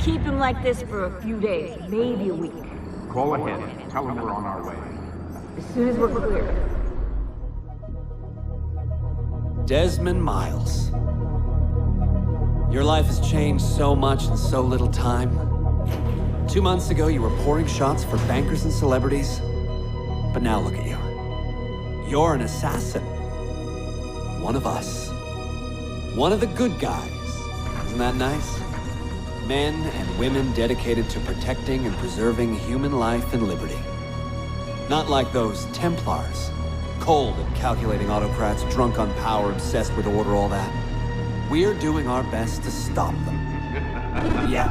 keep him like this for a few days, maybe a week. Call ahead. Tell him we're on our way. As soon as we're clear. Desmond Miles. Your life has changed so much in so little time. 2 months ago, you were pouring shots for bankers and celebrities. But now look at you. You're an assassin. One of us. One of the good guys. Isn't that nice? Men and women dedicated to protecting and preserving human life and liberty. Not like those Templars. Cold and calculating autocrats, drunk on power, obsessed with order, all that. We're doing our best to stop them. Yeah.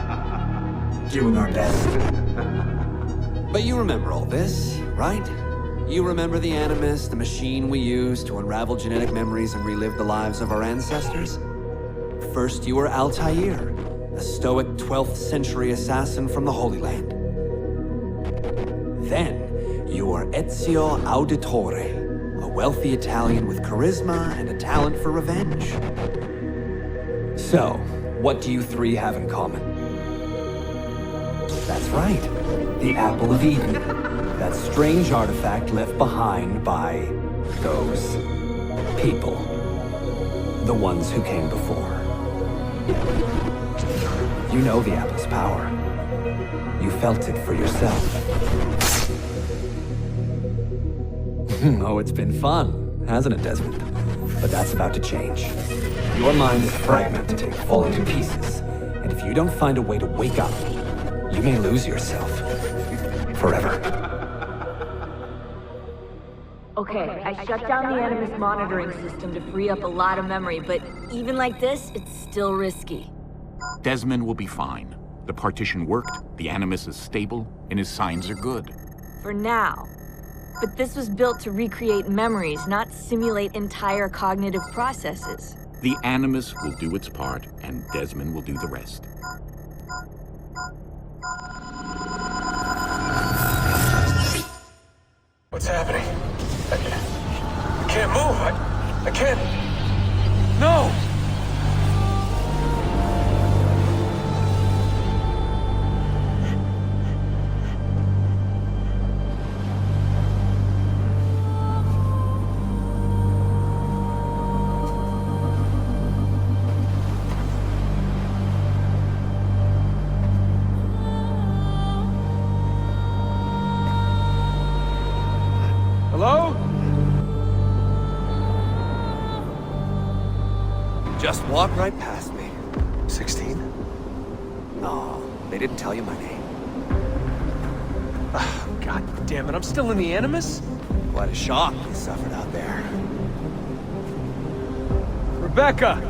Doing our best. But you remember all this, right? You remember the Animus, the machine we used to unravel genetic memories and relive the lives of our ancestors? First, you were Altaïr, a stoic 12th century assassin from the Holy Land. Then, you were Ezio Auditore, a wealthy Italian with charisma and a talent for revenge. So, what do you three have in common? That's right, the Apple of Eden. That strange artifact left behind by those people. The ones who came before. You know the apple's power. You felt it for yourself. Oh, it's been fun, hasn't it, Desmond? But that's about to change. Your mind is fragmented, falling to pieces. And if you don't find a way to wake up, you may lose yourself. Forever. Okay, I shut down the Animus monitoring system to free up a lot of memory, but even like this, it's still risky. Desmond will be fine. The partition worked, the Animus is stable, and his signs are good. For now. But this was built to recreate memories, not simulate entire cognitive processes. The Animus will do its part, and Desmond will do the rest. What's happening? I can't move. I can't. No! Hello? Just walk right past me. 16? No, they didn't tell you my name. God damn it, I'm still in the Animus? Quite a shock you suffered out there. Rebecca!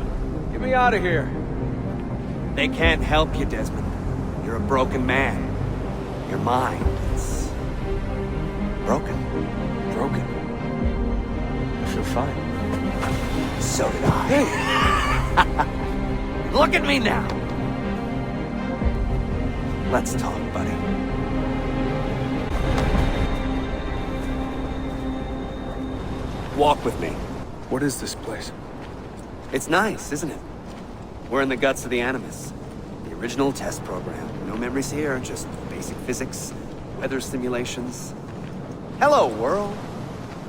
Get me out of here. They can't help you, Desmond. You're a broken man. Your mind is broken. Broken. I feel fine. So did I. Look at me now. Let's talk, buddy. Walk with me. What is this place? It's nice, isn't it? We're in the guts of the Animus. The original test program. No memories here, just basic physics, weather simulations. Hello, world.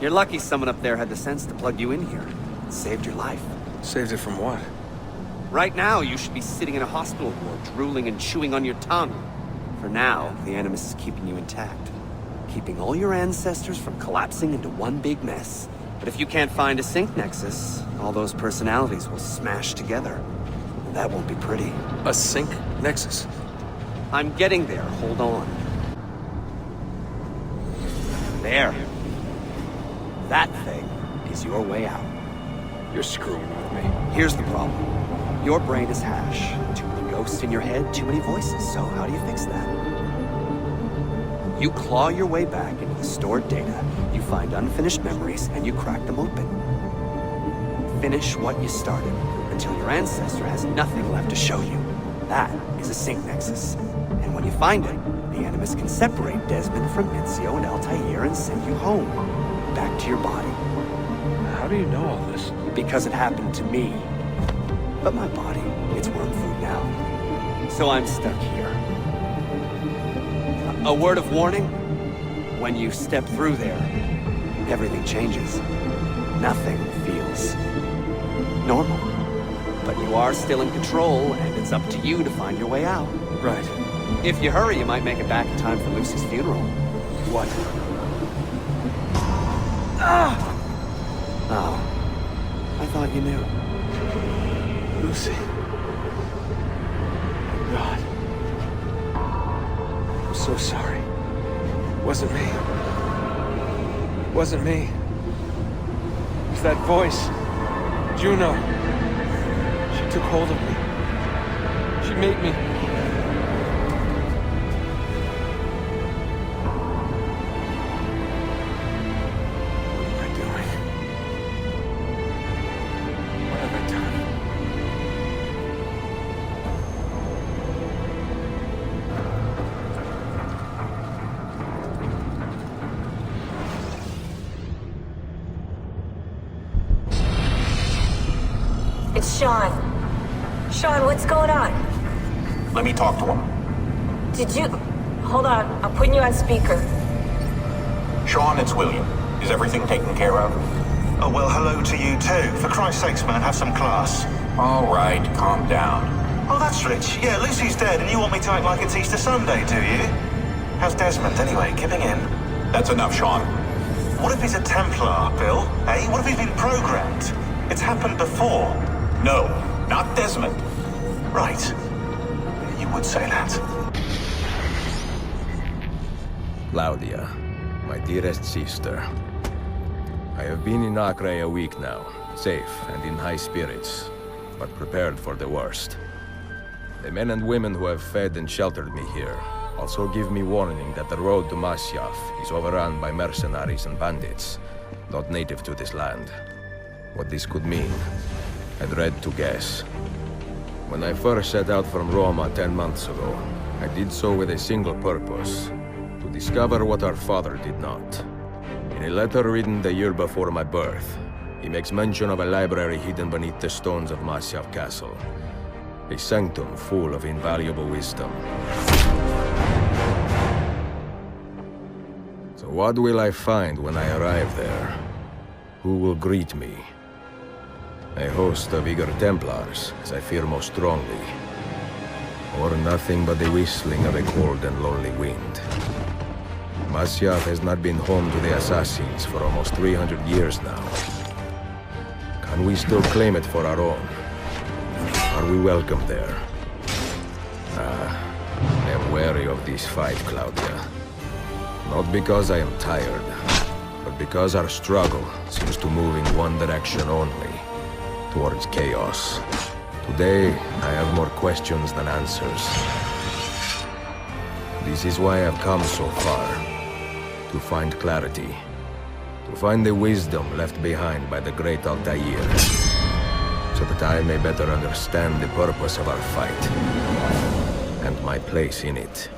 You're lucky someone up there had the sense to plug you in here. It saved your life. Saved it from what? Right now, you should be sitting in a hospital ward, drooling and chewing on your tongue. For now, the Animus is keeping you intact. Keeping all your ancestors from collapsing into one big mess. But if you can't find a sync nexus, all those personalities will smash together. And that won't be pretty. A sync nexus? I'm getting there, hold on. There. That thing is your way out. You're screwing with me. Here's the problem. Your brain is hash. Too many ghosts in your head, too many voices. So how do you fix that? You claw your way back into the stored data, you find unfinished memories, and you crack them open. Finish what you started, until your ancestor has nothing left to show you. That is a sync nexus. And when you find it, the Animus can separate Desmond from Ezio and Altaïr and send you home. Back to your body. How do you know all this? Because it happened to me. But my body, it's worm food now. So I'm stuck here. A word of warning? When you step through there, everything changes. Nothing feels normal. But you are still in control, and it's up to you to find your way out. Right. If you hurry, you might make it back in time for Lucy's funeral. What? Oh. I thought you knew. Lucy. God. I'm so sorry. It wasn't me. It wasn't me. It was that voice. Juno. She took hold of me. She made me... What am I doing? What have I done? It's Sean. Sean, what's going on? Let me talk to him. Did you... Hold on, I'm putting you on speaker. Sean, it's William. Is everything taken care of? Oh, well, hello to you too. For Christ's sakes, man, have some class. All right, calm down. Oh, that's rich. Yeah, Lucy's dead, and you want me to act like it's Easter Sunday, do you? How's Desmond, anyway? Giving in? That's enough, Sean. What if he's a Templar, Bill? Eh? What if he's been programmed? It's happened before. No, not Desmond. Right. You would say that. Claudia, my dearest sister. I have been in Acre a week now, safe and in high spirits, but prepared for the worst. The men and women who have fed and sheltered me here also give me warning that the road to Masyaf is overrun by mercenaries and bandits, not native to this land. What this could mean, I dread to guess. When I first set out from Roma 10 months ago, I did so with a single purpose: to discover what our father did not. In a letter written the year before my birth, he makes mention of a library hidden beneath the stones of Masyaf Castle. A sanctum full of invaluable wisdom. So what will I find when I arrive there? Who will greet me? A host of eager Templars, as I fear most strongly. Or nothing but the whistling of a cold and lonely wind. Masyaf has not been home to the assassins for almost 300 years now. Can we still claim it for our own? Are we welcome there? I am wary of this fight, Claudia. Not because I am tired, but because our struggle seems to move in one direction only. Towards chaos. Today, I have more questions than answers. This is why I've come so far. To find clarity. To find the wisdom left behind by the great Altaïr. So that I may better understand the purpose of our fight. And my place in it.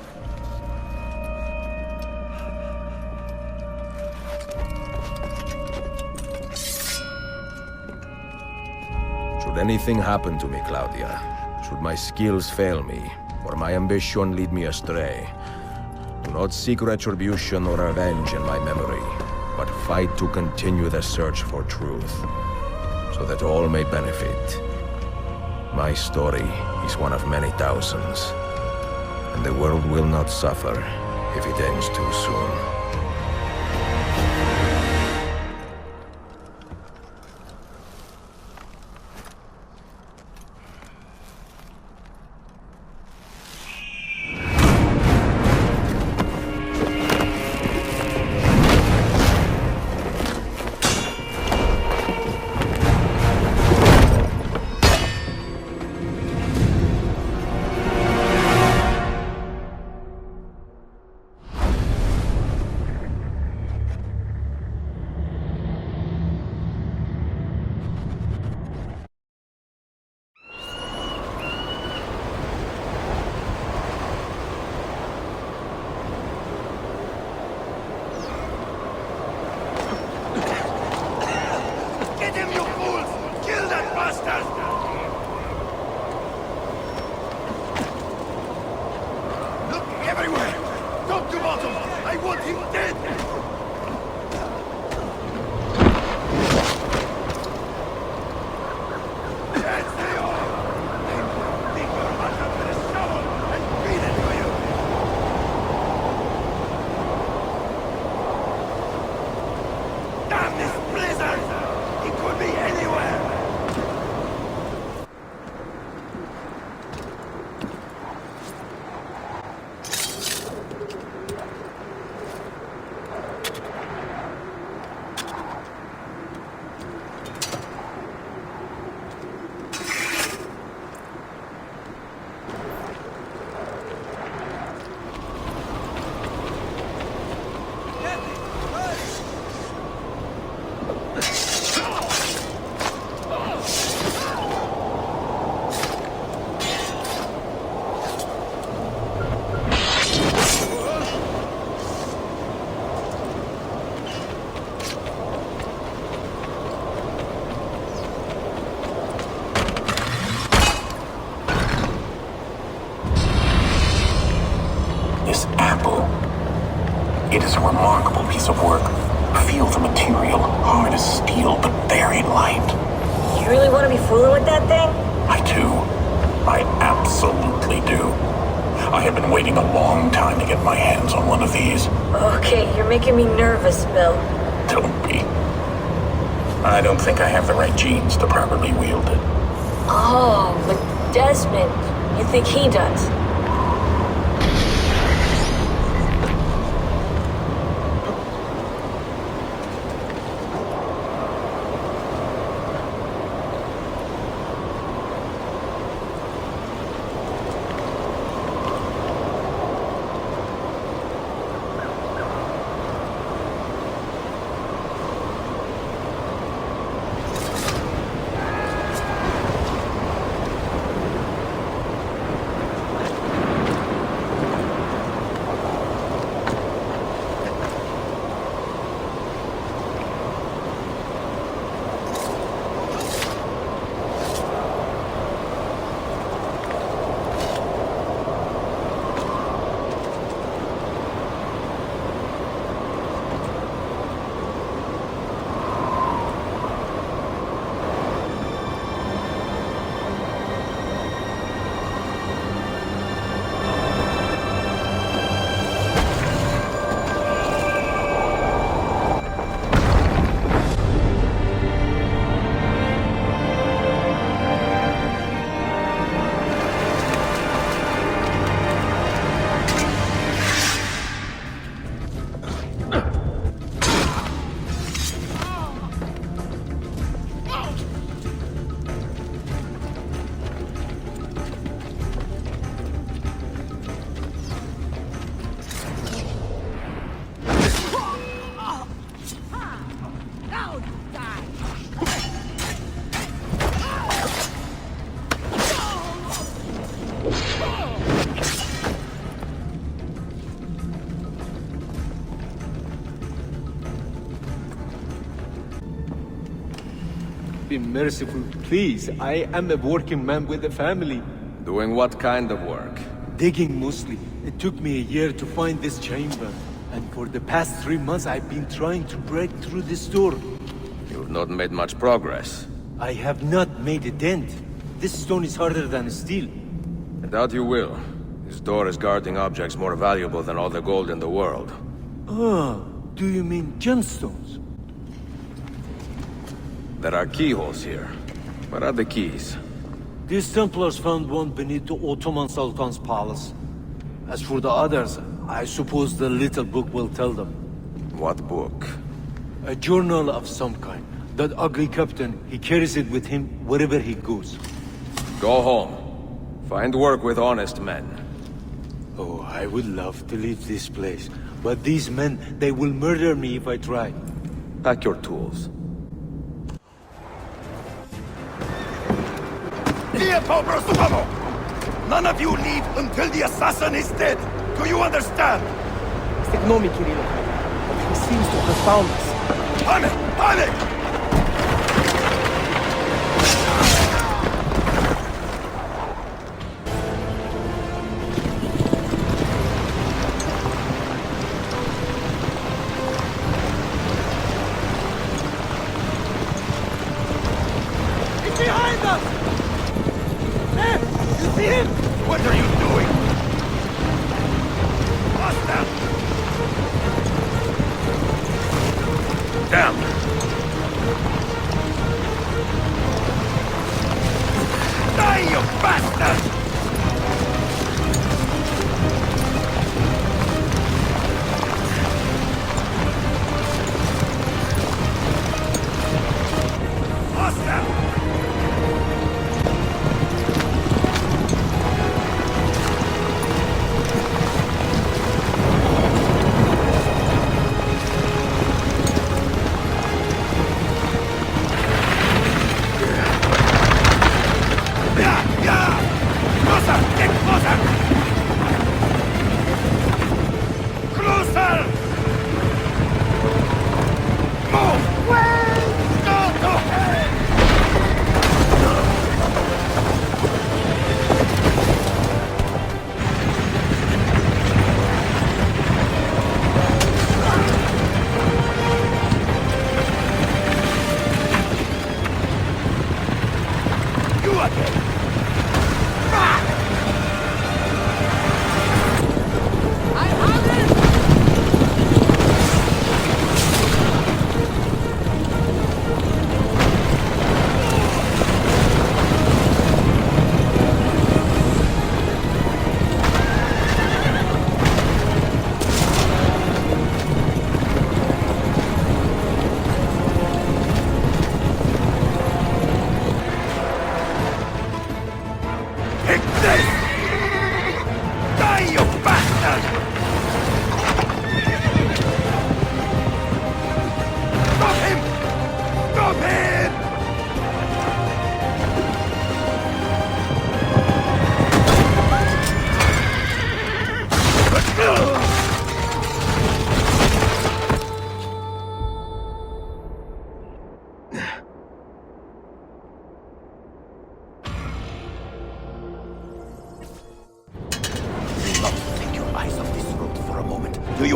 Should anything happen to me, Claudia, should my skills fail me, or my ambition lead me astray, do not seek retribution or revenge in my memory, but fight to continue the search for truth, so that all may benefit. My story is one of many thousands, and the world will not suffer if it ends too soon. piece of work. Feel the material, hard as steel, but very light. You really want to be fooling with that thing? I do. I absolutely do. I have been waiting a long time to get my hands on one of these. Okay, you're making me nervous, Bill. Don't be. I don't think I have the right genes to properly wield it. Oh, but Desmond, you think he does? Be merciful, please. I am a working man with a family. Doing what kind of work? Digging mostly. It took me a year to find this chamber. And for the past 3 months I've been trying to break through this door. You've not made much progress. I have not made a dent. This stone is harder than steel. I doubt you will. This door is guarding objects more valuable than all the gold in the world. Oh, do you mean gemstones? There are keyholes here. What are the keys? These Templars found one beneath the Ottoman Sultan's palace. As for the others, I suppose the little book will tell them. What book? A journal of some kind. That ugly captain, he carries it with him wherever he goes. Go home. Find work with honest men. Oh, I would love to leave this place. But these men, they will murder me if I try. Pack your tools. None of you leave until the assassin is dead. Do you understand? Ignore me, Kirillov. But he seems to have found us. Panic! Panic! He's behind us! There! You see him? What are you doing? Hostile! Damn! Die, you bastard! Hostile!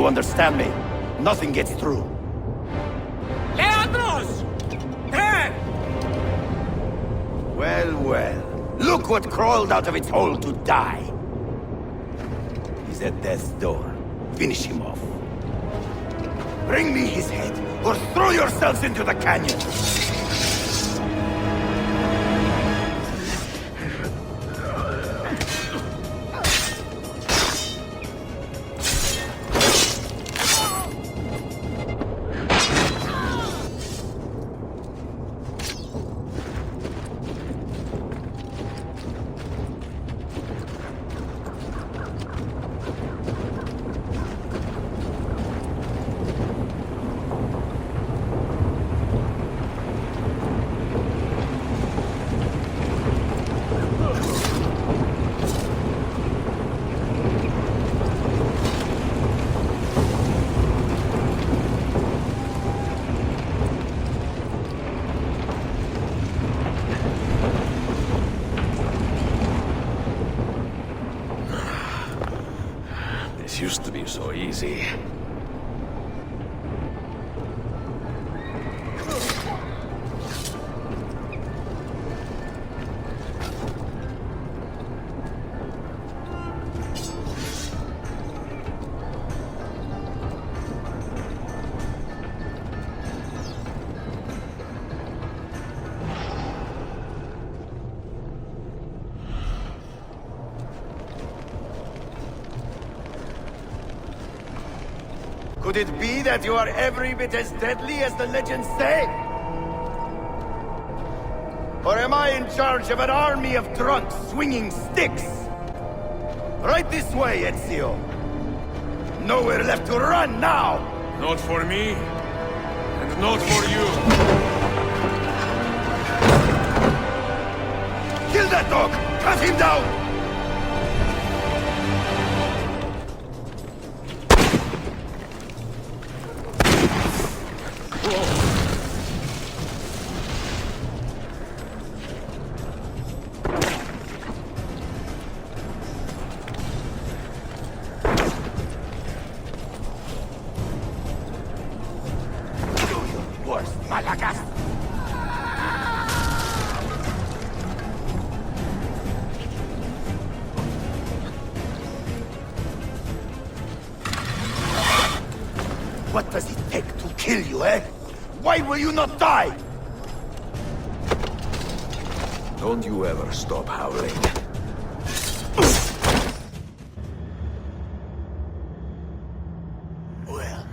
understand me? Nothing gets through. Leandros! There! Well, well. Look what crawled out of its hole to die. He's at death's door. Finish him off. Bring me his head, or throw yourselves into the canyon! Used to be so easy. Could it be that you are every bit as deadly as the legends say? Or am I in charge of an army of drunks swinging sticks? Right this way, Ezio. Nowhere left to run now! Not for me, and not for you. Kill that dog! Cut him down! What does it take to kill you, eh? Why will you not die? Don't you ever stop howling. Well,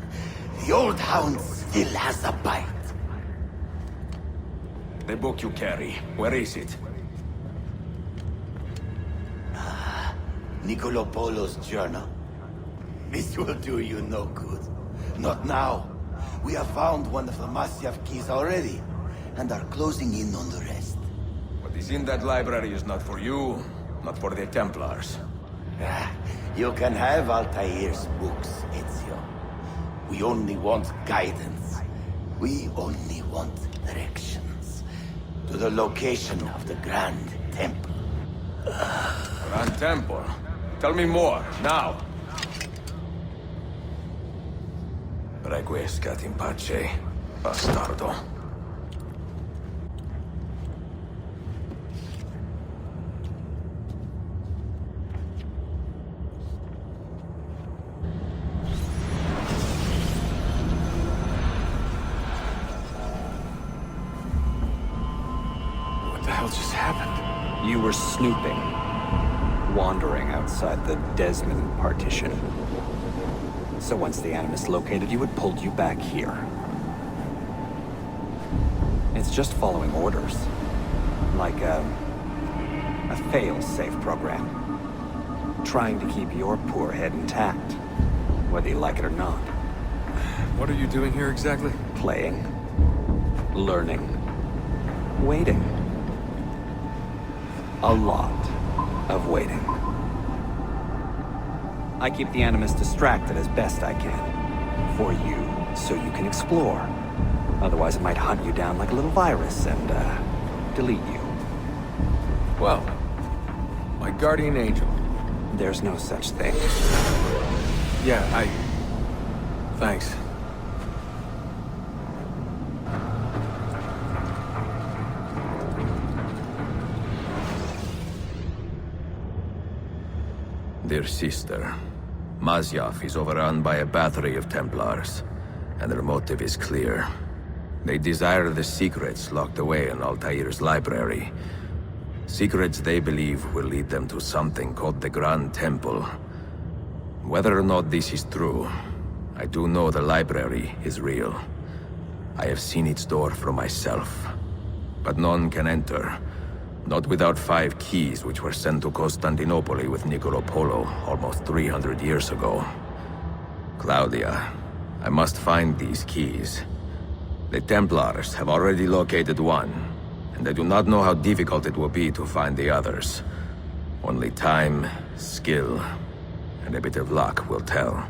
the old hound still has a bite. The book you carry, where is it? Niccolo Polo's journal. This will do you no good. Not now. We have found one of the Masyaf keys already, and are closing in on the rest. What is in that library is not for you, not for the Templars. You can have Altaïr's books, Ezio. We only want guidance. We only want directions. To the location of the Grand Temple. Grand Temple? Tell me more, now. Requiescat in pace, bastardo. What the hell just happened? You were snooping, wandering outside the Desmond partition. So once the Animus located you, it pulled you back here. It's just following orders. Like a fail-safe program. Trying to keep your poor head intact, whether you like it or not. What are you doing here exactly? Playing. Learning. Waiting. A lot of waiting. I keep the Animus distracted as best I can. For you, so you can explore. Otherwise it might hunt you down like a little virus and, delete you. Well, my guardian angel. There's no such thing. Yeah, Thanks. Dear sister, Masyaf is overrun by a battery of Templars, and their motive is clear. They desire the secrets locked away in Altaïr's library. Secrets they believe will lead them to something called the Grand Temple. Whether or not this is true, I do know the library is real. I have seen its door for myself. But none can enter. Not without 5 keys which were sent to Constantinople with Niccolo Polo almost 300 years ago. Claudia, I must find these keys. The Templars have already located one, and I do not know how difficult it will be to find the others. Only time, skill, and a bit of luck will tell.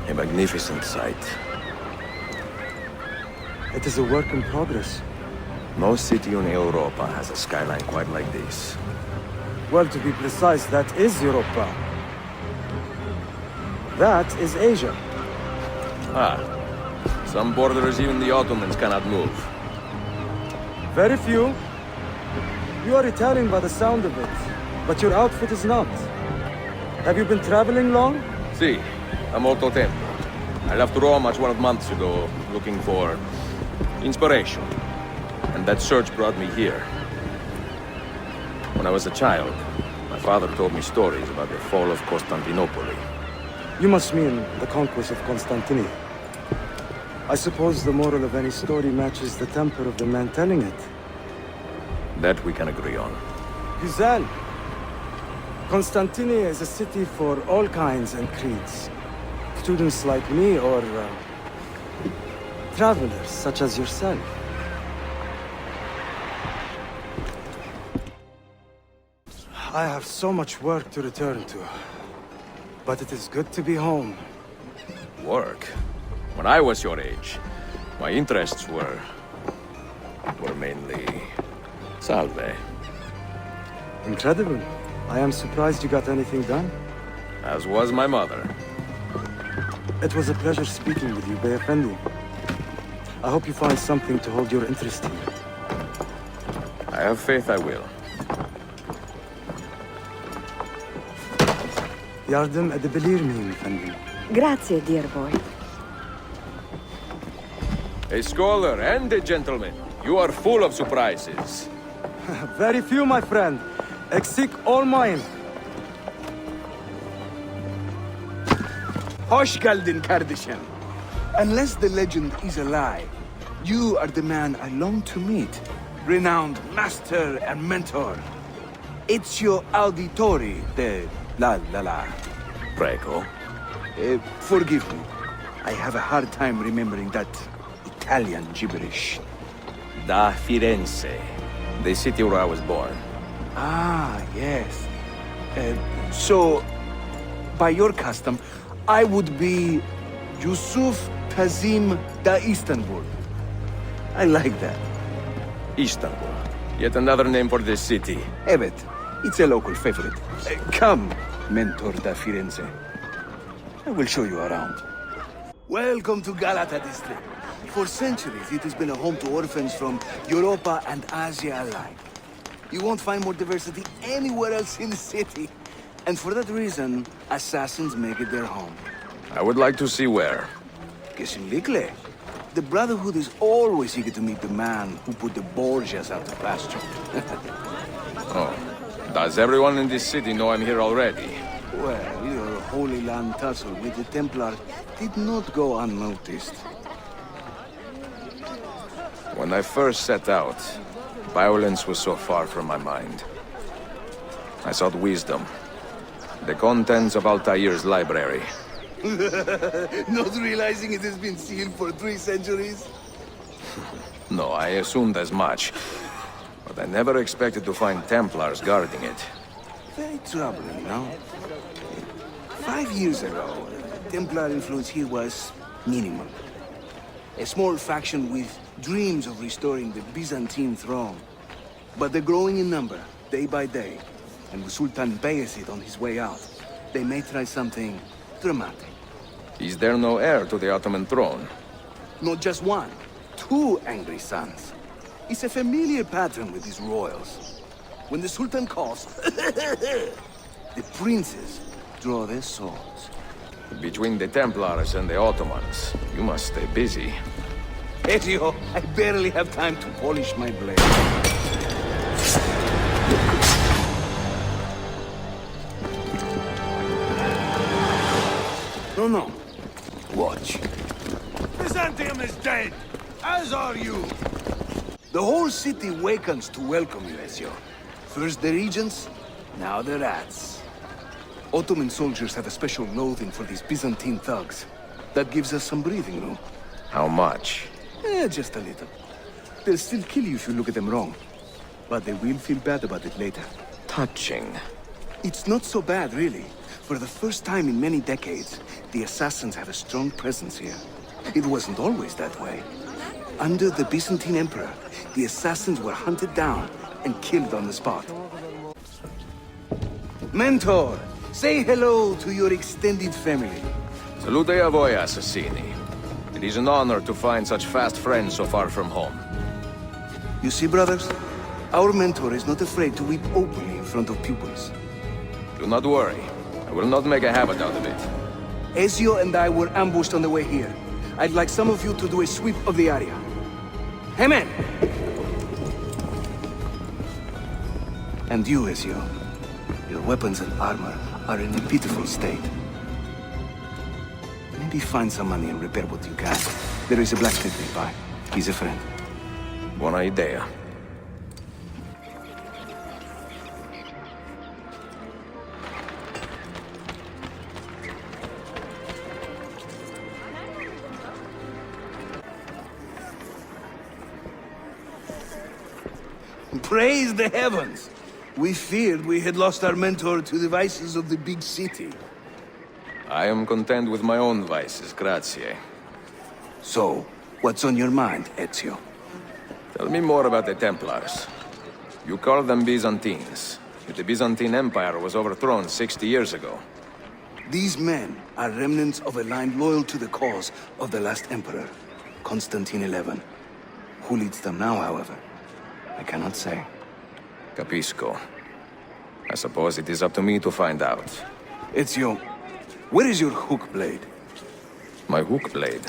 A magnificent sight. It is a work in progress. No city in Europa has a skyline quite like this. Well, to be precise, that is Europa. That is Asia. Ah. Some borders even the Ottomans cannot move. Very few. You are Italian by the sound of it, but your outfit is not. Have you been traveling long? Si, a molto tempo. I left Rome 12 months ago, looking for inspiration. And that search brought me here. When I was a child, my father told me stories about the fall of Constantinople. You must mean the conquest of Constantinople. I suppose the moral of any story matches the temper of the man telling it. That we can agree on. Güzel. Constantinople is a city for all kinds and creeds. Students like me or travelers such as yourself. I have so much work to return to. But it is good to be home. Work? When I was your age, my interests were mainly salve. Incredible. I am surprised you got anything done. As was my mother. It was a pleasure speaking with you, Beyefendi. I hope you find something to hold your interest here. I have faith I will. Yardım edebilir miyim efendim? Grazie, dear boy. A scholar and a gentleman. You are full of surprises. Very few, my friend. Eksik olmayın. Hoş geldin kardeşim. Unless the legend is a lie, you are the man I long to meet. Renowned master and mentor. Ezio Auditore de la. Prego. Forgive me. I have a hard time remembering that Italian gibberish. Da Firenze. The city where I was born. Ah, yes. So, by your custom, I would be Yusuf Kazim da Istanbul. I like that. Istanbul. Yet another name for this city. Evet, it's a local favorite. Come, Mentor da Firenze. I will show you around. Welcome to Galata district. For centuries, it has been a home to orphans from Europa and Asia alike. You won't find more diversity anywhere else in the city. And for that reason, assassins make it their home. I would like to see where. Kesinlikle. The Brotherhood is always eager to meet the man who put the Borgias out to pasture. Oh. Does everyone in this city know I'm here already? Well, your Holy Land tussle with the Templars did not go unnoticed. When I first set out, violence was so far from my mind. I sought wisdom, The contents of Altaïr's library. Not realizing it has been sealed for 3 centuries? No, I assumed as much. But I never expected to find Templars guarding it. Very troubling, no? 5 years ago, Templar influence here was minimal. A small faction with dreams of restoring the Byzantine throne. But they're growing in number, day by day. And with Sultan Bayezid on his way out, they may try something dramatic. Is there no heir to the Ottoman throne? Not just one, 2 angry sons. It's a familiar pattern with these royals. When the Sultan calls, the princes draw their swords. Between the Templars and the Ottomans, you must stay busy. Ezio, I barely have time to polish my blade. No. Watch. Byzantium is dead, as are you. The whole city wakens to welcome you, Ezio. First the regents, now the rats. Ottoman soldiers have a special loathing for these Byzantine thugs. That gives us some breathing room. How much? Just a little. They'll still kill you if you look at them wrong. But they will feel bad about it later. Touching. It's not so bad, really. For the first time in many decades, the assassins have a strong presence here. It wasn't always that way. Under the Byzantine Emperor, the assassins were hunted down and killed on the spot. Mentor, say hello to your extended family. Salute a voi, assassini. It is an honor to find such fast friends so far from home. You see, brothers? Our mentor is not afraid to weep openly in front of pupils. Do not worry. I will not make a habit out of it. Ezio and I were ambushed on the way here. I'd like some of you to do a sweep of the area. Hey, man! And you, Ezio. Your weapons and armor are in a pitiful state. Maybe find some money and repair what you can. There is a blacksmith nearby. He's a friend. Buona idea. Praise the heavens! We feared we had lost our mentor to the vices of the big city. I am content with my own vices, grazie. So, what's on your mind, Ezio? Tell me more about the Templars. You call them Byzantines, but the Byzantine Empire was overthrown 60 years ago. These men are remnants of a line loyal to the cause of the last emperor, Constantine XI. Who leads them now, however? I cannot say. Capisco. I suppose it is up to me to find out. Ezio, where is your hook blade? My hook blade?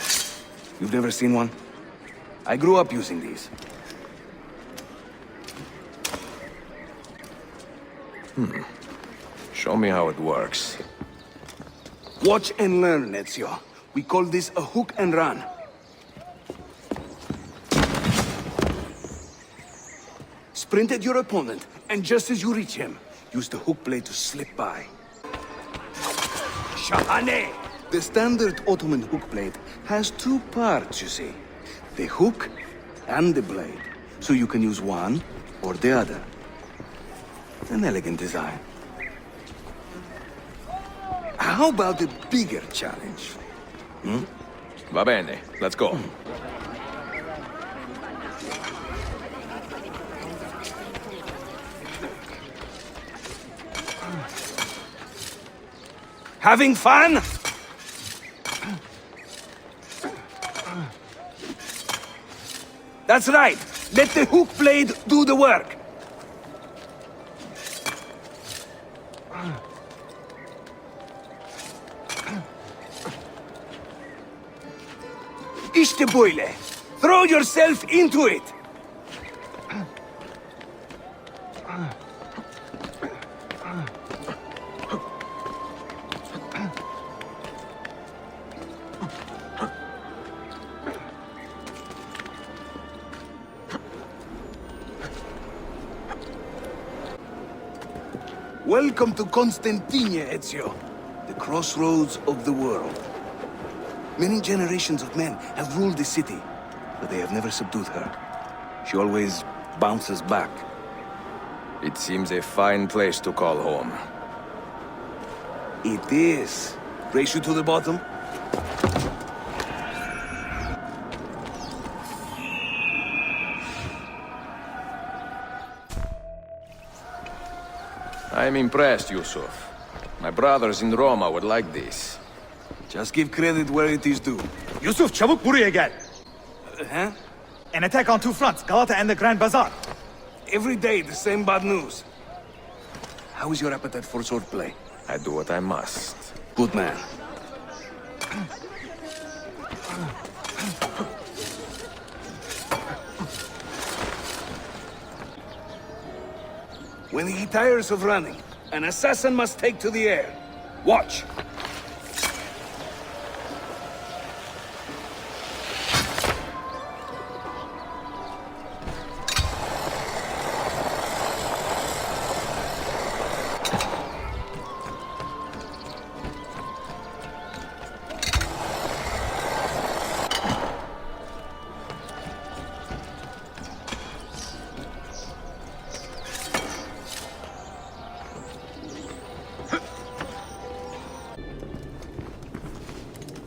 You've never seen one? I grew up using these. Show me how it works. Watch and learn, Ezio. We call this a hook and run. Sprint at your opponent, and just as you reach him, use the hook blade to slip by. Shahane! The standard Ottoman hook blade has 2 parts, you see. The hook and the blade. So you can use one or the other. An elegant design. How about a bigger challenge? Va bene, let's go. Having fun? That's right. Let the hook blade do the work. İşte böyle. Throw yourself into it. Welcome to Constantinople, Ezio. The crossroads of the world. Many generations of men have ruled the city, but they have never subdued her. She always bounces back. It seems a fine place to call home. It is. Race you to the bottom? I'm impressed, Yusuf. My brothers in Roma would like this. Just give credit where it is due. Yusuf, çabuk buraya gel. Huh? An attack on two fronts, Galata and the Grand Bazaar. Every day, the same bad news. How is your appetite for swordplay? I do what I must. Good man. When he tires of running, an assassin must take to the air. Watch.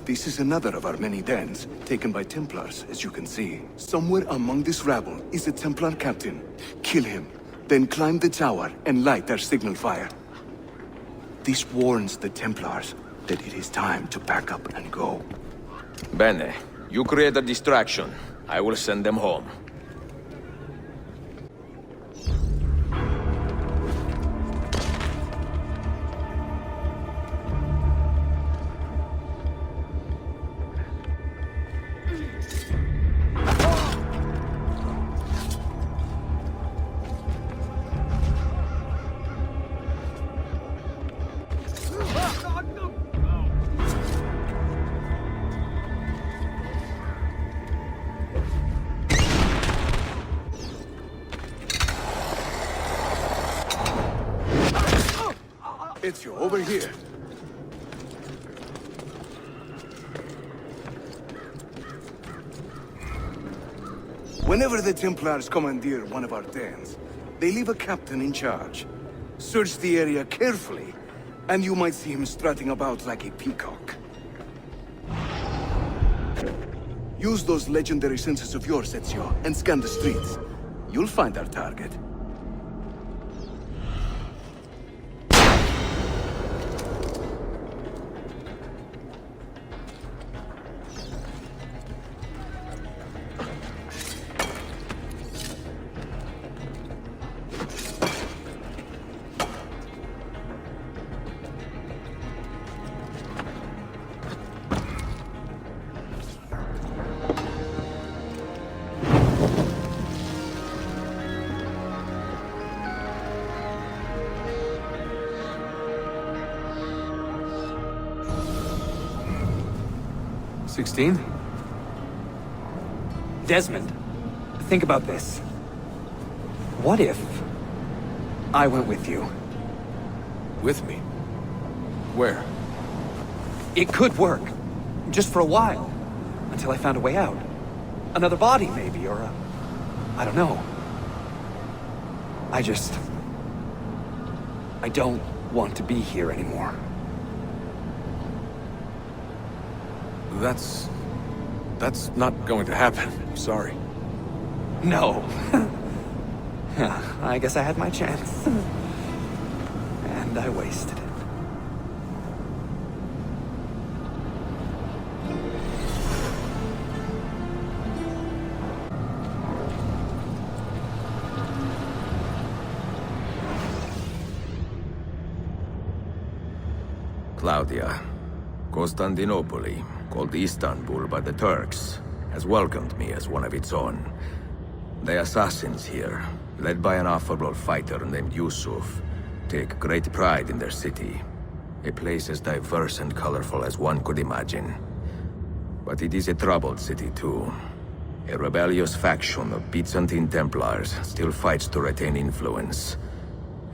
This is another of our many dens, taken by Templars, as you can see. Somewhere among this rabble is a Templar captain. Kill him, then climb the tower and light our signal fire. This warns the Templars that it is time to pack up and go. Bene, you create a distraction. I will send them home. Ezio, over here. Whenever the Templars commandeer one of our dens, they leave a captain in charge. Search the area carefully, and you might see him strutting about like a peacock. Use those legendary senses of yours, Ezio, and scan the streets. You'll find our target. Desmond, think about this. What if I went with you? With me? Where? It could work. Just for a while. Until I found a way out. Another body, maybe, or I don't know. I don't want to be here anymore. That's not going to happen. I'm sorry. No. I guess I had my chance. And I wasted it. Claudia, Constantinople, called Istanbul by the Turks, has welcomed me as one of its own. The assassins here, led by an affable fighter named Yusuf, take great pride in their city. A place as diverse and colorful as one could imagine. But it is a troubled city too. A rebellious faction of Byzantine Templars still fights to retain influence.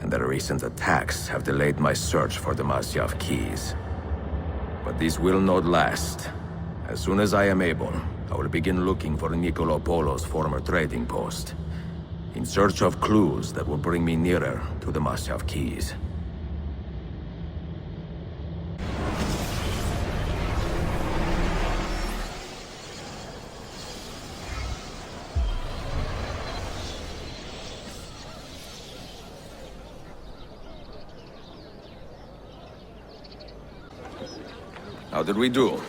and their recent attacks have delayed my search for the Masyaf keys. But these will not last. As soon as I am able, I will begin looking for Niccolo Polo's former trading post, in search of clues that will bring me nearer to the Masyaf keys. How did we do?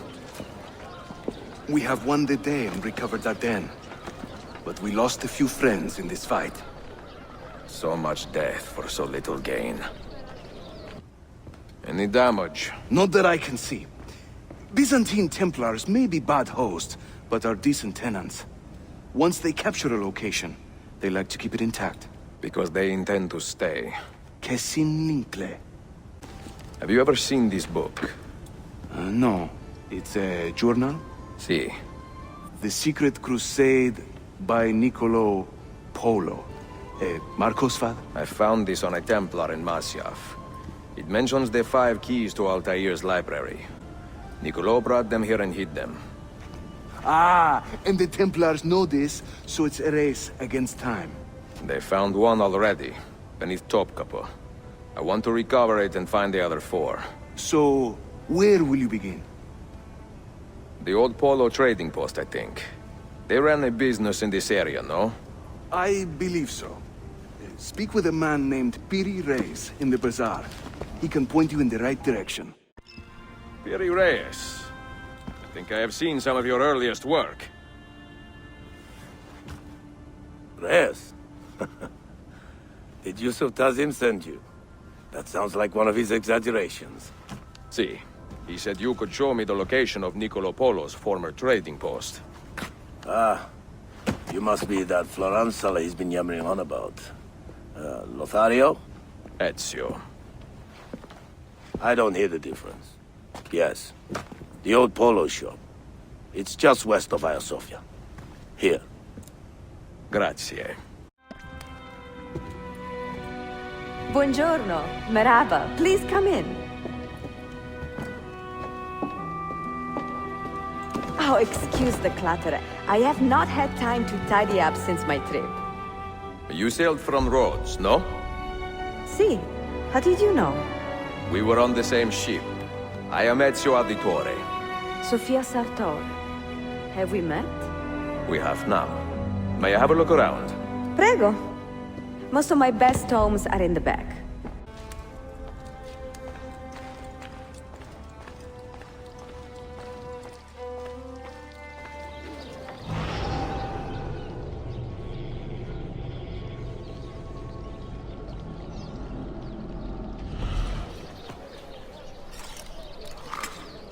We have won the day and recovered Darden. But we lost a few friends in this fight. So much death for so little gain. Any damage? Not that I can see. Byzantine Templars may be bad hosts, but are decent tenants. Once they capture a location, they like to keep it intact. Because they intend to stay. Kesin Linkle. Have you ever seen this book? No. It's a journal? Si. The Secret Crusade by Niccolo Polo. Marcos' father? I found this on a Templar in Masyaf. It mentions the 5 keys to Altaïr's library. Niccolo brought them here and hid them. Ah, and the Templars know this, so it's a race against time. They found one already, beneath Topkapi. I want to recover it and find the other 4. So, where will you begin? The old Polo trading post, I think. They ran a business in this area, no? I believe so. Speak with a man named Piri Reyes in the bazaar. He can point you in the right direction. Piri Reyes. I think I have seen some of your earliest work. Reyes? Did Yusuf Tazim send you? That sounds like one of his exaggerations. See, he said you could show me the location of Niccolo Polo's former trading post. Ah, you must be that Floranzala he's been yammering on about. Lothario? Ezio. I don't hear the difference. Yes, the old Polo shop. It's just west of Hagia Sophia. Here. Grazie. Buongiorno, merhaba. Please come in. Oh, excuse the clutter. I have not had time to tidy up since my trip. You sailed from Rhodes, no? See, how did you know? We were on the same ship. I am Ezio Auditore. Sofia Sartor. Have we met? We have now. May I have a look around? Prego. Most of my best tomes are in the back.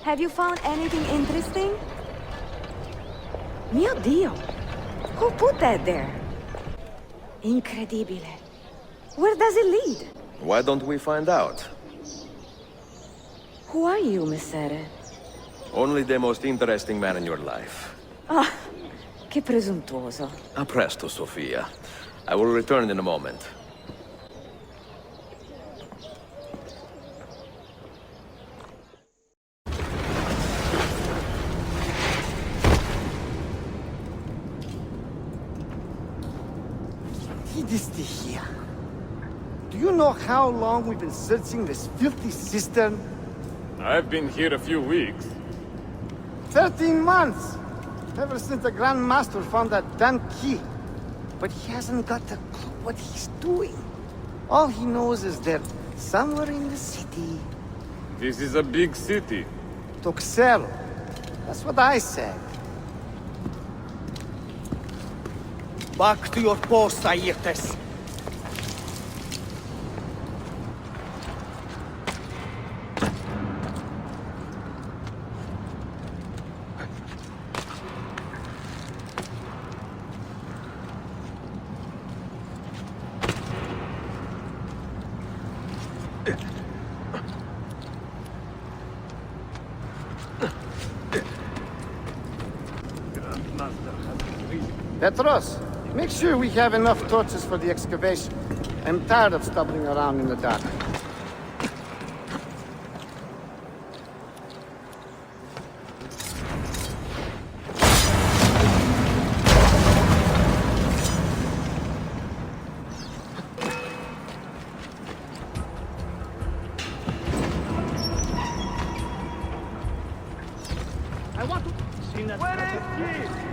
Have you found anything interesting? Mio Dio! Who put that there? Incredibile. Where does it lead? Why don't we find out? Who are you, Messere? Only the most interesting man in your life. Ah, che presuntuoso. A presto, Sofia. I will return in a moment. Here. Do you know how long we've been searching this filthy cistern? I've been here a few weeks. 13 months! Ever since the Grand Master found that damn key. But he hasn't got a clue what he's doing. All he knows is they're somewhere in the city. This is a big city. Toxel. That's what I said. Back to your post, Ayrtes. Petros, make sure we have enough torches for the excavation. I'm tired of stumbling around in the dark. I want to... Where is he?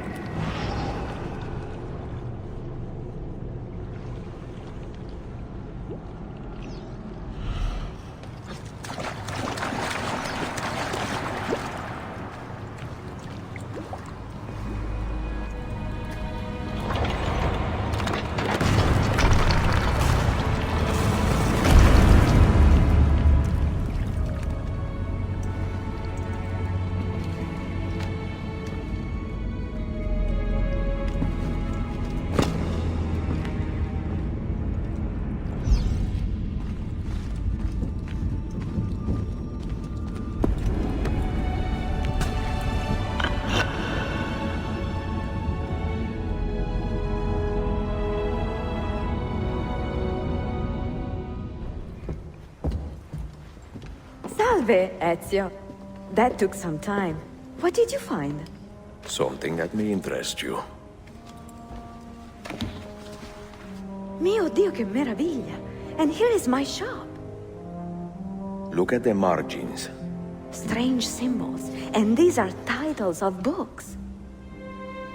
Salve, Ezio. That took some time. What did you find? Something that may interest you. Mio Dio, che meraviglia! And here is my shop. Look at the margins. Strange symbols. And these are titles of books.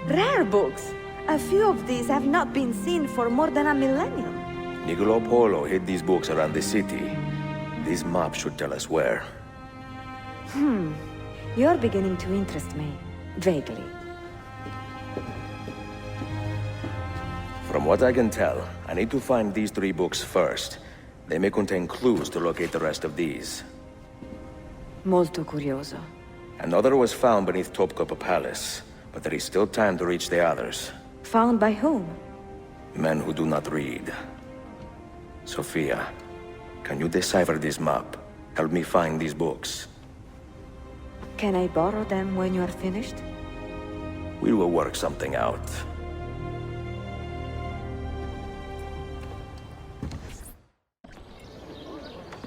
Rare books. A few of these have not been seen for more than a millennium. Niccolo Polo hid these books around the city. This map should tell us where. You're beginning to interest me. Vaguely. From what I can tell, I need to find these 3 books first. They may contain clues to locate the rest of these. Molto curioso. Another was found beneath Topkapi Palace, but there is still time to reach the others. Found by whom? Men who do not read. Sophia, can you decipher this map? Help me find these books. Can I borrow them when you are finished? We will work something out.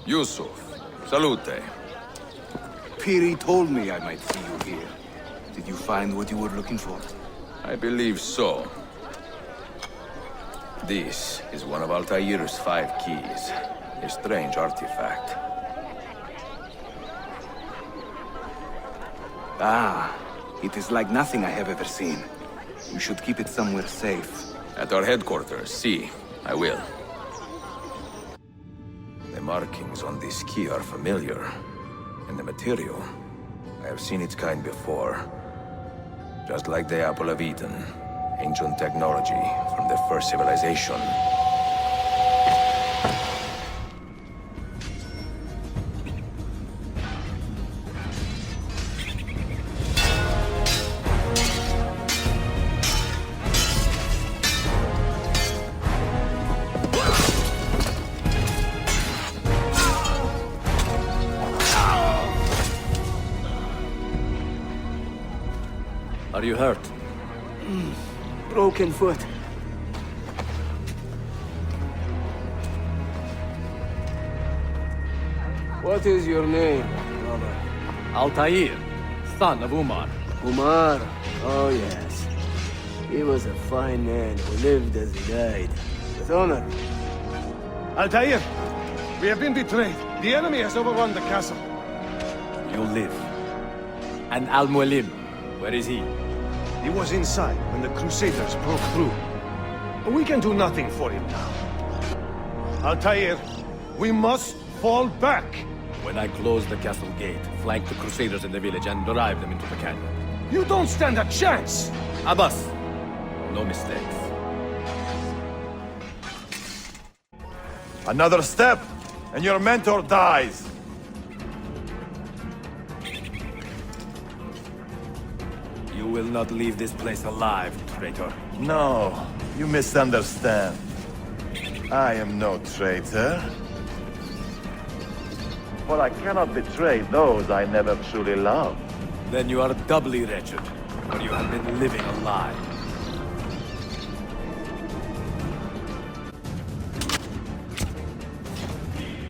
Yusuf, salute. Piri told me I might see you here. Did you find what you were looking for? I believe so. This is one of Altaïr's 5 keys. A strange artifact. Ah, it is like nothing I have ever seen. You should keep it somewhere safe. At our headquarters, see. I will. The markings on this key are familiar. And the material. I have seen its kind before. Just like the Apple of Eden. Ancient technology from the first civilization. Are you hurt? Broken foot. What is your name, brother? Altaïr, son of Umar. Umar? Oh, yes. He was a fine man who lived as he died. With honor. Altaïr, we have been betrayed. The enemy has overrun the castle. You live. And Al-Mualim, where is he? He was inside when the Crusaders broke through. We can do nothing for him now. Altaïr, we must fall back. When I close the castle gate, flank the Crusaders in the village and drive them into the canyon. You don't stand a chance! Abbas, no mistakes. Another step, and your mentor dies. You will not leave this place alive, traitor. No, you misunderstand. I am no traitor. But I cannot betray those I never truly loved. Then you are doubly wretched, for you have been living a lie.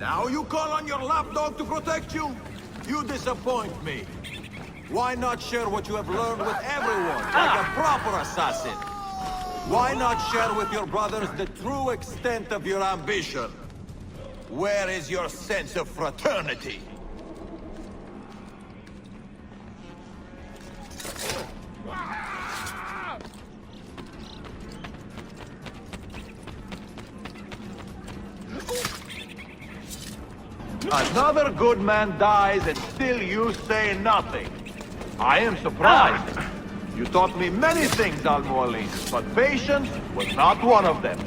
Now you call on your lapdog to protect you? You disappoint me. Why not share what you have learned with everyone, like a proper assassin? Why not share with your brothers the true extent of your ambition? Where is your sense of fraternity? Another good man dies and still you say nothing. I am surprised. You taught me many things, Al-Mualim, but patience was not one of them.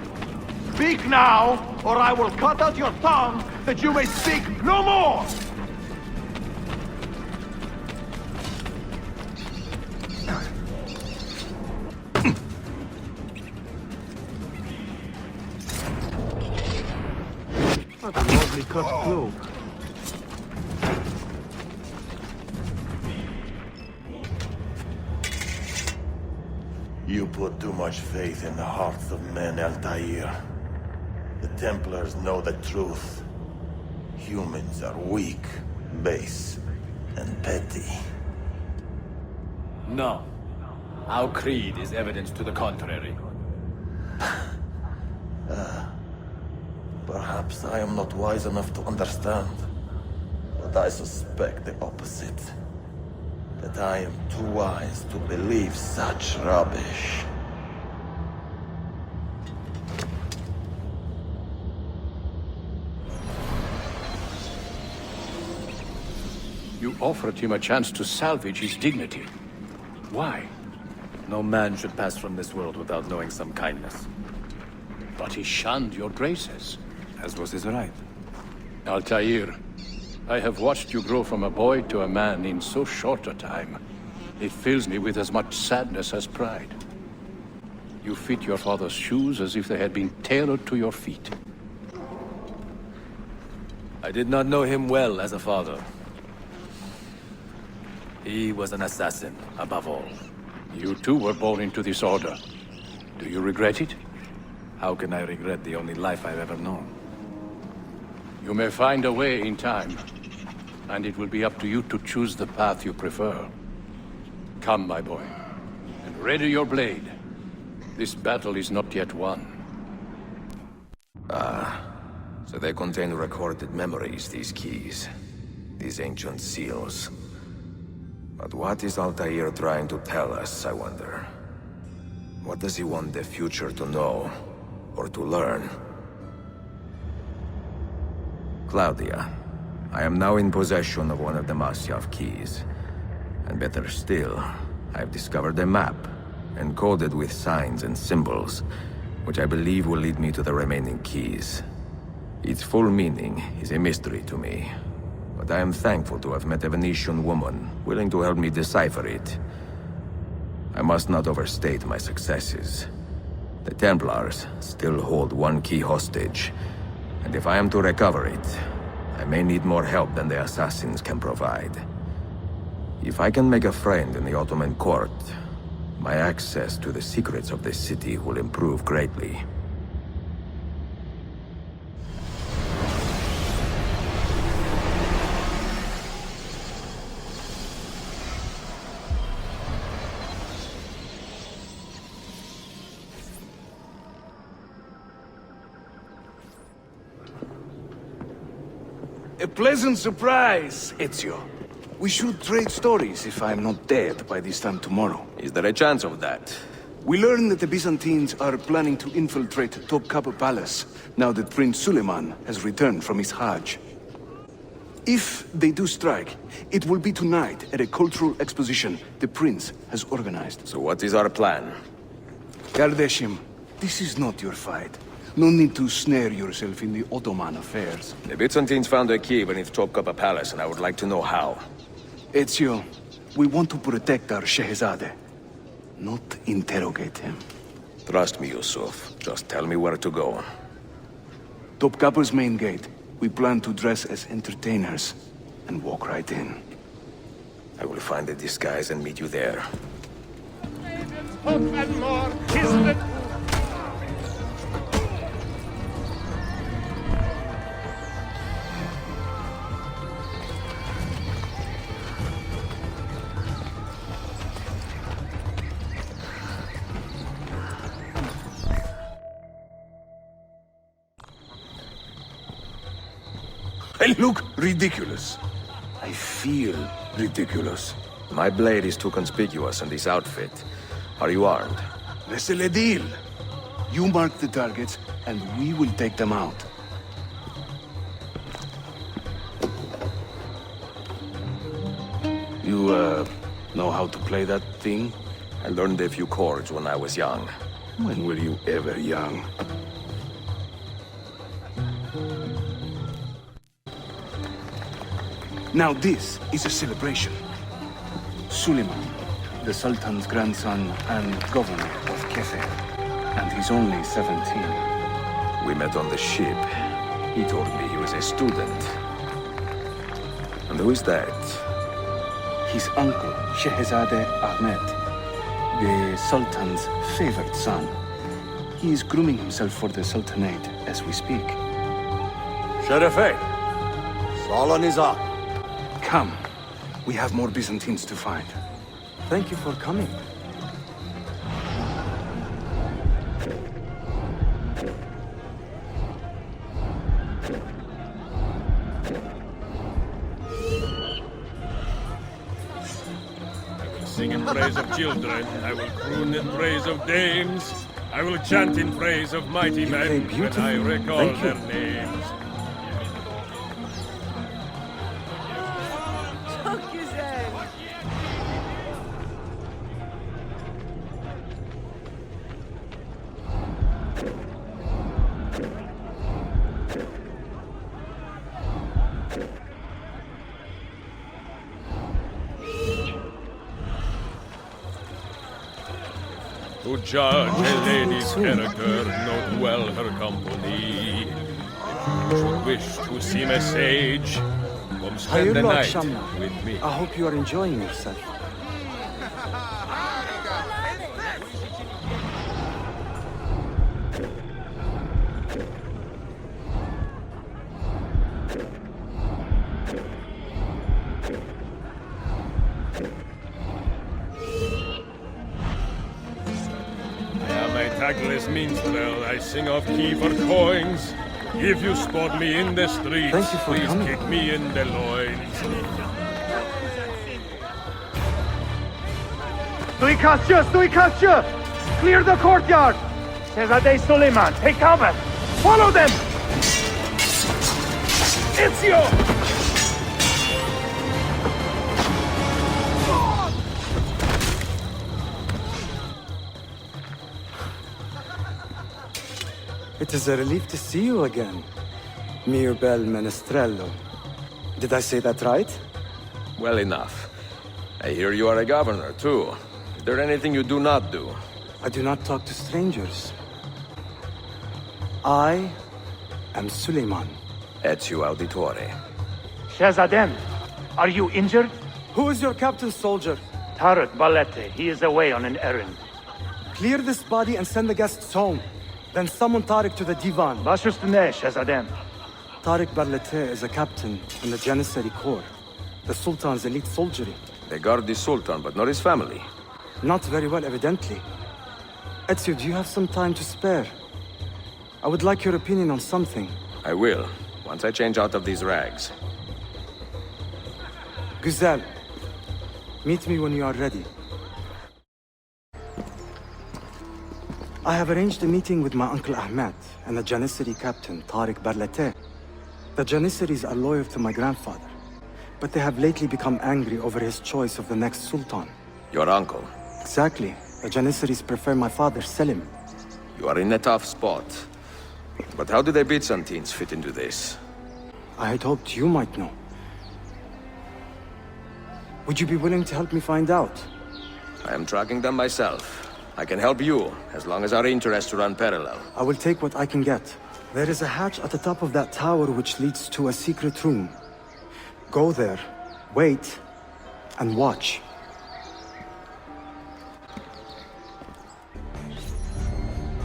Speak now, or I will cut out your tongue that you may speak no more! What a lovely cut cloak. You put too much faith in the hearts of men, Altaïr. The Templars know the truth. Humans are weak, base, and petty. No. Our creed is evidence to the contrary. Perhaps I am not wise enough to understand, but I suspect the opposite. That I am too wise to believe such rubbish. You offered him a chance to salvage his dignity. Why? No man should pass from this world without knowing some kindness. But he shunned your graces. As was his right. Altaïr, I have watched you grow from a boy to a man in so short a time. It fills me with as much sadness as pride. You fit your father's shoes as if they had been tailored to your feet. I did not know him well as a father. He was an assassin, above all. You too were born into this order. Do you regret it? How can I regret the only life I've ever known? You may find a way in time, and it will be up to you to choose the path you prefer. Come, my boy, and ready your blade. This battle is not yet won. So they contain recorded memories, these keys. These ancient seals. But what is Altaïr trying to tell us, I wonder? What does he want the future to know, or to learn? Claudia, I am now in possession of one of the Masyav keys. And better still, I have discovered a map, encoded with signs and symbols, which I believe will lead me to the remaining keys. Its full meaning is a mystery to me, but I am thankful to have met a Venetian woman willing to help me decipher it. I must not overstate my successes. The Templars still hold one key hostage, and if I am to recover it, I may need more help than the assassins can provide. If I can make a friend in the Ottoman court, my access to the secrets of this city will improve greatly. A pleasant surprise, Ezio. We should trade stories if I'm not dead by this time tomorrow. Is there a chance of that? We learn that the Byzantines are planning to infiltrate Topkapi Palace, now that Prince Suleiman has returned from his Hajj. If they do strike, it will be tonight at a cultural exposition the Prince has organized. So what is our plan? Kardashim, this is not your fight. No need to snare yourself in the Ottoman affairs. The Byzantines found a key beneath Topkapi Palace, and I would like to know how. Ezio, we want to protect our Shehzade, not interrogate him. Trust me, Yusuf. Just tell me where to go. Topkapi's main gate. We plan to dress as entertainers and walk right in. I will find a disguise and meet you there. I look ridiculous. I feel ridiculous. My blade is too conspicuous in this outfit. Are you armed? C'est le deal. You mark the targets, and we will take them out. You, know how to play that thing? I learned a few chords when I was young. When were you ever young? Now this is a celebration. Suleiman, the Sultan's grandson and governor of Kefe, and he's only 17. We met on the ship. He told me he was a student. And who is that? His uncle, Shehzade Ahmed, the Sultan's favorite son. He is grooming himself for the Sultanate as we speak. Sherife, Solon is up. Come. We have more Byzantines to find. Thank you for coming. Sing in praise of children, I will croon in praise of dames, I will chant in praise of mighty men when I recall their names. To judge a lady's character, note well her company. If you should wish to seem a sage, come spend the night with me. I hope you are enjoying yourself. Tactless minstrel, I sing off key for coins. If you spot me in the streets, please kick me in the loins. Suikastya! Clear the courtyard! Shehzade Suleiman, take cover! Follow them! Ezio! It is a relief to see you again, mio bel menestrello. Did I say that right? Well enough. I hear you are a governor, too. Is there anything you do not do? I do not talk to strangers. I am Suleiman. Ezio Auditore. Shehzadem, are you injured? Who is your captain, soldier? Tarek Balete. He is away on an errand. Clear this body and send the guests home. Then summon Tarek to the divan. Bashustane, Shehzadem. Tarek Barlete is a captain in the Janissary Corps, the Sultan's elite soldiery. They guard the Sultan, but not his family. Not very well, evidently. Ezio, do you have some time to spare? I would like your opinion on something. I will, once I change out of these rags. Güzel. Meet me when you are ready. I have arranged a meeting with my uncle Ahmed and the Janissary captain, Tarek Barlete. The Janissaries are loyal to my grandfather, but they have lately become angry over his choice of the next sultan. Your uncle? Exactly. The Janissaries prefer my father, Selim. You are in a tough spot. But how do the Byzantines fit into this? I had hoped you might know. Would you be willing to help me find out? I am tracking them myself. I can help you, as long as our interests run parallel. I will take what I can get. There is a hatch at the top of that tower which leads to a secret room. Go there, wait, and watch.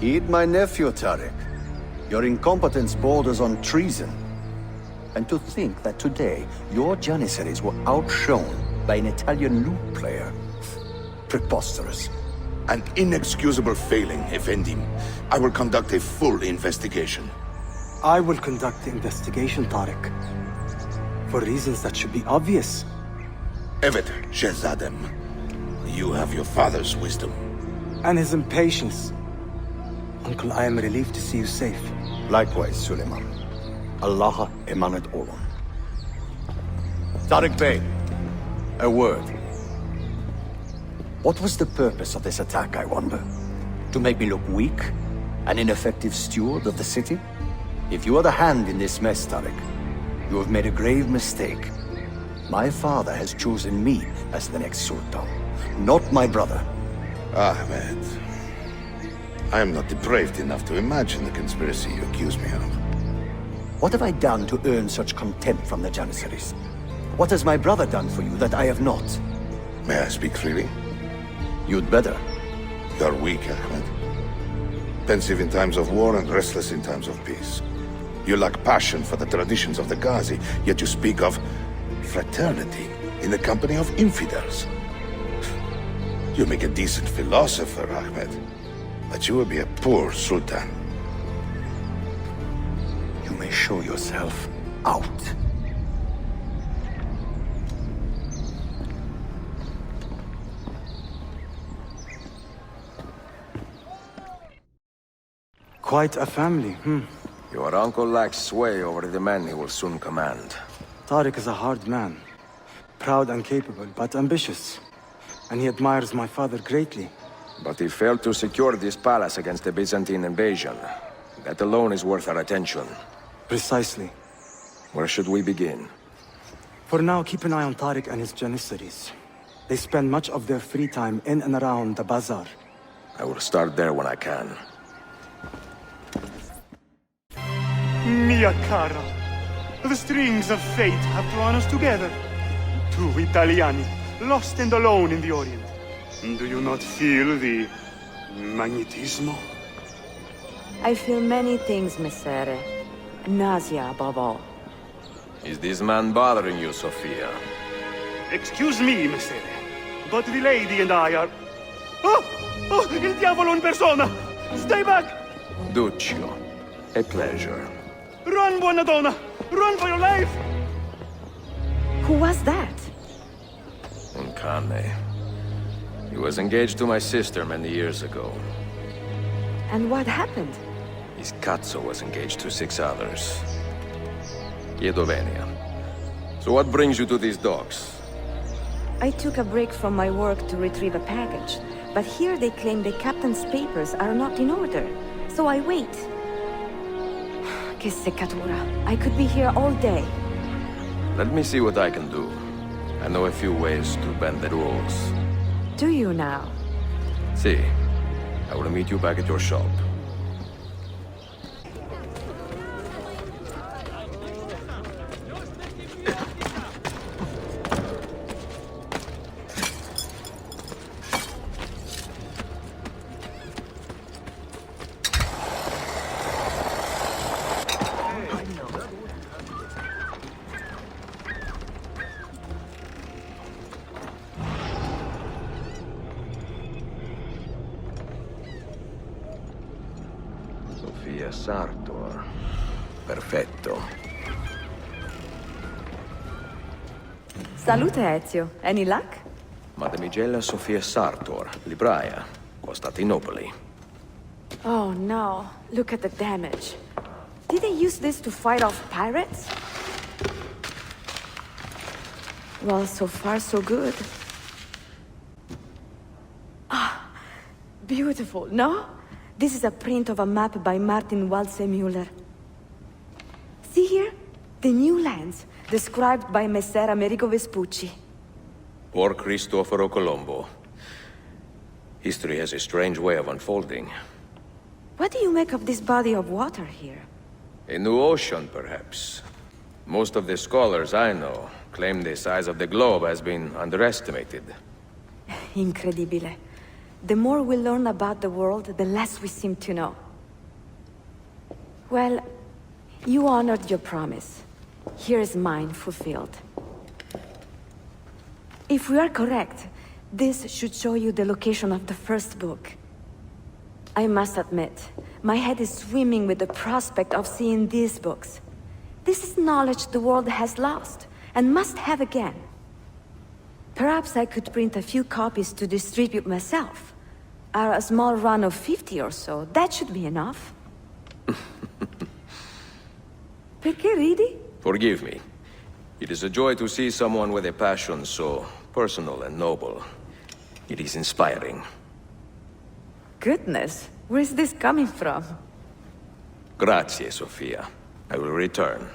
Heed my nephew, Tarek. Your incompetence borders on treason. And to think that today, your Janissaries were outshone by an Italian lute player. Preposterous. An inexcusable failing, Effendim. I will conduct a full investigation. I will conduct the investigation, Tarek. For reasons that should be obvious. Evet, Shehzadem. You have your father's wisdom. And his impatience. Uncle, I am relieved to see you safe. Likewise, Suleiman. Allah emanat olun. Tariq Bey, a word. What was the purpose of this attack, I wonder? To make me look weak? An ineffective steward of the city? If you are the hand in this mess, Tariq, you have made a grave mistake. My father has chosen me as the next Sultan, not my brother. Ahmed, I am not depraved enough to imagine the conspiracy you accuse me of. What have I done to earn such contempt from the Janissaries? What has my brother done for you that I have not? May I speak freely? You'd better. You're weak, Ahmed. Pensive in times of war and restless in times of peace. You lack passion for the traditions of the Ghazi, yet you speak of fraternity in the company of infidels. You make a decent philosopher, Ahmed, but you will be a poor sultan. You may show yourself out. Quite a family, Your uncle lacks sway over the men he will soon command. Tariq is a hard man. Proud and capable, but ambitious. And he admires my father greatly. But he failed to secure this palace against the Byzantine invasion. That alone is worth our attention. Precisely. Where should we begin? For now, keep an eye on Tariq and his Janissaries. They spend much of their free time in and around the bazaar. I will start there when I can. Mia cara, the strings of fate have drawn us together. Two Italiani, lost and alone in the Orient. Do you not feel the magnetismo? I feel many things, Messere. Nausea above all. Is this man bothering you, Sophia? Excuse me, Messere, but the lady and I are... Oh! Oh, il diavolo in persona! Stay back! Duccio, a pleasure. Run, buona donna! Run for your life! Who was that? Uncane. He was engaged to my sister many years ago. And what happened? His Cazzo was engaged to 6 others. Chiedovenia. So what brings you to these docks? I took a break from my work to retrieve a package, but here they claim the captain's papers are not in order, so I wait. Che seccatura. I could be here all day. Let me see what I can do. I know a few ways to bend the rules. Do you now? See, I will meet you back at your shop. Sartor. Perfetto. Salute, Ezio. Any luck? Madamigella Sofia Sartor, libraia, Constantinople. Oh no, look at the damage. Did they use this to fight off pirates? Well, so far so good. Ah, beautiful, no? This is a print of a map by Martin Waldseemüller. See here? The new lands, described by Messer Amerigo Vespucci. Poor Cristoforo Colombo. History has a strange way of unfolding. What do you make of this body of water here? A new ocean, perhaps. Most of the scholars I know claim the size of the globe has been underestimated. Incredibile. The more we learn about the world, the less we seem to know. Well, you honored your promise. Here is mine fulfilled. If we are correct, this should show you the location of the first book. I must admit, my head is swimming with the prospect of seeing these books. This is knowledge the world has lost, and must have again. Perhaps I could print a few copies to distribute myself. A small run of 50 or so, that should be enough. Perché ridi? Forgive me. It is a joy to see someone with a passion so personal and noble. It is inspiring. Goodness, where's this coming from? Grazie, Sofia. I will return.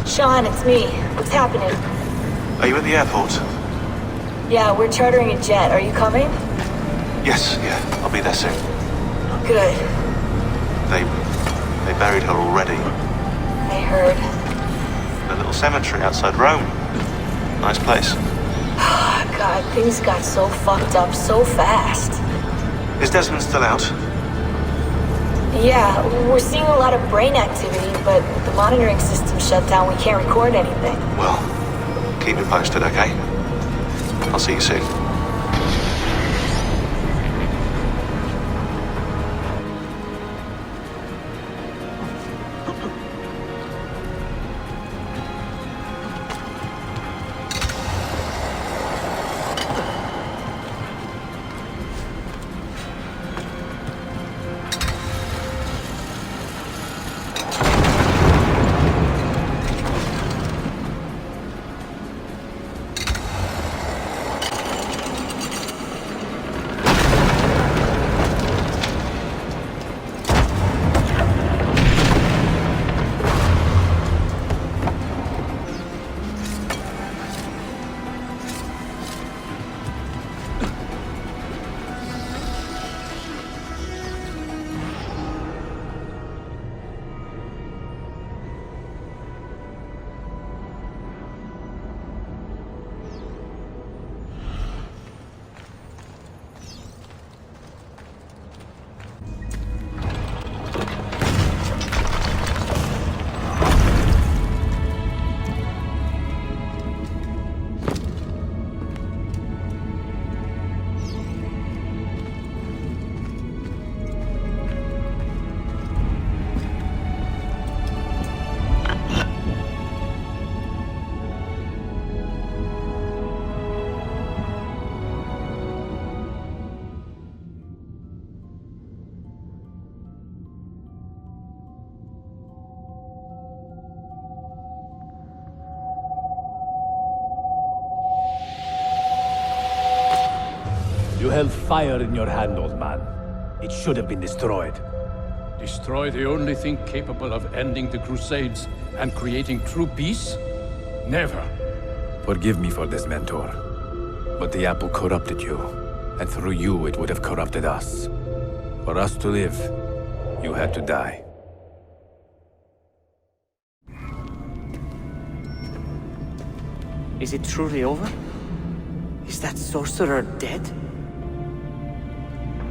Sean, it's me. What's happening? Are you at the airport? Yeah, we're chartering a jet. Are you coming? Yes, yeah. I'll be there soon. Good. They buried her already. I heard. The little cemetery outside Rome. Nice place. God, things got so fucked up so fast. Is Desmond still out? Yeah, we're seeing a lot of brain activity, but the monitoring system shut down. We can't record anything. Well, keep me posted, okay? I'll see you soon. You held fire in your hand, old man. It should have been destroyed. Destroy the only thing capable of ending the Crusades and creating true peace? Never. Forgive me for this, Mentor. But the apple corrupted you, and through you it would have corrupted us. For us to live, you had to die. Is it truly over? Is that sorcerer dead?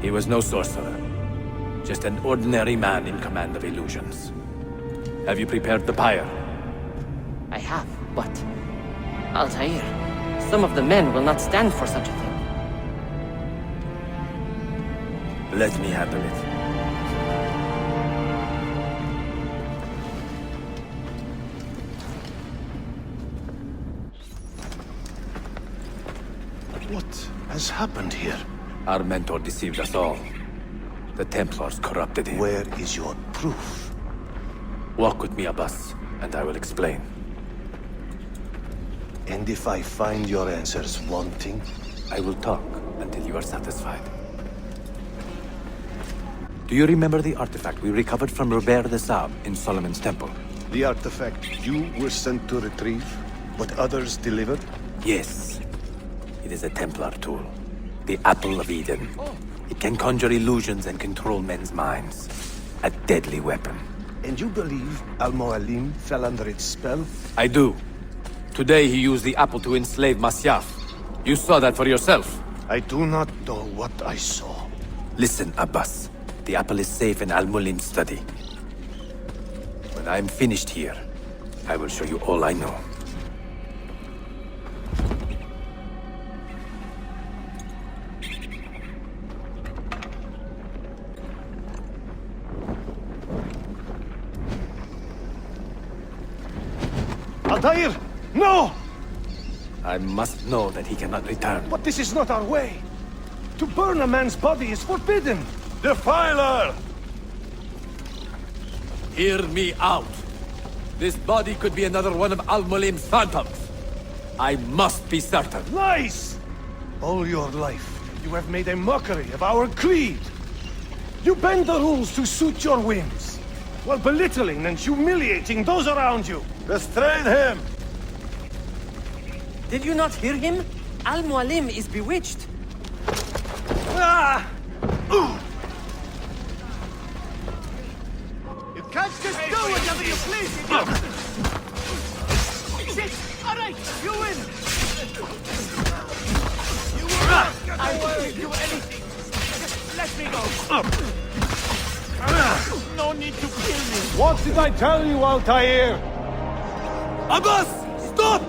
He was no sorcerer. Just an ordinary man in command of illusions. Have you prepared the pyre? I have, but... Altaïr, some of the men will not stand for such a thing. Let me handle it. What has happened here? Our mentor deceived us all. The Templars corrupted him. Where is your proof? Walk with me, Abbas, and I will explain. And if I find your answers wanting? I will talk until you are satisfied. Do you remember the artifact we recovered from Robert the Sab in Solomon's temple? The artifact you were sent to retrieve, but others delivered? Yes. It is a Templar tool. The Apple of Eden. It can conjure illusions and control men's minds. A deadly weapon. And you believe Al-Mualim fell under its spell? I do. Today he used the apple to enslave Masyaf. You saw that for yourself. I do not know what I saw. Listen, Abbas. The apple is safe in Al-Mulim's study. When I am finished here, I will show you all I know. Altaïr! No! I must know that he cannot return. But this is not our way. To burn a man's body is forbidden. Defiler! Hear me out. This body could be another one of Al-Mulim's phantoms. I must be certain. Lies! All your life, you have made a mockery of our creed. You bend the rules to suit your whims, while belittling and humiliating those around you. Restrain him! Did you not hear him? Al-Mualim is bewitched. Ah! You can't just do whatever you please, idiot! Sit! Alright, you win! You won't I won't do anything! Just let me go! No need to kill me! What did I tell you, Altaïr? Abbas! Stop!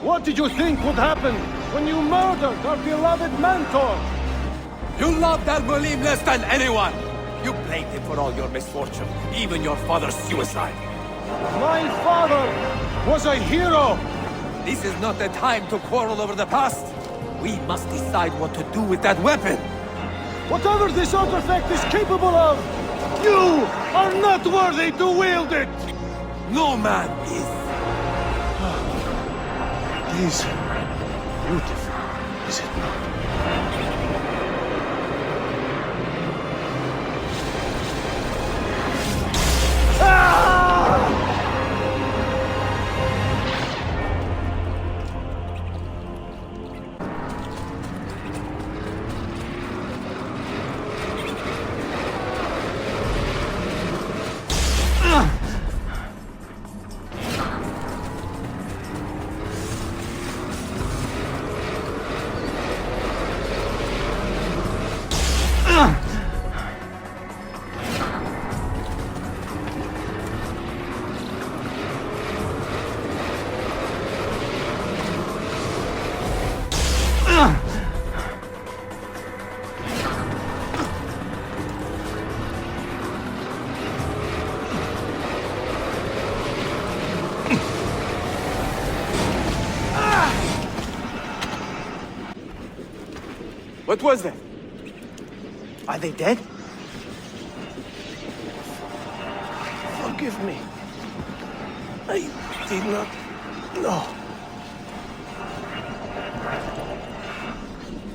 What did you think would happen when you murdered our beloved mentor? You loved Al-Mulim less than anyone! You blamed him for all your misfortune, even your father's suicide. My father was a hero! This is not the time to quarrel over the past. We must decide what to do with that weapon. Whatever this artifact is capable of, you are not worthy to wield it! No man is. It is beautiful, is it not? What was that? Are they dead? Forgive me. I did not know.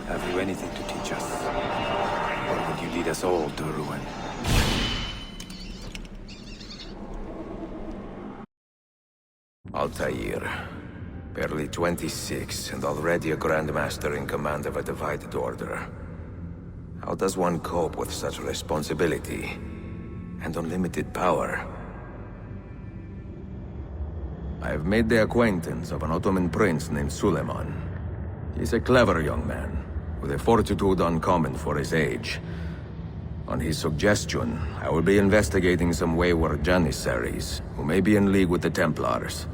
Have you anything to teach us? Or would you lead us all to ruin? Altaïr. Barely 26, and already a Grand Master in command of a divided order. How does one cope with such responsibility and unlimited power? I have made the acquaintance of an Ottoman prince named Suleiman. He's a clever young man, with a fortitude uncommon for his age. On his suggestion, I will be investigating some wayward Janissaries, who may be in league with the Templars.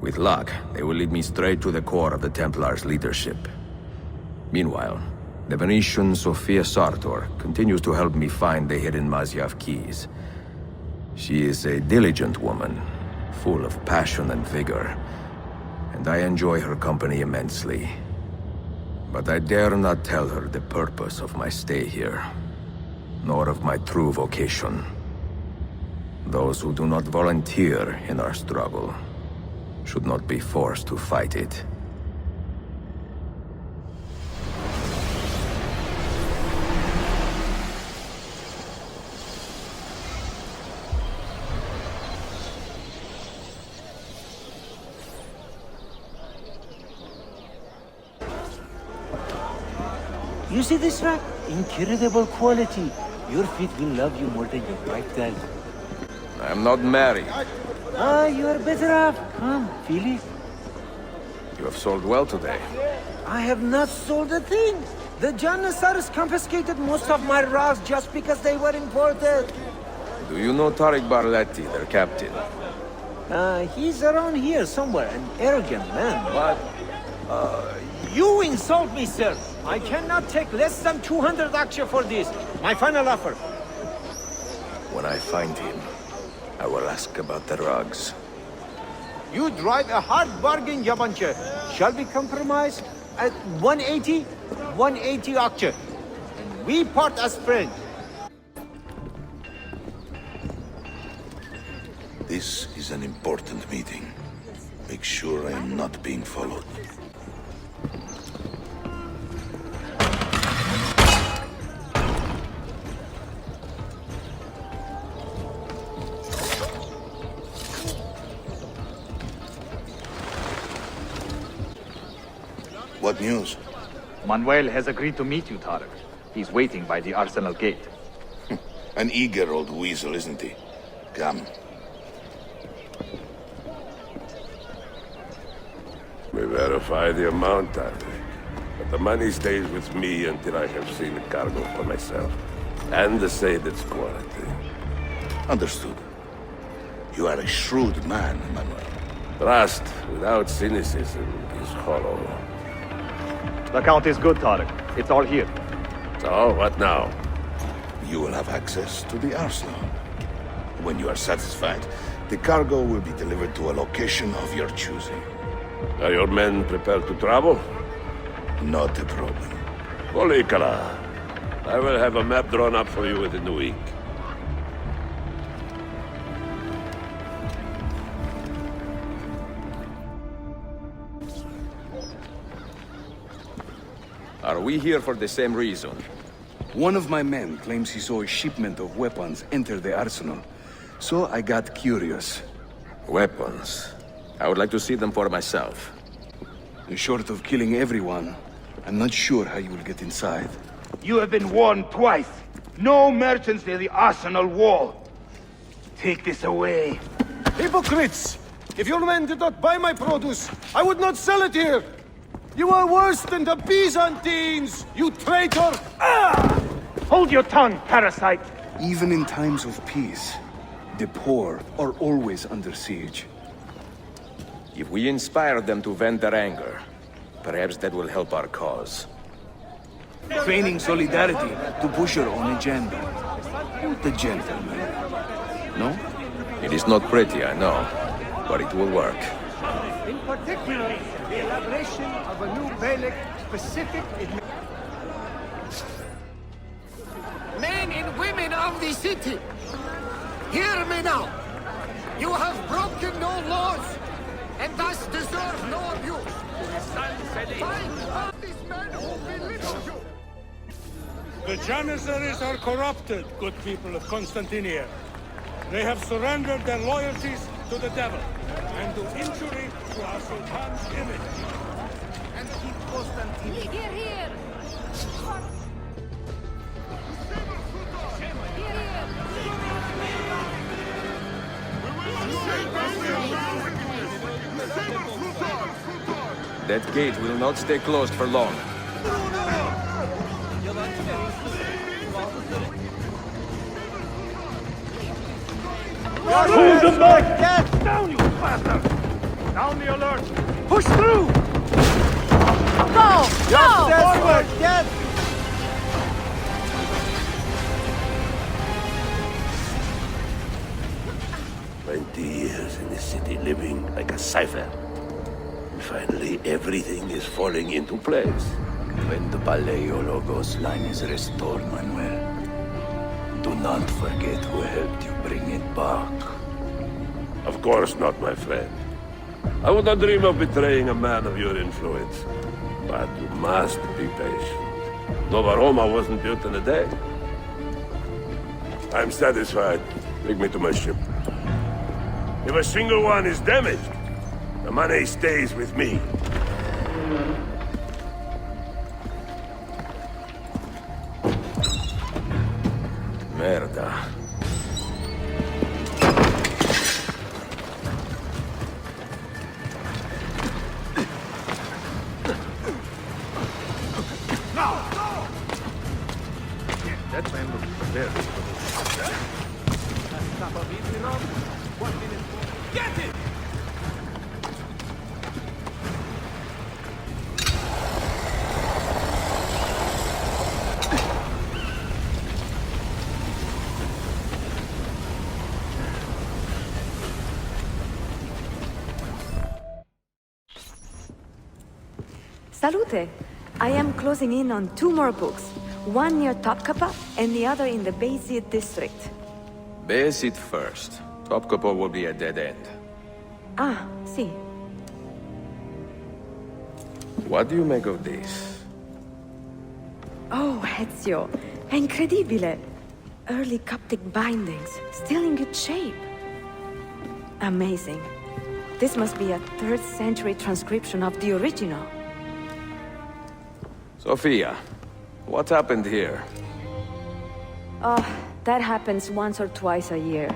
With luck, they will lead me straight to the core of the Templars' leadership. Meanwhile, the Venetian Sofia Sartor continues to help me find the hidden Masyaf keys. She is a diligent woman, full of passion and vigor, and I enjoy her company immensely. But I dare not tell her the purpose of my stay here, nor of my true vocation. Those who do not volunteer in our struggle should not be forced to fight it. You see this rack? Incredible quality. Your feet will love you more than your wife does. I'm not married. Ah, you're better off. Come, feel it. You have sold well today. I have not sold a thing. The Janissaries confiscated most of my rocks just because they were imported. Do you know Tariq Barletti, their captain? He's around here somewhere, an arrogant man, but... you insult me, sir. I cannot take less than 200 aksha for this. My final offer. When I find him, I will ask about the rugs. You drive a hard bargain, Yabanche. Shall we compromise at 180? 180 aksha. And we part as friends. This is an important meeting. Make sure I am not being followed. What news? Manuel has agreed to meet you, Tariq. He's waiting by the arsenal gate. An eager old weasel, isn't he? Come. We verify the amount, I think. But the money stays with me until I have seen the cargo for myself. And the say its quality. Understood. You are a shrewd man, Manuel. Trust without cynicism is hollow. The count is good, Tariq. It's all here. So, what now? You will have access to the arsenal. When you are satisfied, the cargo will be delivered to a location of your choosing. Are your men prepared to travel? Not a problem. Polikala, I will have a map drawn up for you within the week. Are we here for the same reason? One of my men claims he saw a shipment of weapons enter the arsenal. So I got curious. Weapons? I would like to see them for myself. Short of killing everyone, I'm not sure how you will get inside. You have been warned twice. No merchants near the arsenal wall. Take this away. Hypocrites! If your men did not buy my produce, I would not sell it here! You are worse than the Byzantines, you traitor! Ah! Hold your tongue, parasite! Even in times of peace, the poor are always under siege. If we inspire them to vent their anger, perhaps that will help our cause. Feigning solidarity to push your own agenda. The gentleman. No? It is not pretty, I know, but it will work. In particular, the elaboration of a new Beylik specific... Men and women of the city, hear me now. You have broken no laws, and thus deserve no abuse. Fight off these men who belittle you. The Janissaries are corrupted, good people of Constantinople. They have surrendered their loyalties to the devil, and do injury to our Sultan's image. And keep Constantinople. Here! That gate will not stay closed for long. Hold them back! Down, you bastard! Down the alert! Push through! Go! Go! Forward! Yes! 20 years in this city living like a cipher. And finally, everything is falling into place. When the Paleologos line is restored, Manuel, do not forget who helped you bring it back. Of course not, my friend. I would not dream of betraying a man of your influence. But you must be patient. Nova Roma wasn't built in a day. I'm satisfied. Take me to my ship. If a single one is damaged, the money stays with me. Merda. That man looks very Get it! Salute! I am closing in on 2 more books. One near Topkapi and the other in the Bayezid district. Bayezid first. Topkapi will be a dead end. Ah, see. What do you make of this? Oh, Ezio. Incredibile. Early Coptic bindings, still in good shape. Amazing. This must be a 3rd century transcription of the original. Sophia, what happened here? Oh, that happens once or twice a year.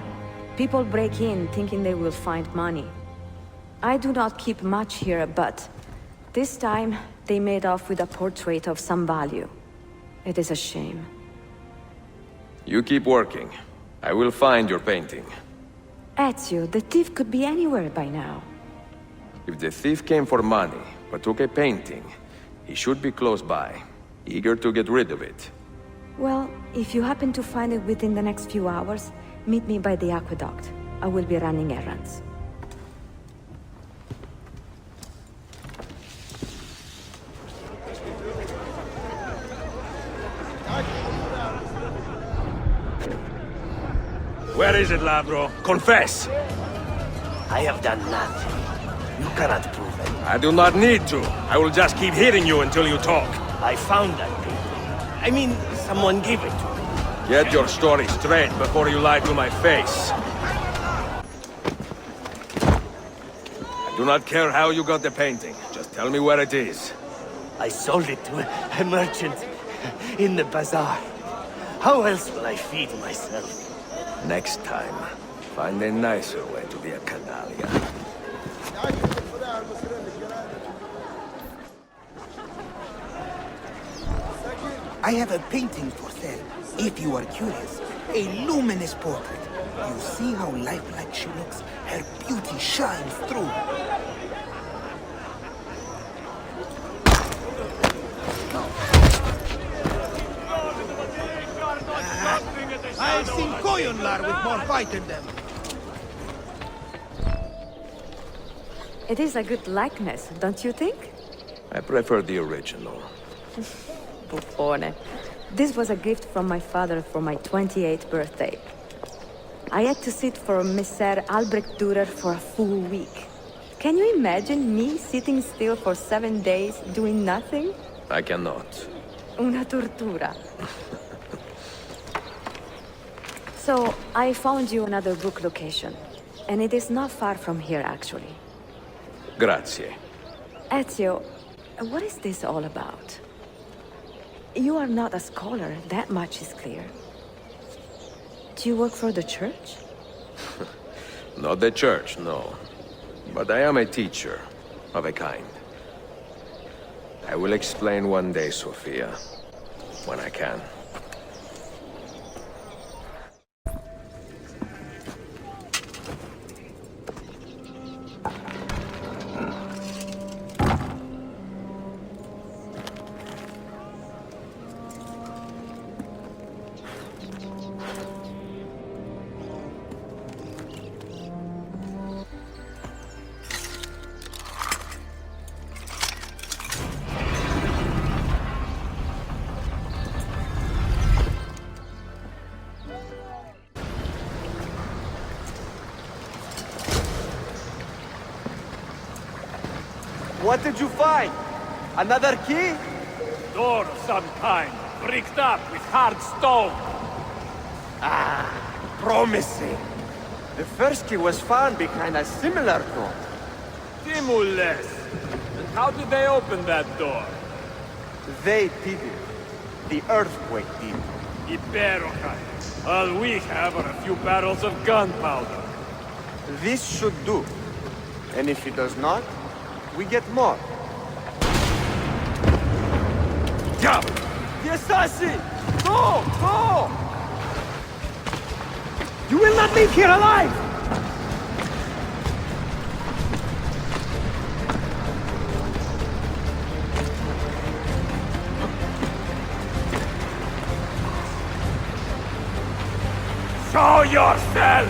People break in thinking they will find money. I do not keep much here, but this time they made off with a portrait of some value. It is a shame. You keep working. I will find your painting. Ezio, the thief could be anywhere by now. If the thief came for money, but took a painting, he should be close by, eager to get rid of it. Well, if you happen to find it within the next few hours, meet me by the aqueduct. I will be running errands. Where is it, Labro? Confess! I have done nothing. You cannot prove it. I do not need to. I will just keep hitting you until you talk. I found that painting. I mean, someone gave it to me. Get your story straight before you lie to my face. I do not care how you got the painting. Just tell me where it is. I sold it to a merchant in the bazaar. How else will I feed myself? Next time, find a nicer way to be a canaglia. I have a painting for sale, if you are curious. A luminous portrait. You see how lifelike she looks? Her beauty shines through. I've seen Koyunlar with more fight in them. It is a good likeness, don't you think? I prefer the original. Buffone. This was a gift from my father for my 28th birthday. I had to sit for Messer Albrecht Dürer for a full week. Can you imagine me sitting still for 7 days doing nothing? I cannot. Una tortura. So, I found you another book location. And it is not far from here, actually. Grazie. Ezio, what is this all about? You are not a scholar, that much is clear. Do you work for the church? Not the church, no. But I am a teacher, of a kind. I will explain one day, Sophia, when I can. What did you find? Another key? Door of some kind, bricked up with hard stone. Ah, promising. The first key was found behind a similar door. Timules. And how did they open that door? They did it. The earthquake did. Iberokai. All we have are a few barrels of gunpowder. This should do. And if it does not, we get more. Yeah! The assassin! Go! Go! You will not leave here alive! Show yourself!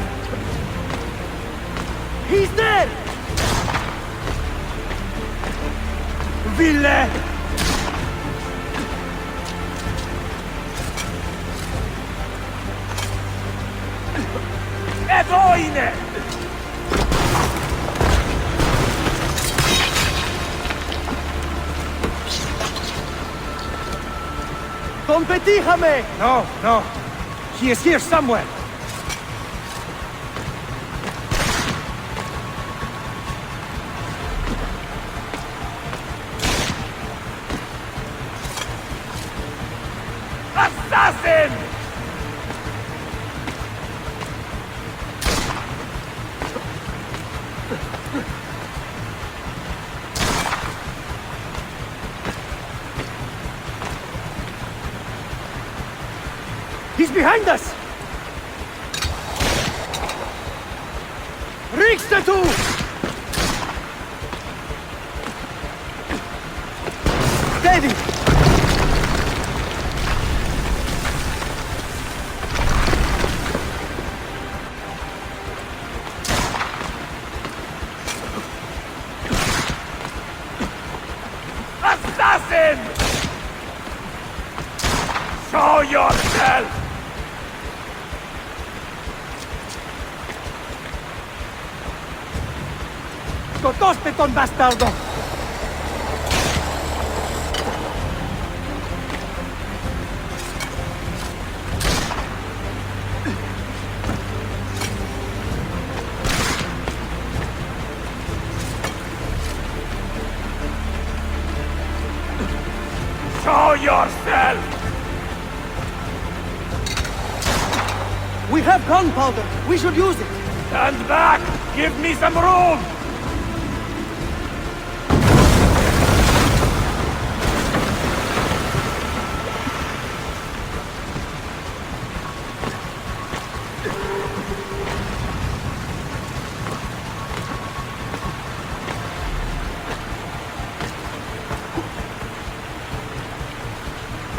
He's dead! Ville! Egoine! Competijame! No, no. He is here somewhere. Assassin! He's behind us! Rikstatu! Steady! Assassin! Show yourself! Scotoste, ton bastardo! Show yourself! We have gunpowder! We should use it! Stand back! Give me some room!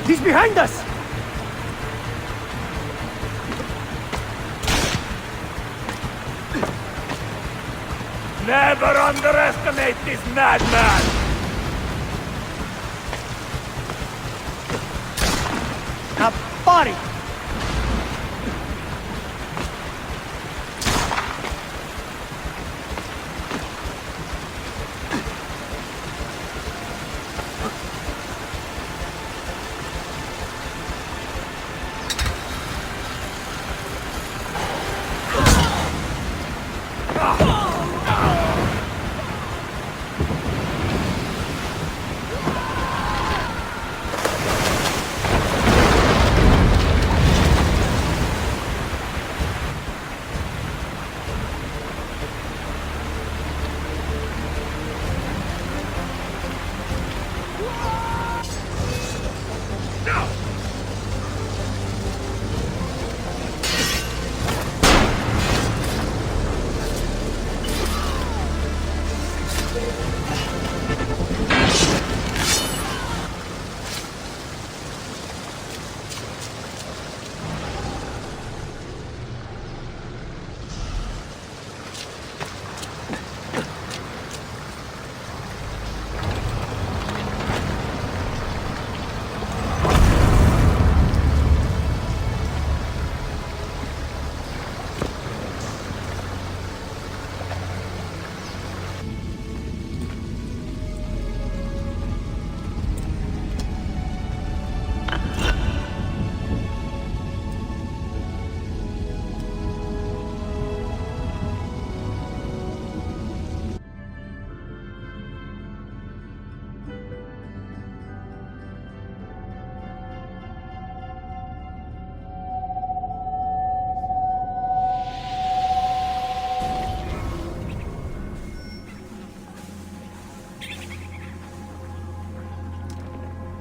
He's behind us! Never underestimate this madman! Cappari!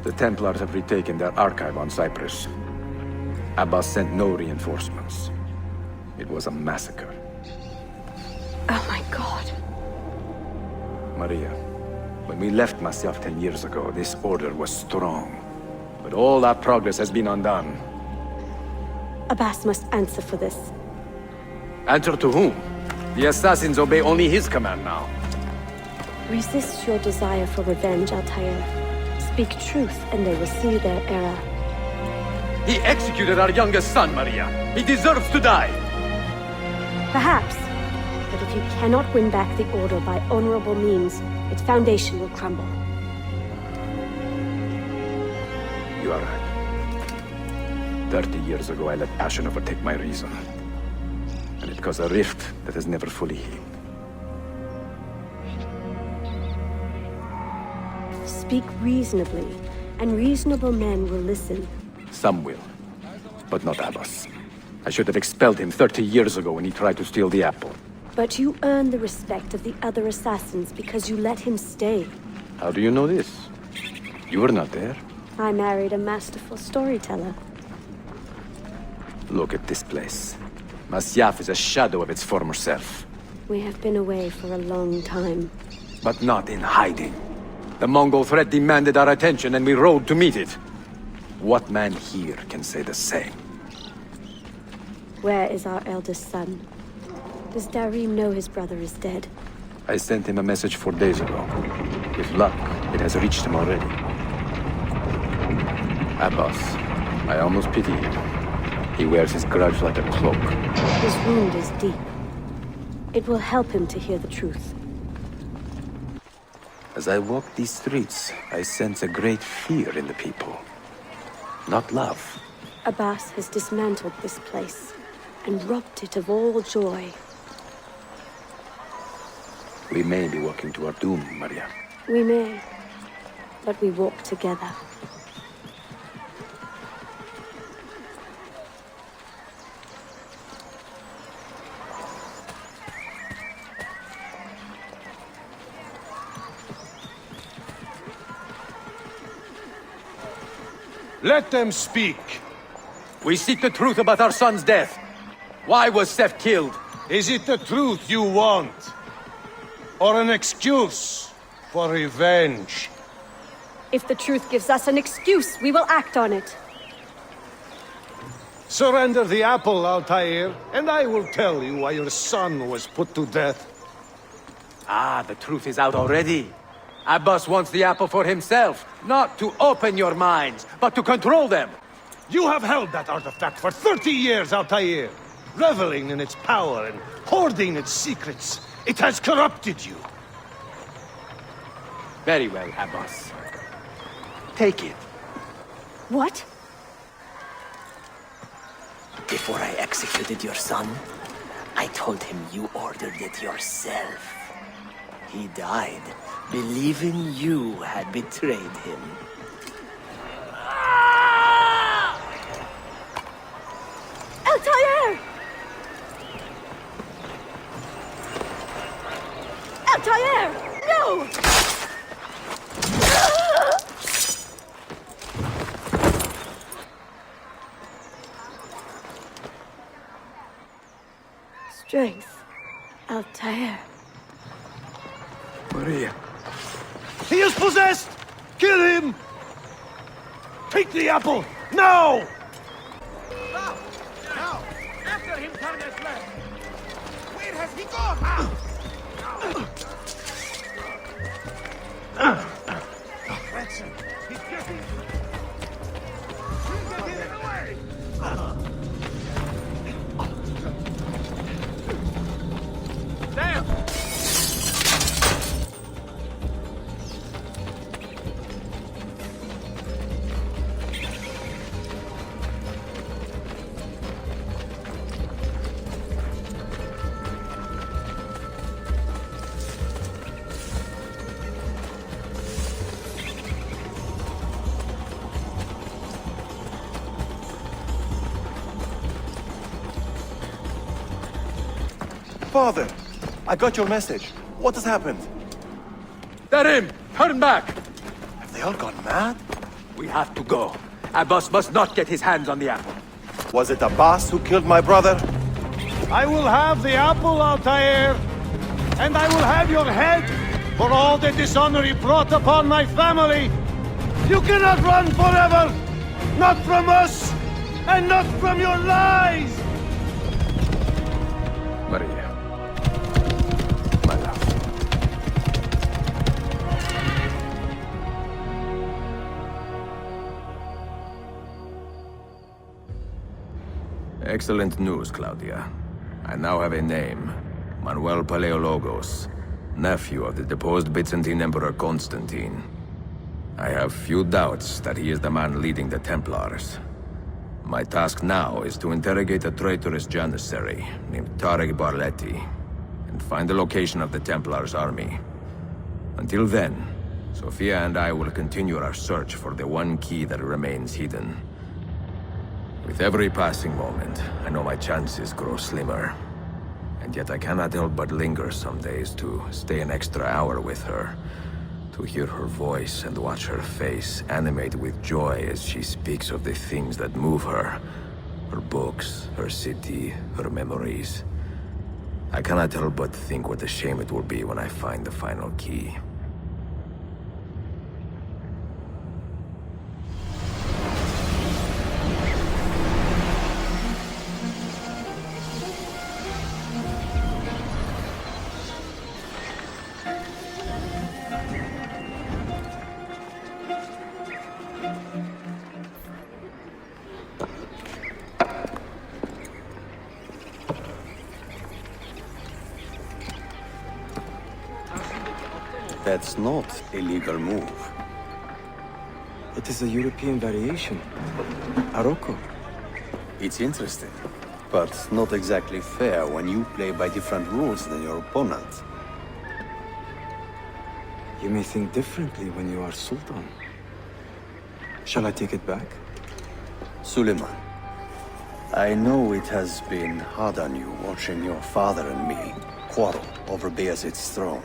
The Templars have retaken their archive on Cyprus. Abbas sent no reinforcements. It was a massacre. Oh my god. Maria, when we left Masyaf 10 years ago, this order was strong. But all that progress has been undone. Abbas must answer for this. Answer to whom? The assassins obey only his command now. Resist your desire for revenge, Altaïr. Speak truth, and they will see their error. He executed our youngest son, Maria. He deserves to die. Perhaps. But if you cannot win back the Order by honorable means, its foundation will crumble. You are right. 30 years ago, I let passion overtake my reason. And it caused a rift that has never fully healed. Speak reasonably, and reasonable men will listen. Some will, but not Abbas. I should have expelled him 30 years ago when he tried to steal the apple. But you earned the respect of the other assassins because you let him stay. How do you know this? You were not there. I married a masterful storyteller. Look at this place. Masyaf is a shadow of its former self. We have been away for a long time. But not in hiding. The Mongol threat demanded our attention and we rode to meet it. What man here can say the same? Where is our eldest son? Does Darim know his brother is dead? I sent him a message 4 days ago. With luck, it has reached him already. Abbas, I almost pity him. He wears his grudge like a cloak. His wound is deep. It will help him to hear the truth. As I walk these streets, I sense a great fear in the people. Not love. Abbas has dismantled this place and robbed it of all joy. We may be walking to our doom, Maria. We may, but we walk together. Let them speak. We seek the truth about our son's death. Why was Seth killed? Is it the truth you want? Or an excuse for revenge? If the truth gives us an excuse, we will act on it. Surrender the apple, Altaïr, and I will tell you why your son was put to death. Ah, the truth is out already. Abbas wants the apple for himself, not to open your minds, but to control them. You have held that artifact for 30 years, Altaïr, reveling in its power and hoarding its secrets. It has corrupted you. Very well, Abbas. Take it. What? Before I executed your son, I told him you ordered it yourself. He died, believing you had betrayed him. Altaïr! Altaïr! No! Strength. Altaïr. Maria. He is possessed! Kill him! Take the apple, now! Now! After him, Target's left! Where has he gone? Ransom! He's getting... Get away! Damn! Father, I got your message. What has happened? Darim, turn back! Have they all gone mad? We have to go. Abbas must not get his hands on the apple. Was it Abbas who killed my brother? I will have the apple, Altaïr, and I will have your head for all the dishonor he brought upon my family. You cannot run forever! Not from us, and not from your lies! Maria. My love. Excellent news, Claudia. I now have a name. Manuel Palaiologos, nephew of the deposed Byzantine Emperor Constantine. I have few doubts that he is the man leading the Templars. My task now is to interrogate a traitorous janissary named Tarek Barletti and find the location of the Templars' army. Until then, Sophia and I will continue our search for the one key that remains hidden. With every passing moment, I know my chances grow slimmer. And yet I cannot help but linger some days to stay an extra hour with her. To hear her voice and watch her face animate with joy as she speaks of the things that move her. Her books, her city, her memories. I cannot help but think what a shame it will be when I find the final key. That's not a legal move. It is a European variation. Arocco. It's interesting, but not exactly fair when you play by different rules than your opponent. You may think differently when you are Sultan. Shall I take it back? Suleiman, I know it has been hard on you watching your father and me quarrel over Bayezid's throne.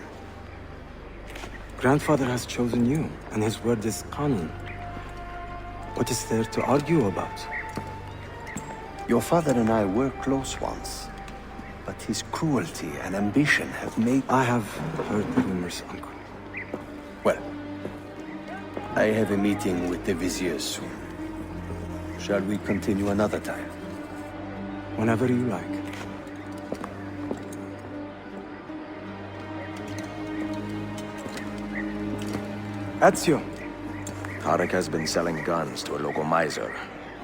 Grandfather has chosen you, and his word is canon. What is there to argue about? Your father and I were close once, but his cruelty and ambition have made... I have heard the rumors, Uncle. Well, I have a meeting with the Vizier soon. Shall we continue another time? Whenever you like. Ezio. Tarek has been selling guns to a local miser,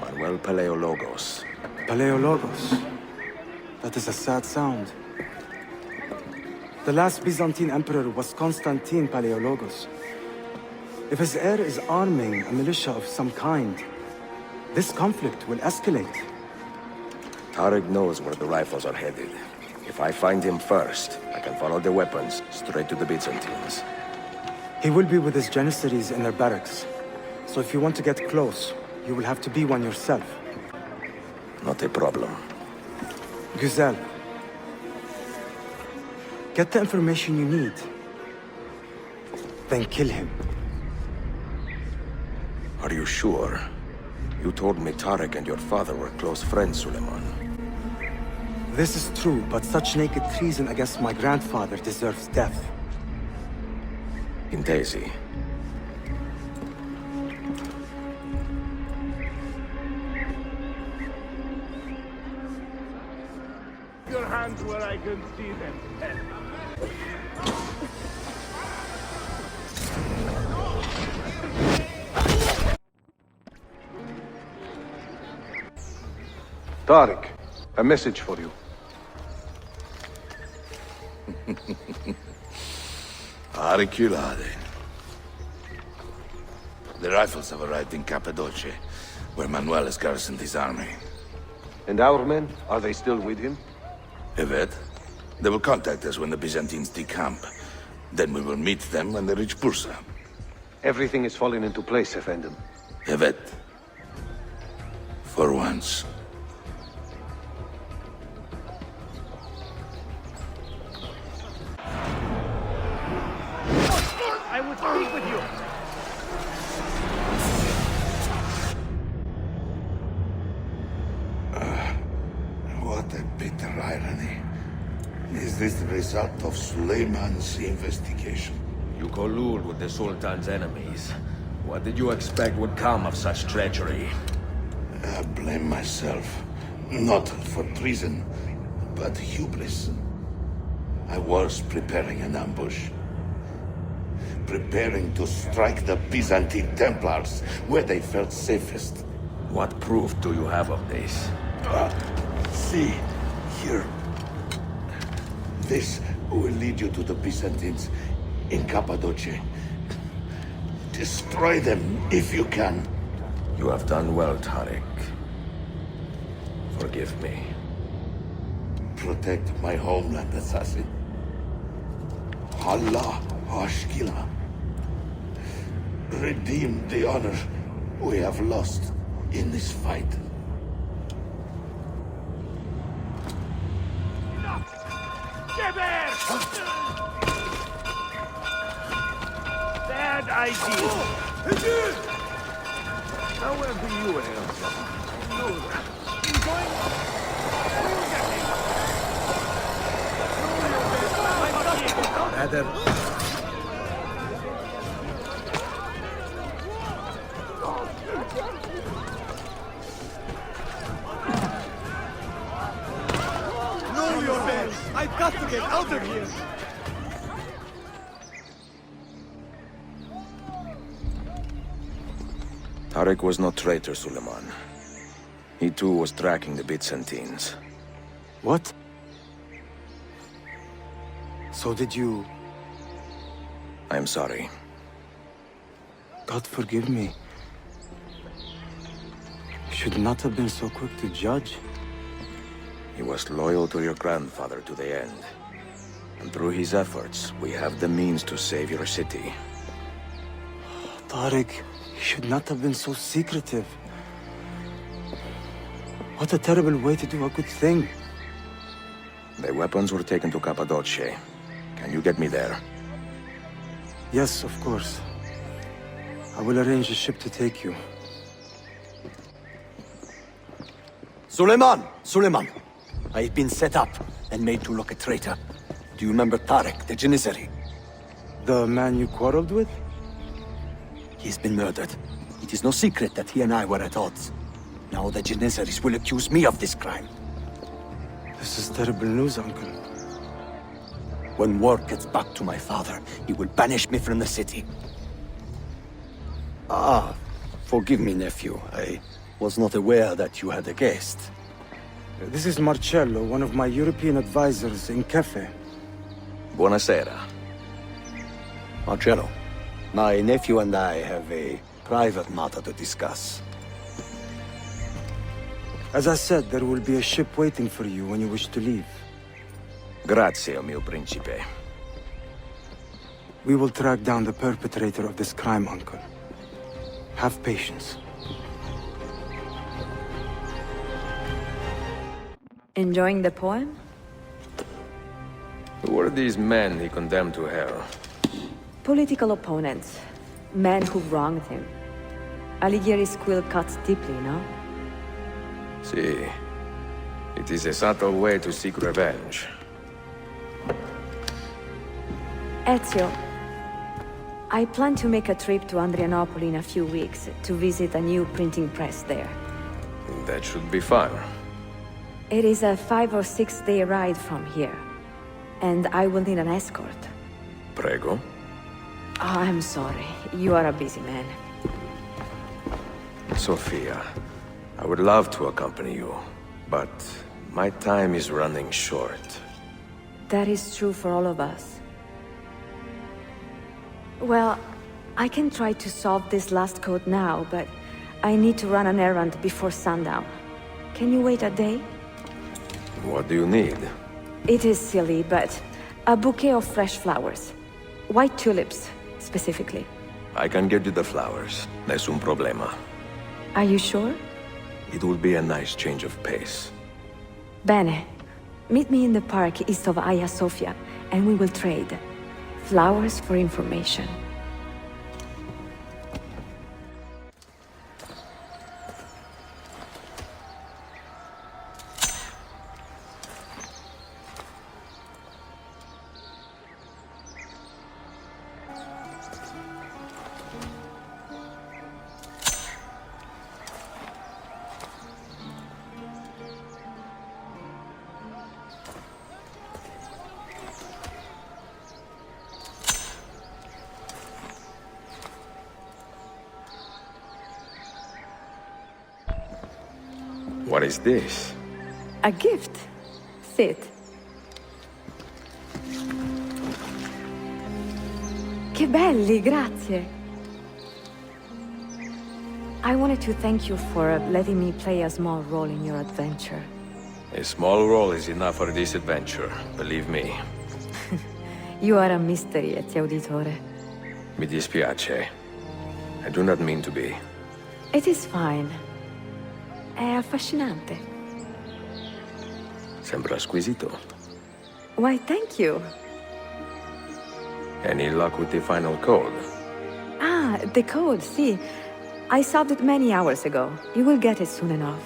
Manuel Palaiologos. Palaiologos? That is a sad sound. The last Byzantine emperor was Constantine Palaiologos. If his heir is arming a militia of some kind, this conflict will escalate. Tarek knows where the rifles are headed. If I find him first, I can follow the weapons straight to the Byzantines. He will be with his janissaries in their barracks. So if you want to get close, you will have to be one yourself. Not a problem. Güzel. Get the information you need. Then kill him. Are you sure? You told me Tarek and your father were close friends, Suleiman. This is true, but such naked treason against my grandfather deserves death. Intesi. Your hands where I can see them. Tarek, a message for you. Auriculade. The rifles have arrived in Cappadocia, where Manuel has garrisoned his army. And our men, are they still with him? Evet. They will contact us when the Byzantines decamp. Then we will meet them when they reach Bursa. Everything is falling into place, Effendim. Evet. For once. I would speak with you. Is this the result of Suleiman's investigation? You collude with the Sultan's enemies. What did you expect would come of such treachery? I blame myself. Not for treason, but hubris. I was preparing an ambush. Preparing to strike the Byzantine Templars where they felt safest. What proof do you have of this? See, here. This will lead you to the Byzantines in Cappadocia. Destroy them if you can. You have done well, Tariq. Forgive me. Protect my homeland, assassin. Allah Ashkila. Redeem the honor we have lost in this fight. Bad idea. However you answer. Rather... Know your bells! I've got to get out of here! Tariq was no traitor, Suleiman. He too was tracking the Byzantines. What? So did you... I'm sorry. God forgive me. Should not have been so quick to judge. He was loyal to your grandfather to the end. And through his efforts, we have the means to save your city. Tariq, you should not have been so secretive. What a terrible way to do a good thing. The weapons were taken to Cappadocia. Can you get me there? Yes, of course. I will arrange a ship to take you. Suleiman! Suleiman! I've been set up and made to look a traitor. Do you remember Tariq, the Janissary? The man you quarreled with? He's been murdered. It is no secret that he and I were at odds. Now the Janissaries will accuse me of this crime. This is terrible news, Uncle. When word gets back to my father, he will banish me from the city. Ah, forgive me, nephew. I was not aware that you had a guest. This is Marcello, one of my European advisors in Cafe. Buonasera. Marcello, my nephew and I have a private matter to discuss. As I said, there will be a ship waiting for you when you wish to leave. Grazie, mio principe. We will track down the perpetrator of this crime, Uncle. Have patience. Enjoying the poem? Who were these men he condemned to hell? Political opponents. Men who wronged him. Alighieri's quill cuts deeply, no? See, it is a subtle way to seek revenge. Ezio, I plan to make a trip to Adrianople in a few weeks to visit a new printing press there. That should be fun. It is a 5 or 6 day ride from here, and I will need an escort. Prego. Oh, I'm sorry. You are a busy man. Sophia, I would love to accompany you, but my time is running short. That is true for all of us. Well, I can try to solve this last code now, but I need to run an errand before sundown. Can you wait a day? What do you need? It is silly, but a bouquet of fresh flowers. White tulips, specifically. I can get you the flowers. Nessun problema. Are you sure? It will be a nice change of pace. Bene. Meet me in the park east of Hagia Sophia, and we will trade. Flowers for information. What is this? A gift. Sit. Che belli, grazie. I wanted to thank you for letting me play a small role in your adventure. A small role is enough for this adventure, believe me. You are a mystery, Ezio Auditore. Mi dispiace. I do not mean to be. It is fine. È affascinante. Sembra squisito. Why, thank you. Any luck with the final code? Ah, the code, see. I solved it many hours ago. You will get it soon enough.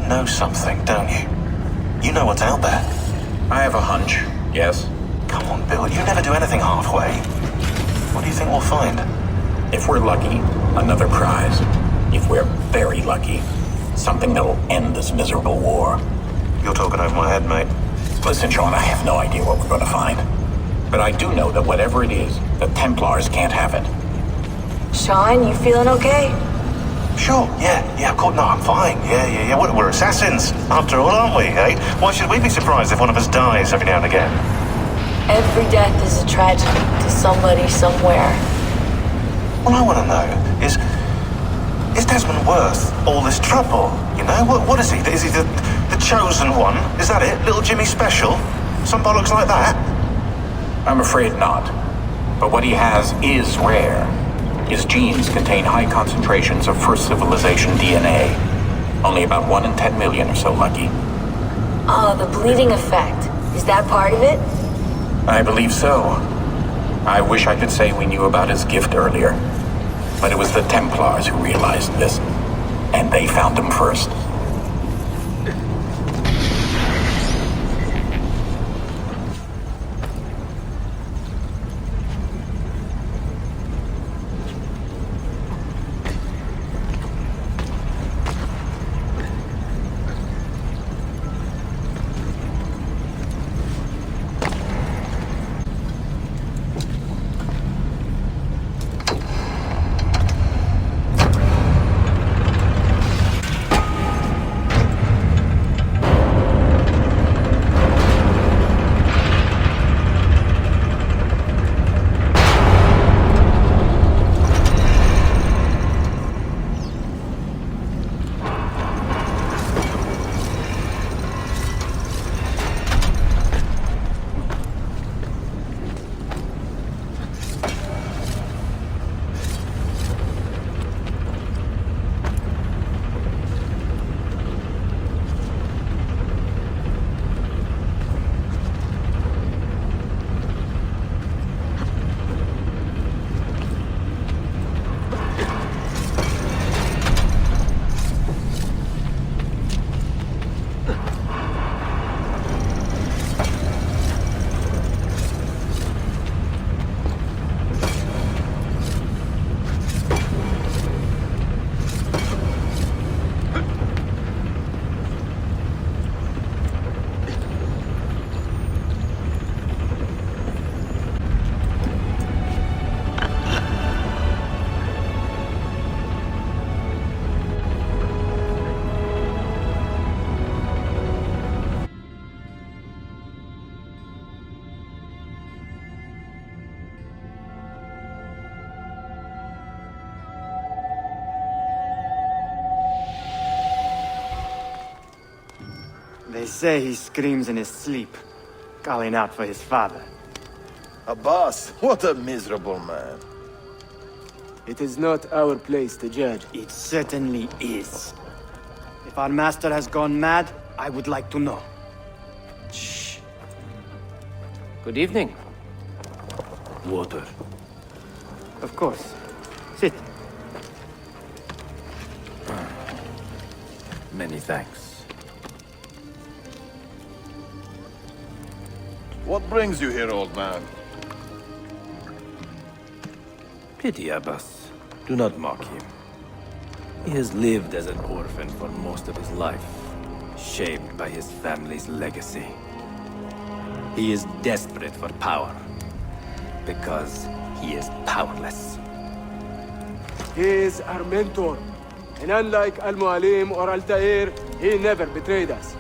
Know something, don't you? You know what's out there. I have a hunch, yes. Come on, Bill, you never do anything halfway. What do you think we'll find? If we're lucky, another prize. If we're very lucky, something that'll end this miserable war. You're talking over my head, mate. Listen, Sean, I have no idea what we're going to find. But I do know that whatever it is, the Templars can't have it. Sean, you feeling okay? Sure, yeah, of course, no, I'm fine. Yeah. We're assassins, after all, aren't we, eh? Why should we be surprised if one of us dies every now and again? Every death is a tragedy to somebody somewhere. What I want to know is Desmond worth all this trouble, you know? What is he? Is he the chosen one? Is that it? Little Jimmy Special? Some bollocks like that? I'm afraid not. But what he has is rare. His genes contain high concentrations of first civilization DNA. Only about 1 in 10 million are so lucky. Oh, the bleeding effect. Is that part of it? I believe so. I wish I could say we knew about his gift earlier. But it was the Templars who realized this. And they found him first. They say he screams in his sleep, calling out for his father. Abbas, what a miserable man. It is not our place to judge. It certainly is. If our master has gone mad, I would like to know. Shh. Good evening. Water. Of course. Sit. Many thanks. What brings you here, old man? Pity Abbas. Do not mock him. He has lived as an orphan for most of his life, shaped by his family's legacy. He is desperate for power, because he is powerless. He is our mentor. And unlike Al-Mualim or Altaïr, he never betrayed us.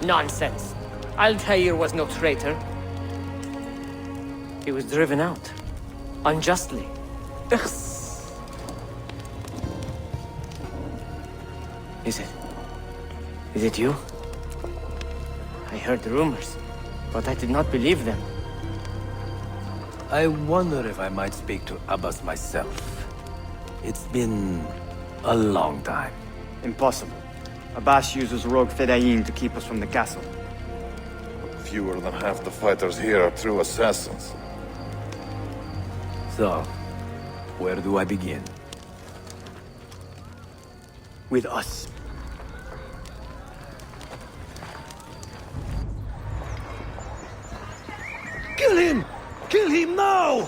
Nonsense. Altaïr was no traitor. He was driven out. Unjustly. Is it you? I heard the rumors, but I did not believe them. I wonder if I might speak to Abbas myself. It's been a long time. Impossible. Abbas uses rogue Fedayeen to keep us from the castle. Fewer than half the fighters here are true assassins. So, where do I begin? With us. Kill him! Kill him now!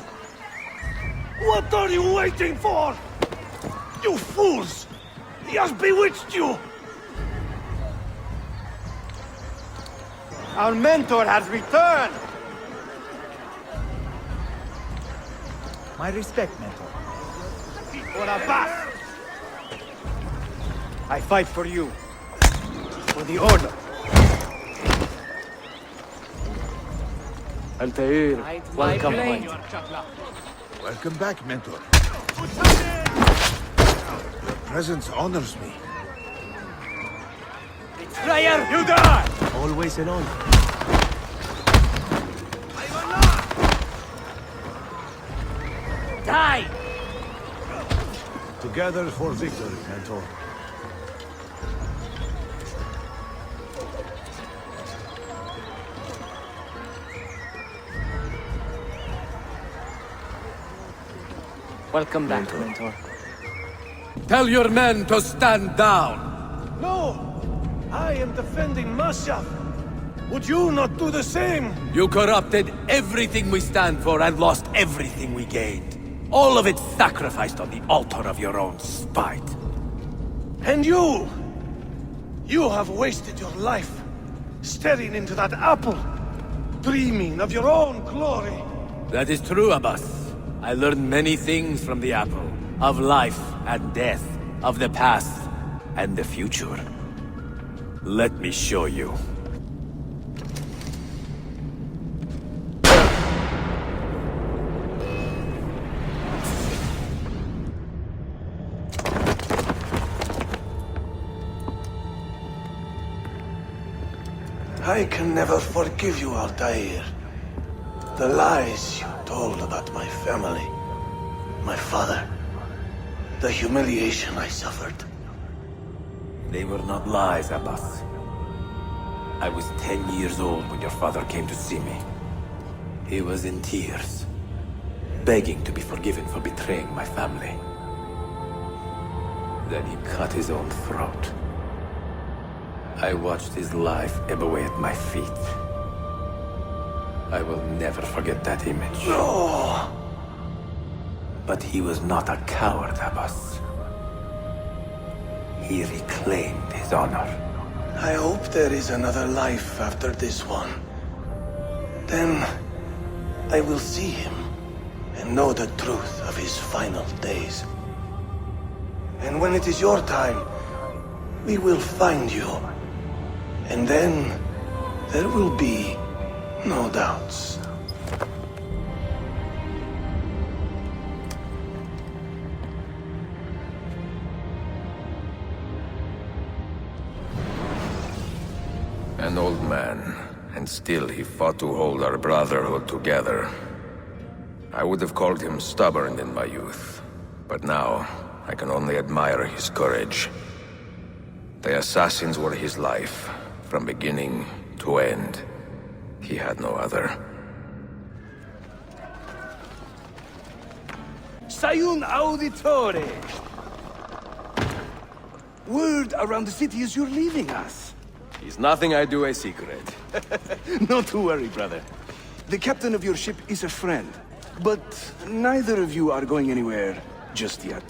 What are you waiting for? You fools! He has bewitched you! Our mentor has returned! My respect, mentor. For Abbas! I fight for you. For the Order. Altaïr, welcome home. Welcome back, mentor. Your presence honors me. Betrayer, you die! Always an honor. Die! Together for victory, mentor. Welcome back, mentor. Tell your men to stand down! No! I am defending Mashaf. Would you not do the same? You corrupted everything we stand for and lost everything we gained. All of it sacrificed on the altar of your own spite. And you! You have wasted your life, staring into that apple, dreaming of your own glory. That is true, Abbas. I learned many things from the apple. Of life and death, of the past and the future. Let me show you. I can never forgive you, Altaïr. The lies you told about my family, my father, the humiliation I suffered. They were not lies, Abbas. I was 10 years old when your father came to see me. He was in tears, begging to be forgiven for betraying my family. Then he cut his own throat. I watched his life ebb away at my feet. I will never forget that image. No! But he was not a coward, Abbas. He reclaimed his honor. I hope there is another life after this one. Then I will see him and know the truth of his final days. And when it is your time, we will find you. And then there will be no doubts. An old man, and still he fought to hold our brotherhood together. I would have called him stubborn in my youth, but now I can only admire his courage. The assassins were his life, from beginning to end. He had no other. Ezio Auditore! Word around the city is you're leaving us. Is nothing I do a secret. Not to worry, brother. The captain of your ship is a friend, but neither of you are going anywhere just yet.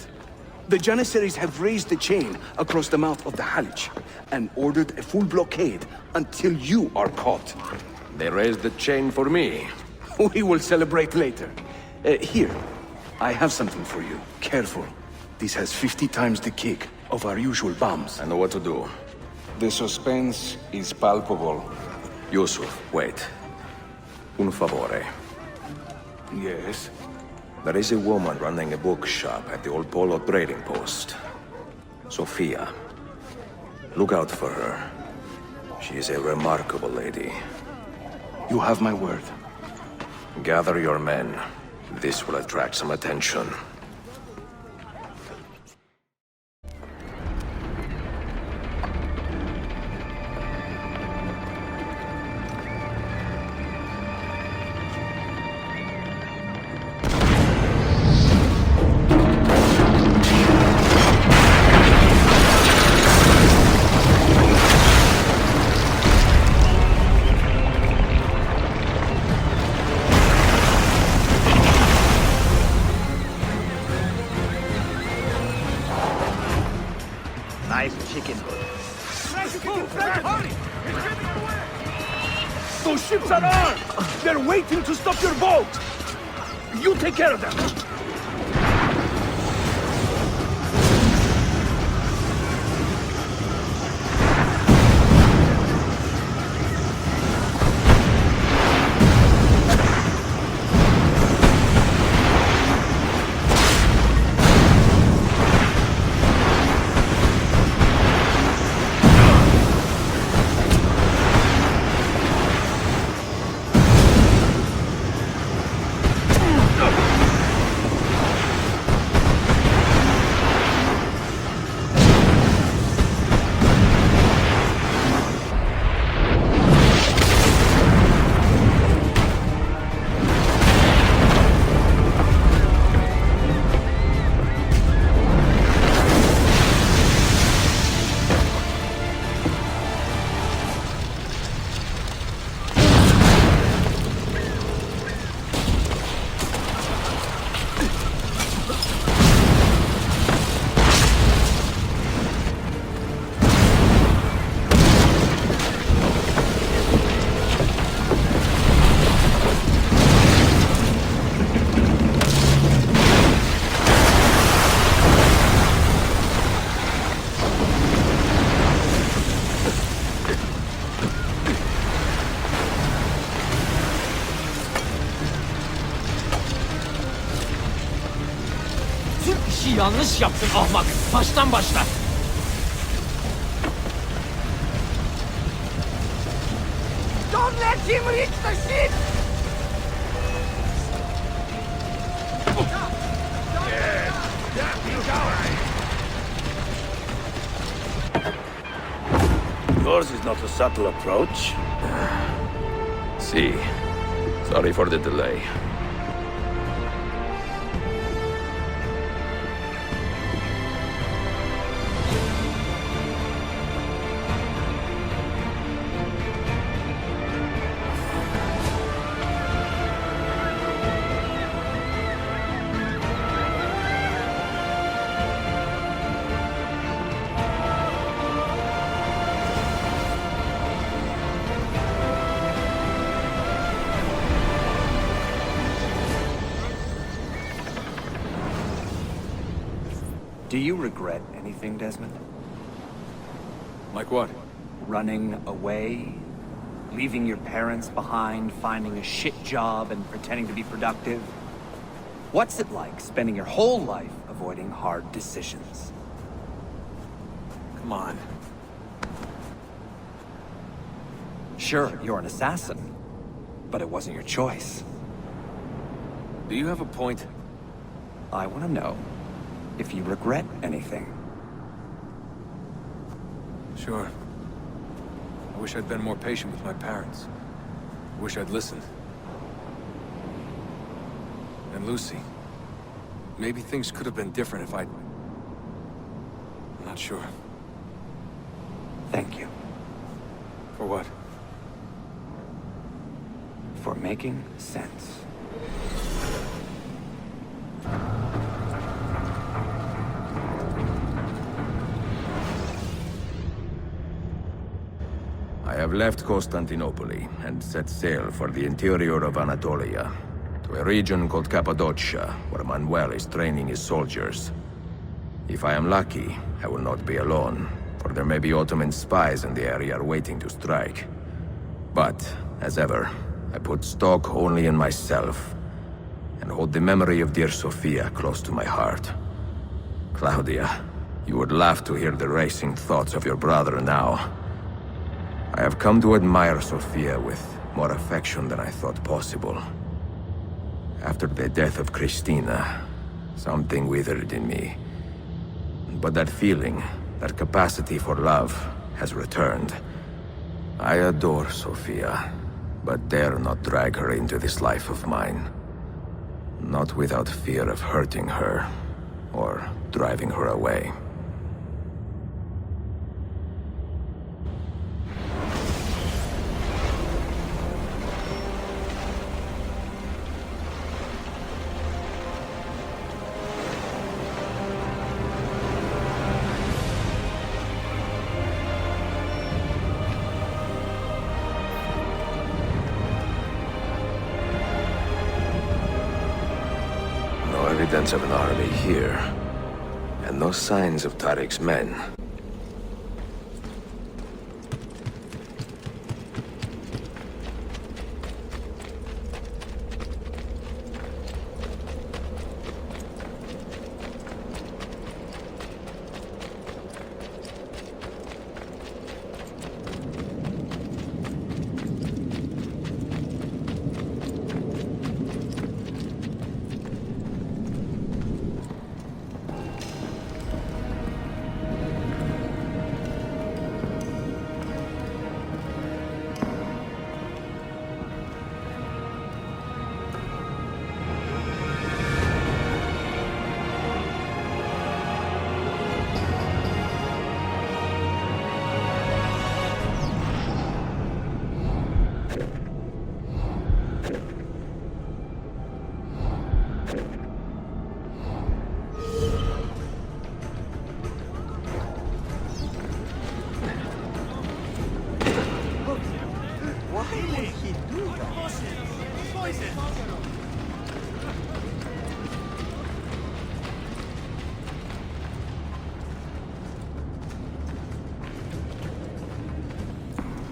The Janissaries have raised the chain across the mouth of the Halych and ordered a full blockade until you are caught. They raised the chain for me. We will celebrate later. Here, I have something for you. Careful. This has 50 times the kick of our usual bombs. I know what to do. The suspense is palpable. Yusuf, wait. Un favore. Yes? There is a woman running a bookshop at the old Polo trading post. Sophia. Look out for her. She is a remarkable lady. You have my word. Gather your men. This will attract some attention. Nice chicken. Hurry! Those ships are armed! They're waiting to stop your boat! You take care of them! Yanlış yaptın ahmak. Baştan başla. Don't let him reach the ship! Yours is not a subtle approach. See. Sorry for the delay. Do you regret anything, Desmond? Like what? Running away? Leaving your parents behind, finding a shit job, and pretending to be productive? What's it like spending your whole life avoiding hard decisions? Come on. Sure, you're an assassin, but it wasn't your choice. Do you have a point? I want to know if you regret anything. Sure. I wish I'd been more patient with my parents. I wish I'd listened. And Lucy. Maybe things could have been different if I'd... I'm not sure. Thank you. For what? For making sense. I have left Constantinople and set sail for the interior of Anatolia, to a region called Cappadocia, where Manuel is training his soldiers. If I am lucky, I will not be alone, for there may be Ottoman spies in the area waiting to strike. But, as ever, I put stock only in myself, and hold the memory of dear Sophia close to my heart. Claudia, you would laugh to hear the racing thoughts of your brother now. I have come to admire Sophia with more affection than I thought possible. After the death of Christina, something withered in me. But that feeling, that capacity for love, has returned. I adore Sophia, but dare not drag her into this life of mine. Not without fear of hurting her, or driving her away. Evidence of an army here, and no signs of Tariq's men.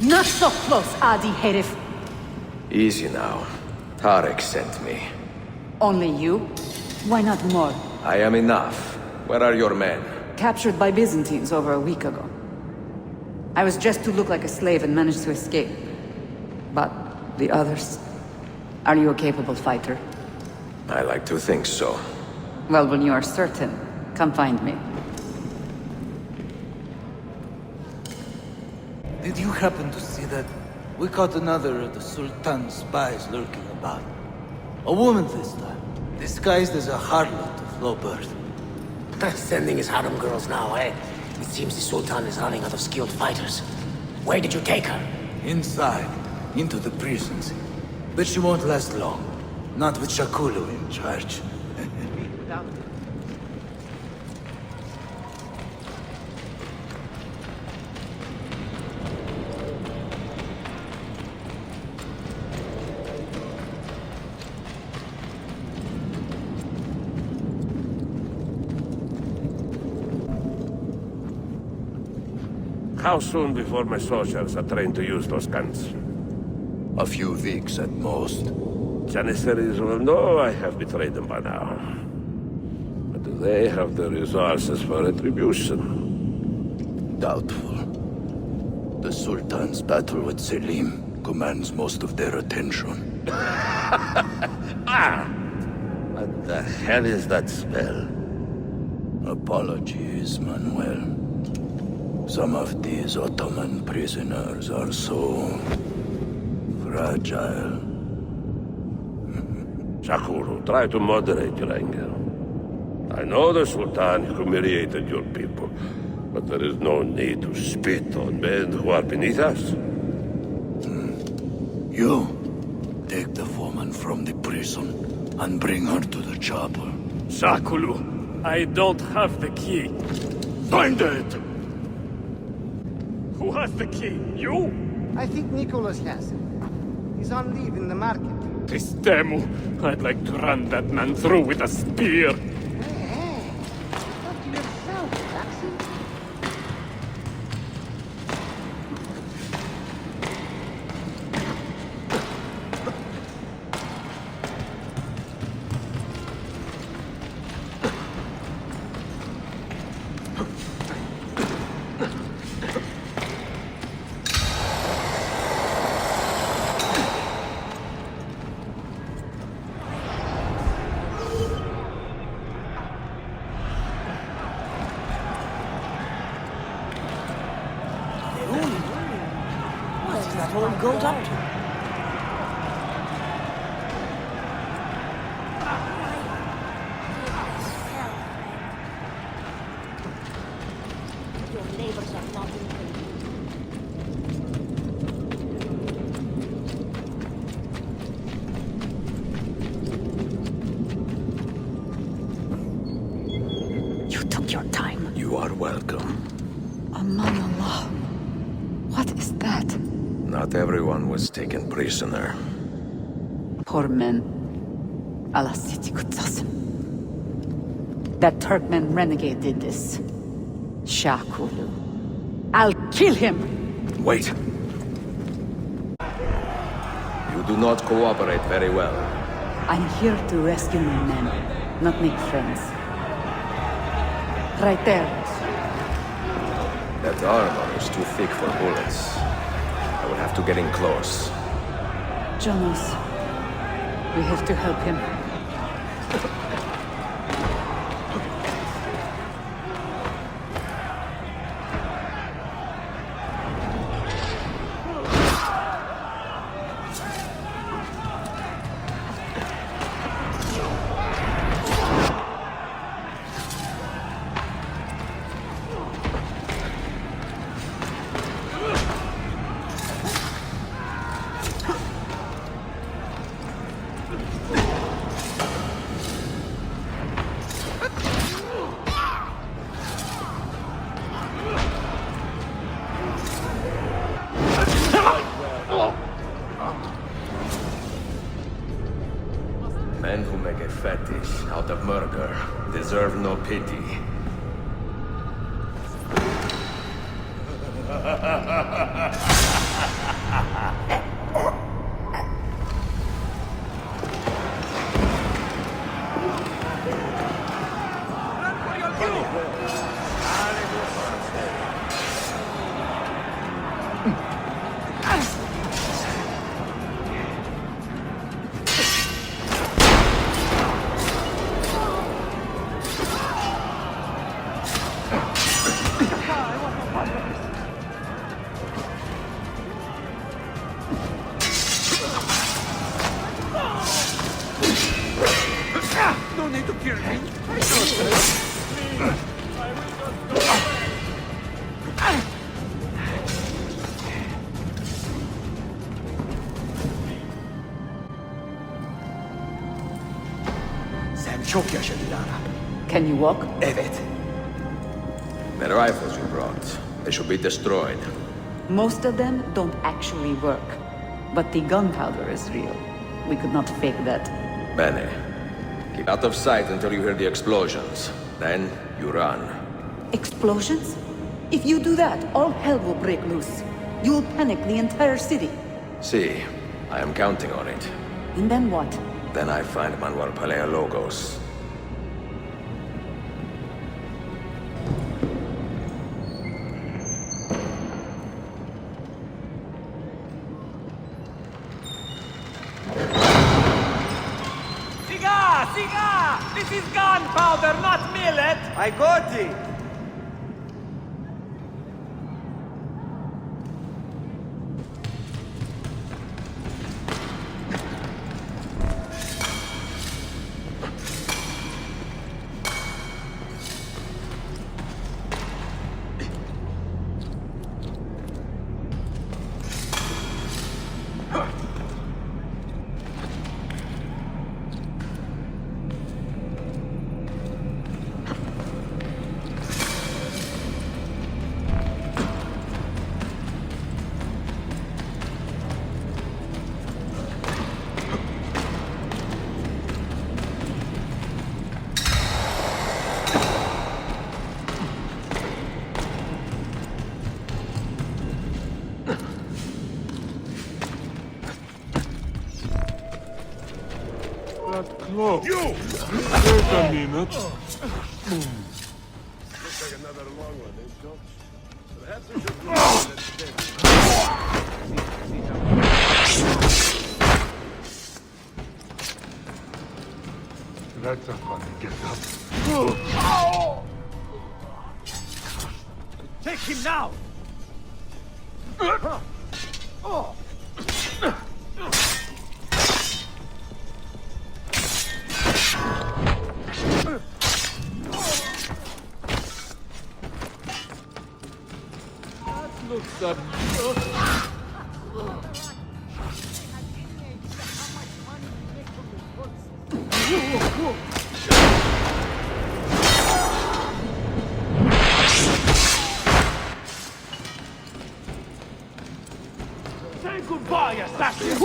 Not so close, Adi Herif. Easy now. Tariq sent me. Only you? Why not more? I am enough. Where are your men? Captured by Byzantines over a week ago. I was dressed to look like a slave and managed to escape. But the others? Are you a capable fighter? I like to think so. Well, when you are certain, come find me. Did you happen to see that? We caught another of the Sultan's spies lurking about. A woman this time, disguised as a harlot of low birth. Sending his harem girls now, eh? It seems the Sultan is running out of skilled fighters. Where did you take her? Inside, into the prisons. But she won't last long. Not with Shakulu in charge. How soon before my soldiers are trained to use those guns? A few weeks at most. Janissaries will know I have betrayed them by now. But do they have the resources for retribution? Doubtful. The The Sultan's battle with Selim commands most of their attention. What the hell is that spell? Apologies, Manuel. Some of these Ottoman prisoners are so fragile. Sakuru, try to moderate your anger. I know the Sultan humiliated your people, but there is no need to spit on men who are beneath us. You, take the woman from the prison and bring her to the chapel. Sakulu, I don't have the key. Find it! Who has the key? You? I think Nicholas has it. He's on leave in the market. This demo. I'd like to run that man through with a spear. Gold up to? Your labors are not in vain. You took your time. You are welcome. Aman Allah. What is that? Not everyone was taken prisoner. Poor men. Allah Siti Kutsasım. That Turkmen renegade did this. Shakulu. I'll kill him! Wait. You do not cooperate very well. I'm here to rescue my men, not make friends. Right there. That armor is too thick for bullets. I will have to get in close. Jonas, we have to help him. Men who make a fetish out of murder deserve no pity. No need to kill me. Sen çok yaşa Dilara. Can you walk? Evet. The rifles you brought, they should be destroyed. Most of them don't actually work. But the gunpowder is real. We could not fake that. Bene. Keep out of sight until you hear the explosions. Then, you run. Explosions? If you do that, all hell will break loose. You will panic the entire city. See, I am counting on it. And then what? Then I find Manuel Paleologos. Siga! This is gunpowder, not millet! I got it! Close. You! Wait a minute. Looks like another long one, eh, George? Perhaps we should That's a funny get-up. Take him now! Looks up. Say goodbye, assassin!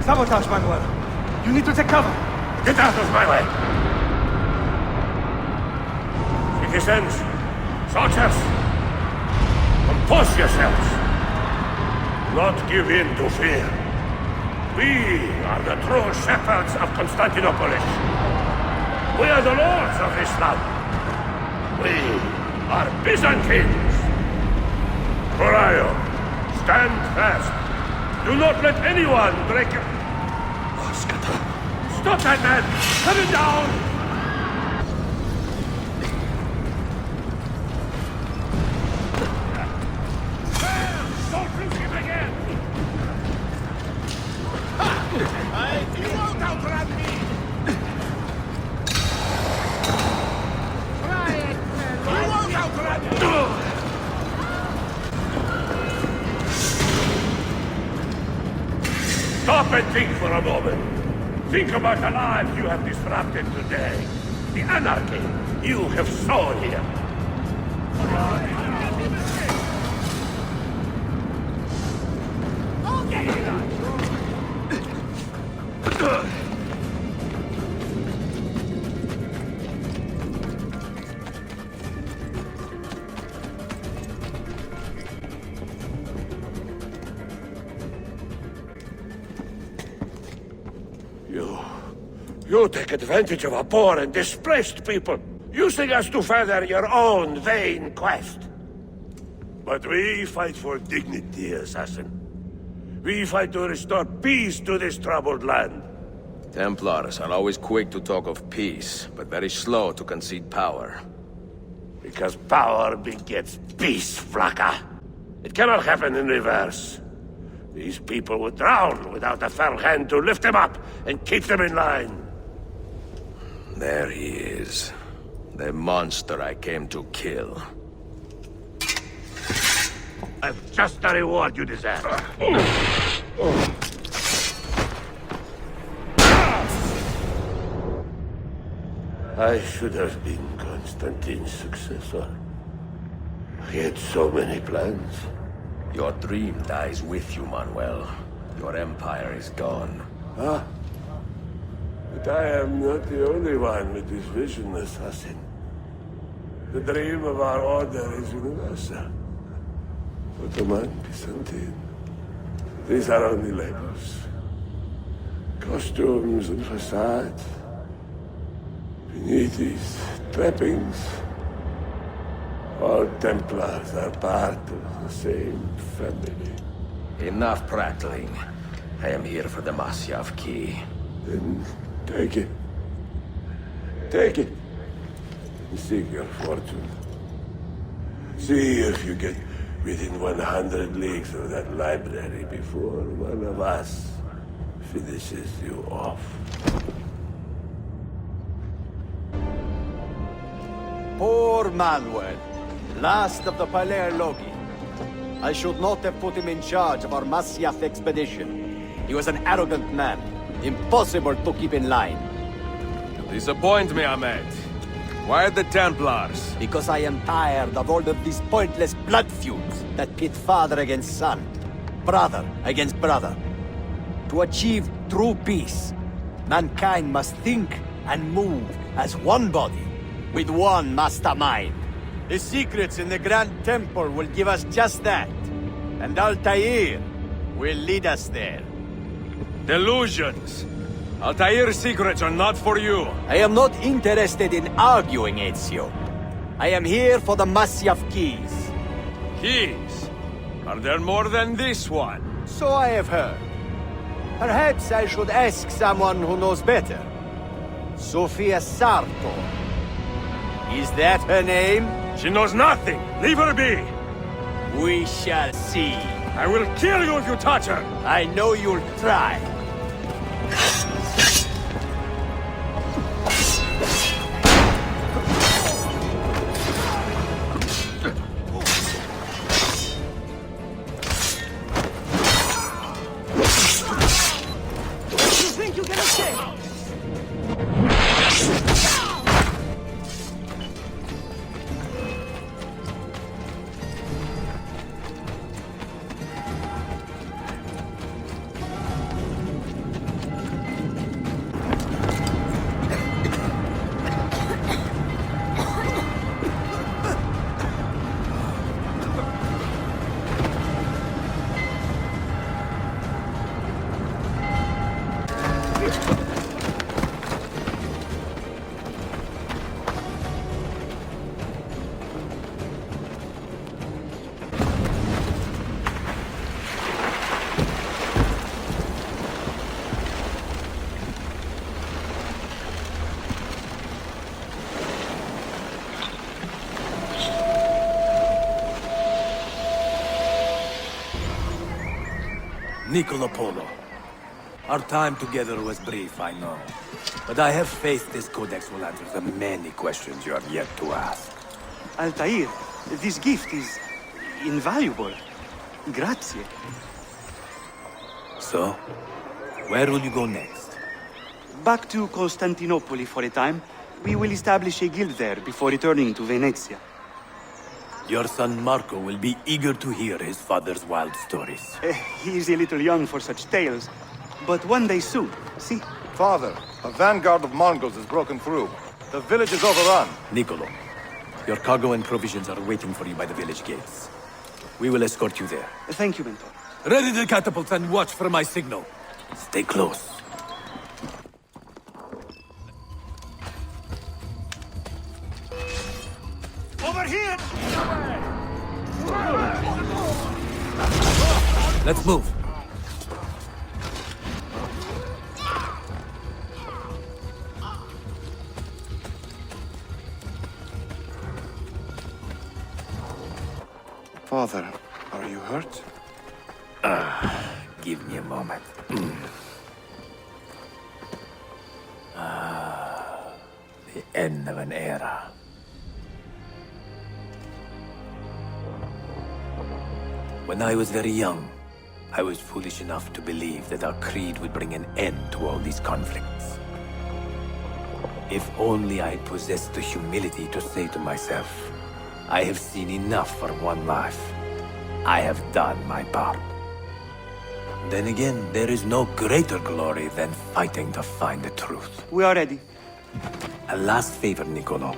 Sabotage, Manuel. You need to take cover. Get out of my way! Citizens, soldiers, compose yourselves. Not give in to fear. We are the true shepherds of Constantinople. We are the lords of Islam. We are Byzantines. Horayo, stand fast. Do not let anyone break your... Stop that man! Cut him down! Don't lose him again! You won't outrun me! Try it, man! You won't outrun me! Stop and think for a moment. Think about the lives you have disrupted today. The anarchy you have sown here. You take advantage of our poor and displaced people, using us to further your own vain quest. But we fight for dignity, assassin. We fight to restore peace to this troubled land. Templars are always quick to talk of peace, but very slow to concede power. Because power begets peace, Flaka. It cannot happen in reverse. These people would drown without a firm hand to lift them up and keep them in line. There he is. The monster I came to kill. I've just the reward you deserve. I should have been Constantine's successor. He had so many plans. Your dream dies with you, Manuel. Your empire is gone. Ah. But I am not the only one with this vision, assassin. The dream of our order is universal. Ottoman, Byzantine. These are only labels. Costumes and facades. Beneath these trappings, all Templars are part of the same family. Enough prattling. I am here for the Masyav key. Then take it. Take it. And seek your fortune. See if you get within 100 leagues of that library before one of us finishes you off. Poor Manuel, last of the Palindrome. I should not have put him in charge of our Masyaf expedition. He was an arrogant man, impossible to keep in line. You disappoint me, Ahmed. Why the Templars? Because I am tired of all of these pointless blood feuds that pit father against son, brother against brother. To achieve true peace, mankind must think and move as one body, with one mastermind. The secrets in the Grand Temple will give us just that. And Altaïr will lead us there. Delusions! Altair's secrets are not for you. I am not interested in arguing, Ezio. I am here for the Masyaf keys. Keys? Are there more than this one? So I have heard. Perhaps I should ask someone who knows better. Sofia Sarto. Is that her name? She knows nothing! Leave her be! We shall see. I will kill you if you touch her! I know you'll try. You think you're gonna stay? Niccolo Polo. Our time together was brief, I know. But I have faith this codex will answer the many questions you have yet to ask. Altaïr, this gift is invaluable. Grazie. So, where will you go next? Back to Constantinople for a time. We will establish a guild there before returning to Venezia. Your son Marco will be eager to hear his father's wild stories. He is a little young for such tales, but one day soon, see? Father, a vanguard of Mongols has broken through. The village is overrun. Niccolo, your cargo and provisions are waiting for you by the village gates. We will escort you there. Thank you, Mentor. Ready the catapults and watch for my signal. Stay close. Over here! Let's move. Father, are you hurt? Give me a moment. The end of an era. When I was very young, I was foolish enough to believe that our creed would bring an end to all these conflicts. If only I had possessed the humility to say to myself, I have seen enough for one life. I have done my part. Then again, there is no greater glory than fighting to find the truth. We are ready. A last favor, Niccolo.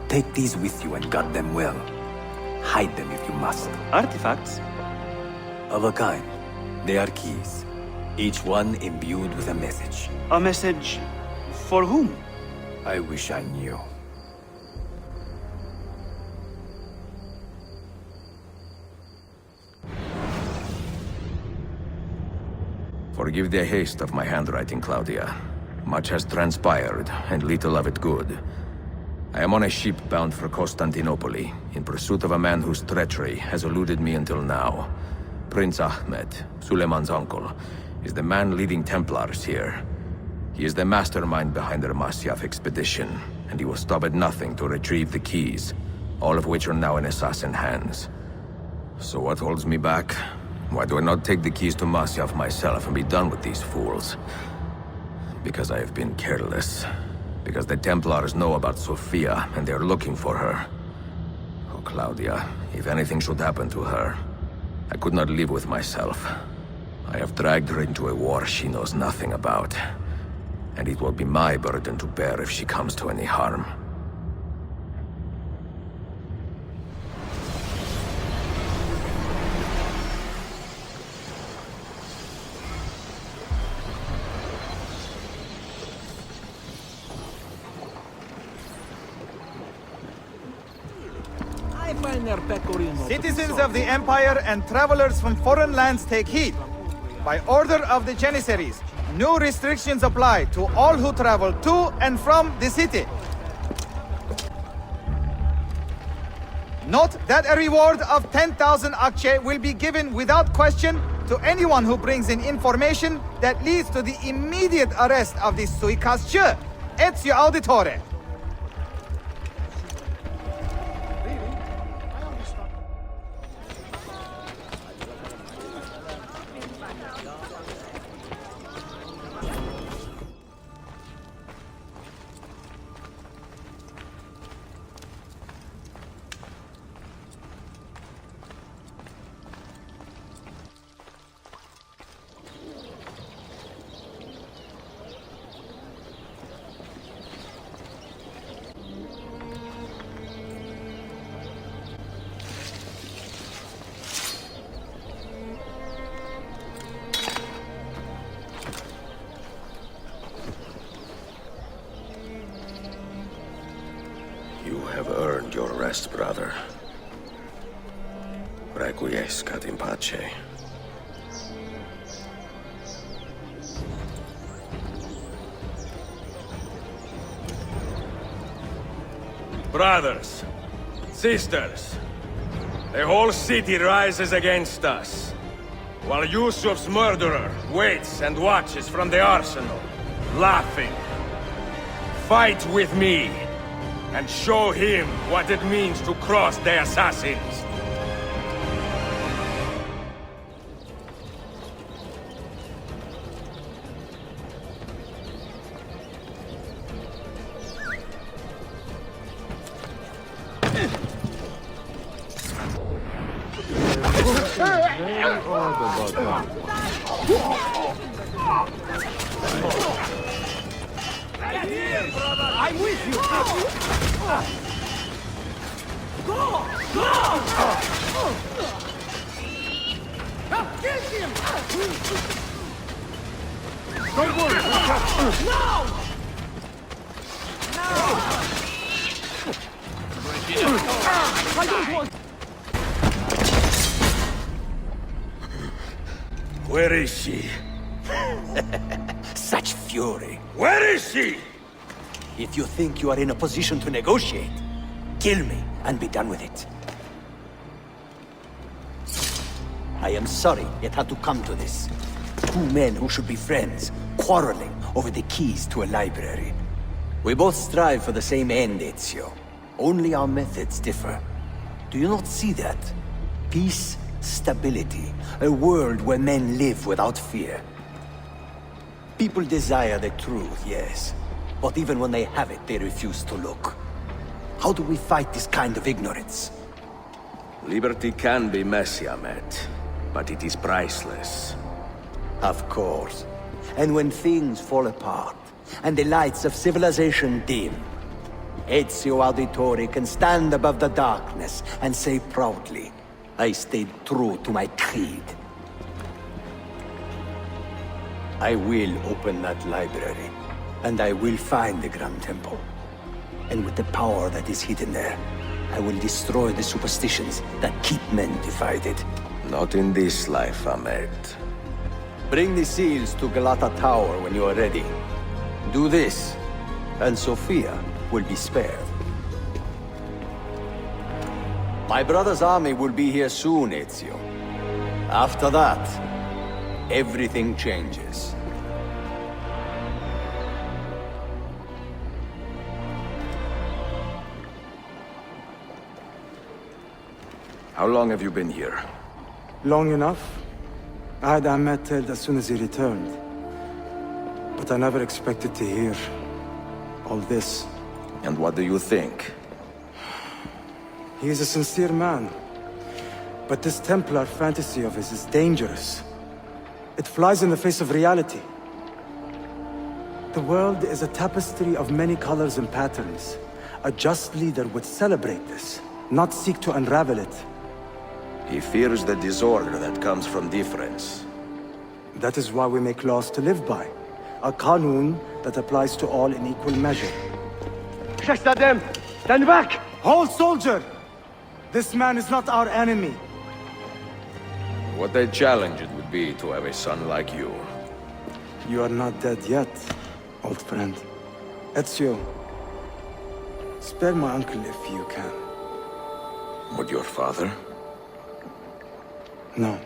Take these with you and guard them well. Hide them if you must. Artifacts? Of a kind. They are keys. Each one imbued with a message. A message for whom? I wish I knew. Forgive the haste of my handwriting, Claudia. Much has transpired, and little of it good. I am on a ship bound for Constantinople, in pursuit of a man whose treachery has eluded me until now. Prince Ahmed, Suleiman's uncle, is the man leading Templars here. He is the mastermind behind the Masyaf expedition, and he will stop at nothing to retrieve the keys, all of which are now in assassin hands. So what holds me back? Why do I not take the keys to Masyaf myself and be done with these fools? Because I have been careless. Because the Templars know about Sophia, and they are looking for her. Oh, Claudia, if anything should happen to her, I could not live with myself. I have dragged her into a war she knows nothing about. And it will be my burden to bear if she comes to any harm. Citizens of the Empire and travelers from foreign lands take heed. By order of the Janissaries, new restrictions apply to all who travel to and from the city. Note that a reward of 10,000 akçe will be given without question to anyone who brings in information that leads to the immediate arrest of the suikastçı, Ezio Auditore. You have earned your rest, brother. Requiescat in pace. Brothers, sisters, the whole city rises against us, while Yusuf's murderer waits and watches from the arsenal, laughing. Fight with me, and show him what it means to cross the assassins. I'm with you! Go! Go! Kill him! Don't worry! No! I don't want... Where is she? Such fury. Where is she? If you think you are in a position to negotiate, kill me and be done with it. I am sorry it had to come to this. Two men who should be friends, quarreling over the keys to a library. We both strive for the same end, Ezio. Only our methods differ. Do you not see that? Peace, stability, a world where men live without fear. People desire the truth, yes. But even when they have it, they refuse to look. How do we fight this kind of ignorance? Liberty can be messy, Ahmed, but it is priceless. Of course. And when things fall apart, and the lights of civilization dim, Ezio Auditore can stand above the darkness and say proudly, I stayed true to my creed. I will open that library, and I will find the Grand Temple. And with the power that is hidden there, I will destroy the superstitions that keep men divided. Not in this life, Ahmed. Bring the seals to Galata Tower when you are ready. Do this, and Sophia will be spared. My brother's army will be here soon, Ezio. After that, everything changes. How long have you been here? Long enough. I had Ahmed killed as soon as he returned. But I never expected to hear all this. And what do you think? He is a sincere man. But this Templar fantasy of his is dangerous. It flies in the face of reality. The world is a tapestry of many colors and patterns. A just leader would celebrate this, not seek to unravel it. He fears the disorder that comes from difference. That is why we make laws to live by. A qanun that applies to all in equal measure. Shahzadem, stand back! Hold, soldier! This man is not our enemy. What a challenge it would be to have a son like you. You are not dead yet, old friend. Ezio, spare my uncle if you can. Would your father? No.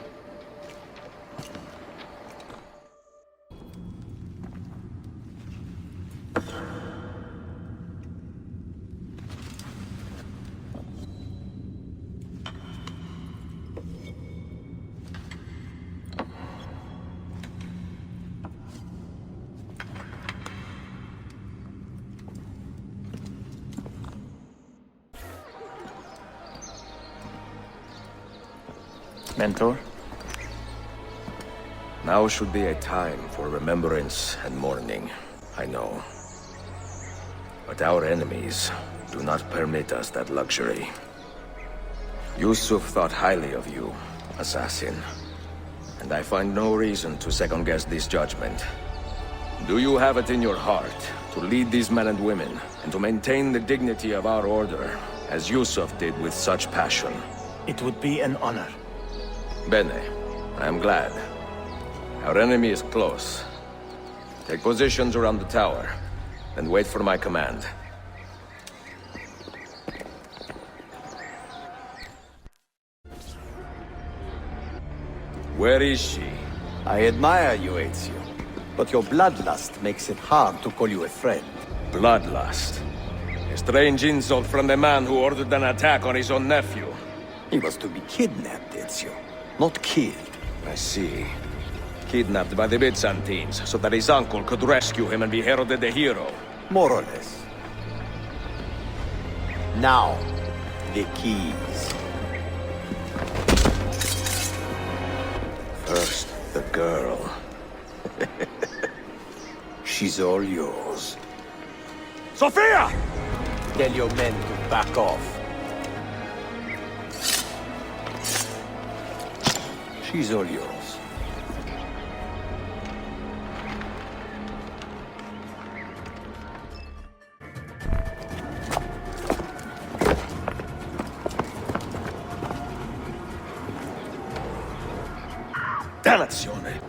Mentor? Now should be a time for remembrance and mourning, I know. But our enemies do not permit us that luxury. Yusuf thought highly of you, assassin. And I find no reason to second-guess this judgment. Do you have it in your heart to lead these men and women, and to maintain the dignity of our order, as Yusuf did with such passion? It would be an honor. Bene, I am glad. Our enemy is close. Take positions around the tower, and wait for my command. Where is she? I admire you, Ezio. But your bloodlust makes it hard to call you a friend. Bloodlust? A strange insult from the man who ordered an attack on his own nephew. He was to be kidnapped, Ezio. Not killed. I see. Kidnapped by the Byzantines, so that his uncle could rescue him and be heralded a hero. More or less. Now, the keys. First, the girl. She's all yours. Sophia! Tell your men to back off. She's all yours. Dannazione!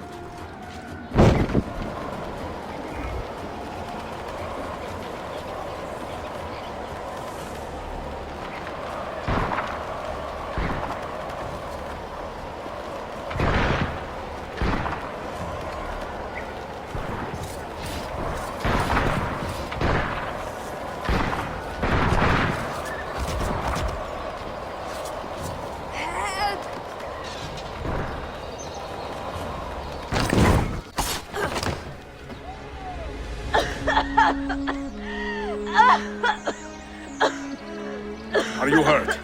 Are you hurt?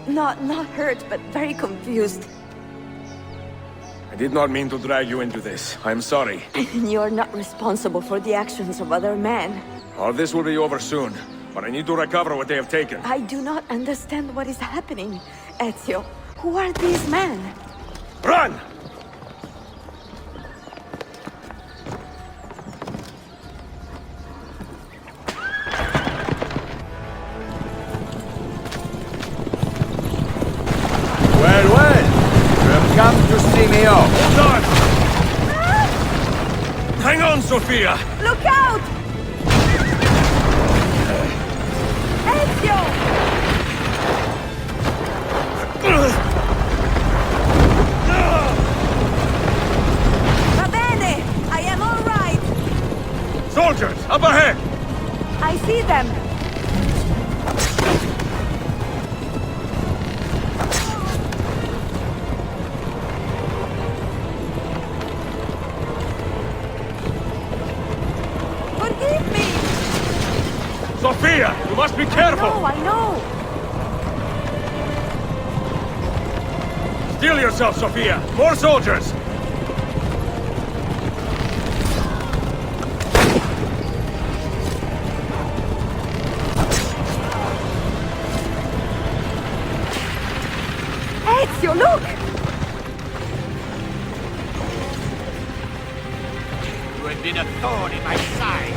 Not hurt, but very confused. I did not mean to drag you into this. I'm sorry. You're not responsible for the actions of other men. All this will be over soon, but I need to recover what they have taken. I do not understand what is happening, Ezio. Who are these men? Run! Well, you've come to see me off. Hold on! Hang on, Sophia! Look out! Ezio! Va bene! I am all right! Soldiers, up ahead! I see them! Sophia, you must be careful! I know! Steel yourself, Sophia! More soldiers! Ezio, look! You have been a thorn in my side.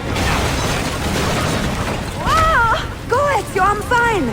Go, Ezio, I'm fine!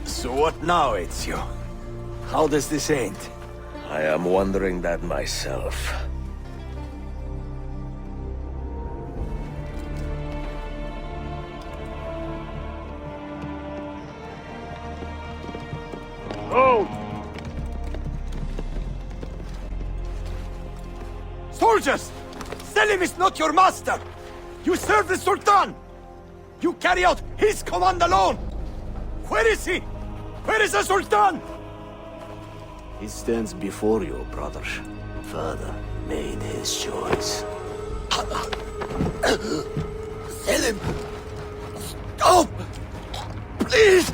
So what now, Ezio? How does this end? I am wondering that myself. Oh! Soldiers! Selim is not your master! You serve the Sultan! You carry out his command alone! Where is he? Where is the Sultan? He stands before you, brother. Father made his choice. Selim! Stop! Please!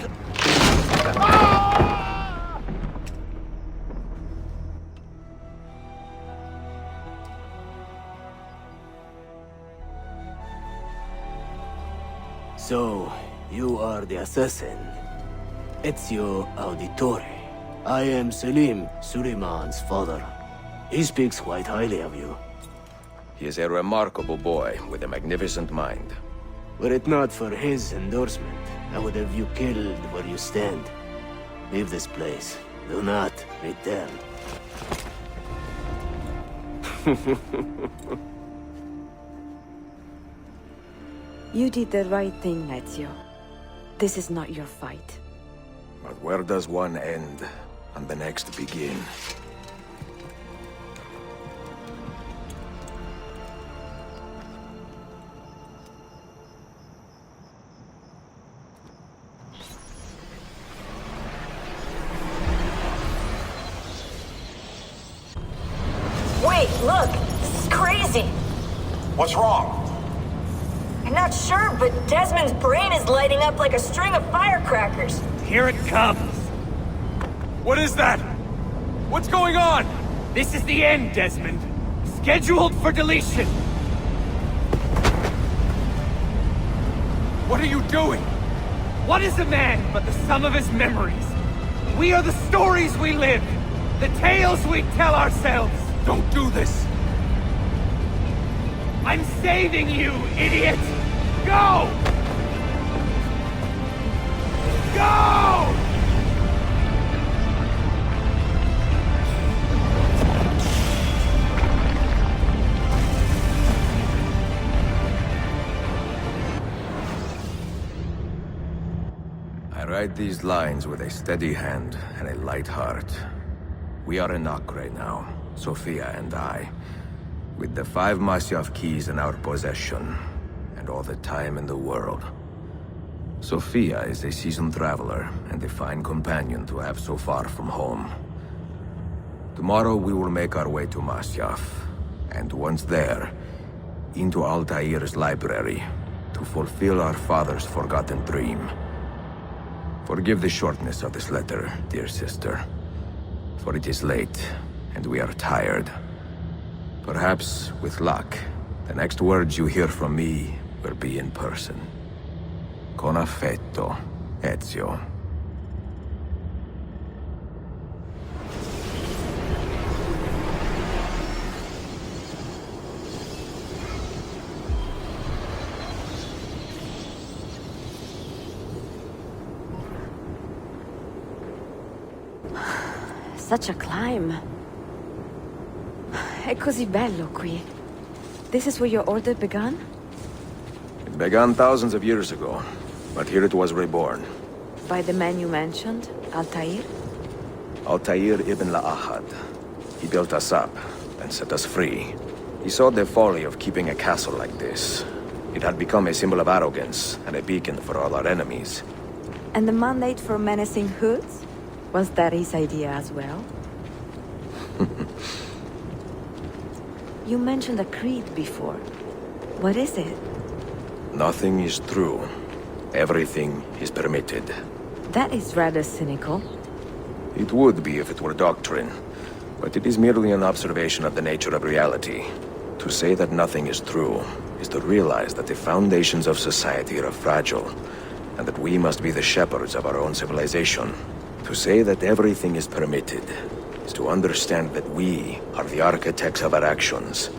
So, you are the assassin. Ezio Auditore. I am Selim, Suleiman's father. He speaks quite highly of you. He is a remarkable boy with a magnificent mind. Were it not for his endorsement, I would have you killed where you stand. Leave this place. Do not return. You did the right thing, Ezio. This is not your fight. But where does one end and the next begin? Wait, look! This is crazy! What's wrong? I'm not sure, but Desmond's brain is lighting up like a string of firecrackers. Here it comes! What is that? What's going on? This is the end, Desmond. Scheduled for deletion. What are you doing? What is a man but the sum of his memories? We are the stories we live, the tales we tell ourselves. Don't do this. I'm saving you, idiot! Go! Go! I write these lines with a steady hand and a light heart. We are in Acre now, Sophia and I, with the 5 Masyaf keys in our possession, and all the time in the world. Sophia is a seasoned traveler, and a fine companion to have so far from home. Tomorrow we will make our way to Masyaf, and once there, into Altaïr's library, to fulfill our father's forgotten dream. Forgive the shortness of this letter, dear sister, for it is late, and we are tired. Perhaps, with luck, the next words you hear from me will be in person. Con affetto, Ezio. Such a climb. È così bello qui. This is where your order began? It began thousands of years ago, but here it was reborn. By the man you mentioned, Altaïr? Altaïr ibn La'ahad. He built us up and set us free. He saw the folly of keeping a castle like this. It had become a symbol of arrogance and a beacon for all our enemies. And the mandate for menacing hoods? Was that his idea as well? You mentioned a creed before. What is it? Nothing is true. Everything is permitted. That is rather cynical. It would be if it were doctrine, but it is merely an observation of the nature of reality. To say that nothing is true is to realize that the foundations of society are fragile, and that we must be the shepherds of our own civilization. To say that everything is permitted is to understand that we are the architects of our actions,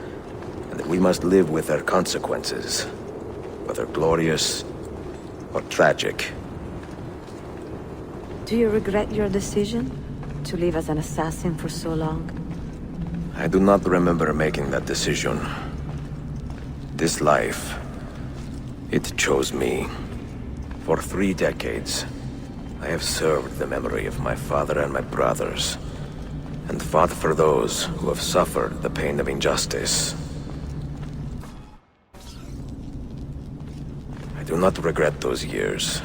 and that we must live with their consequences, whether glorious or tragic. Do you regret your decision to live as an assassin for so long? I do not remember making that decision. This life, it chose me. For 3 decades, I have served the memory of my father and my brothers, and fought for those who have suffered the pain of injustice. I do not regret those years,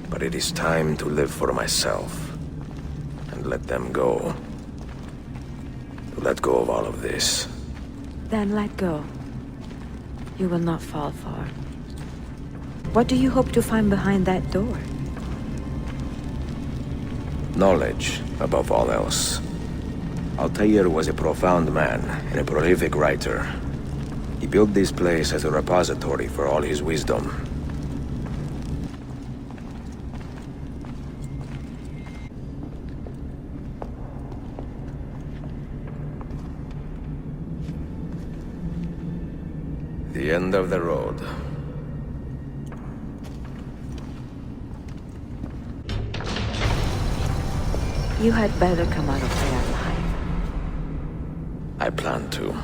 but it is time to live for myself, and let them go. To let go of all of this. Then let go. You will not fall far. What do you hope to find behind that door? Knowledge, above all else. Altaïr was a profound man and a prolific writer. He built this place as a repository for all his wisdom. The end of the road. You had better come out of there alive. I plan to.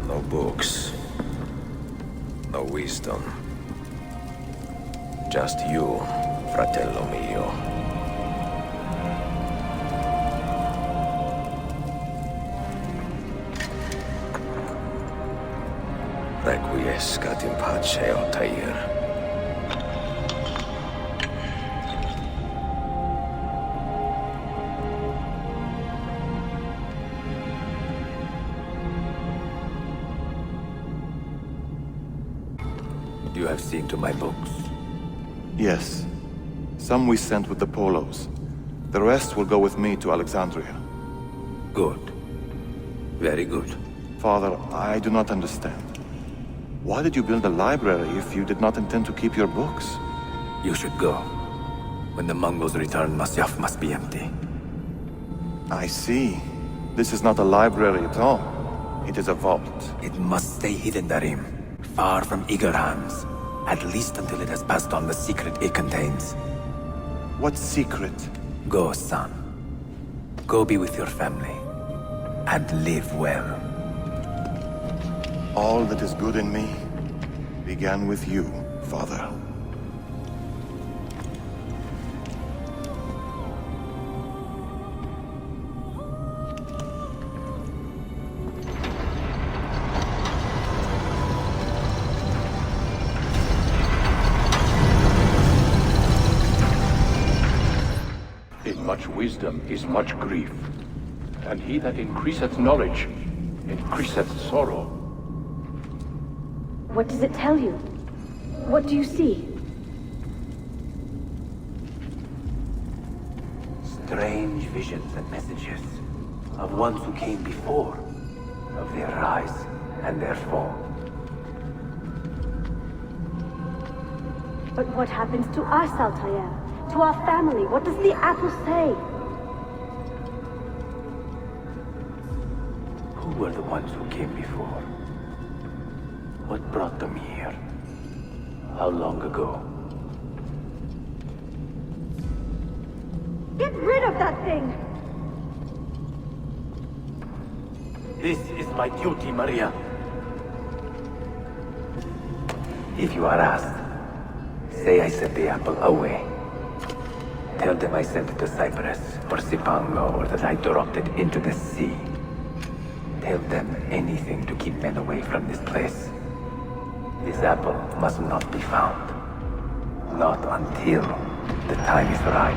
No books. No wisdom. Just you, fratello mio. Requiescat in pace, Altaïr. You have seen to my books. Yes. Some we sent with the Polos. The rest will go with me to Alexandria. Good. Very good. Father, I do not understand. Why did you build a library if you did not intend to keep your books? You should go. When the Mongols return, Masyaf must be empty. I see. This is not a library at all. It is a vault. It must stay hidden, Darim. Far from eager hands. At least until it has passed on the secret it contains. What secret? Go, son. Go be with your family. And live well. All that is good in me began with you, Father. In much wisdom is much grief, and he that increaseth knowledge increaseth sorrow. What does it tell you? What do you see? Strange visions and messages of ones who came before, of their rise and their fall. But what happens to us, Altaïr? To our family? What does the apple say? Who were the ones who came before? What brought them here? How long ago? Get rid of that thing! This is my duty, Maria. If you are asked, say I sent the apple away. Tell them I sent it to Cyprus, or Cipango, or that I dropped it into the sea. Tell them anything to keep men away from this place. This apple must not be found. Not until the time is right.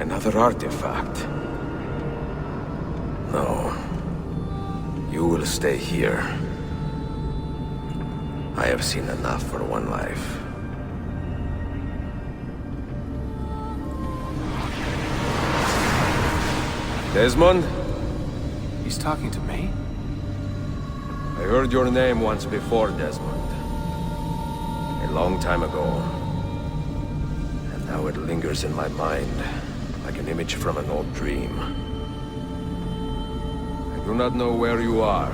Another artifact. No. You will stay here. I have seen enough for one life. Desmond? He's talking to me? I heard your name once before, Desmond. A long time ago. And now it lingers in my mind, like an image from an old dream. I do not know where you are,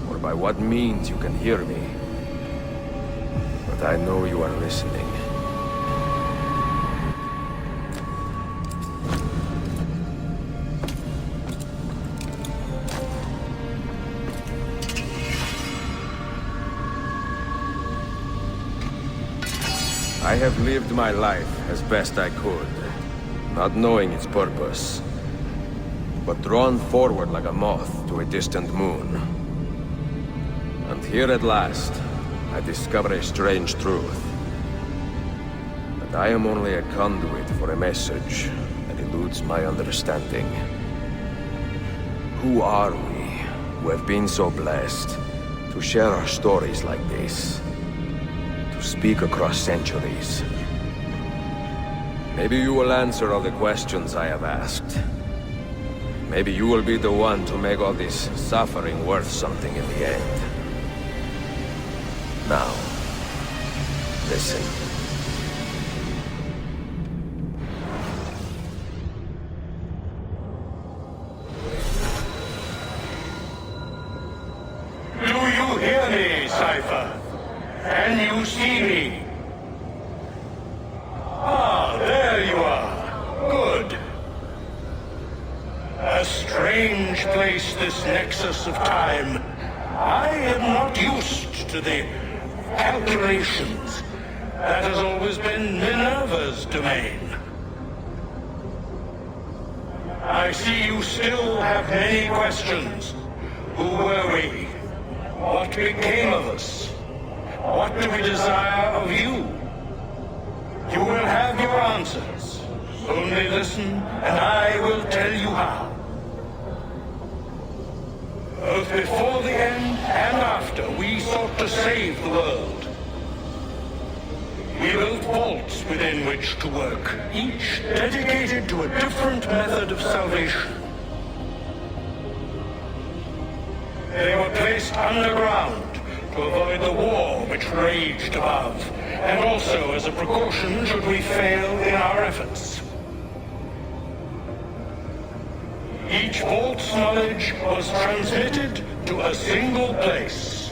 or by what means you can hear me. But I know you are listening. I have lived my life as best I could, not knowing its purpose, but drawn forward like a moth to a distant moon. And here at last, I discover a strange truth. That I am only a conduit for a message that eludes my understanding. Who are we, who have been so blessed, to share our stories like this? To speak across centuries? Maybe you will answer all the questions I have asked. Maybe you will be the one to make all this suffering worth something in the end. Now, listen. Do you hear me, Cypher? Can you see me? Ah, there you are. Good. A strange place, this nexus of time. I am not used to the calculations. That has always been Minerva's domain. I see you still have many questions. Who were we? What became of us? What do we desire of you? You will have your answers. Only listen, and I will tell you how. Both before the end and after, we sought to save the world. We built vaults within which to work, each dedicated to a different method of salvation. They were placed underground to avoid the war which raged above, and also as a precaution should we fail in our efforts. Each vault's knowledge was transmitted to a single place.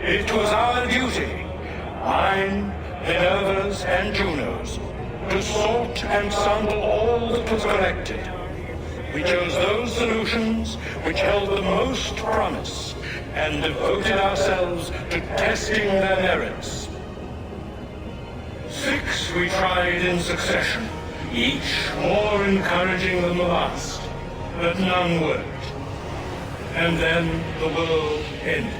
It was our duty, mine, Minerva's, and Juno's, to sort and sample all that was collected. We chose those solutions which held the most promise, and devoted ourselves to testing their merits. 6 we tried in succession, each more encouraging than the last, but none worked. And then the world ended.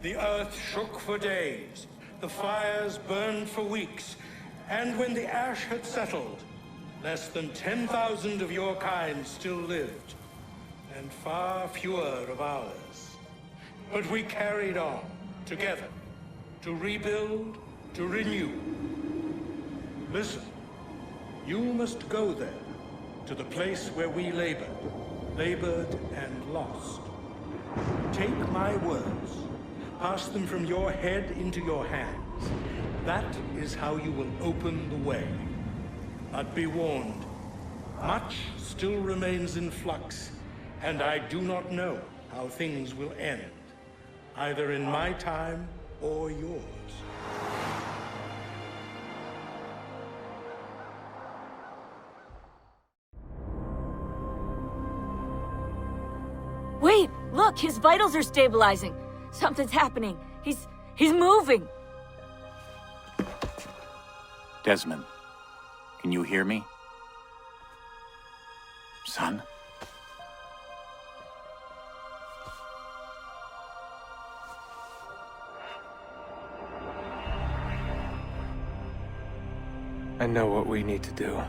The earth shook for days, the fires burned for weeks, and when the ash had settled, less than 10,000 of your kind still lived, and far fewer of ours. But we carried on, together, to rebuild, to renew. Listen, you must go there, to the place where we labored and lost. Take my words, pass them from your head into your hands. That is how you will open the way. But be warned, much still remains in flux, and I do not know how things will end, either in my time or yours. Wait, look, his vitals are stabilizing. Something's happening. He's moving. Desmond, can you hear me? Son? I know what we need to do.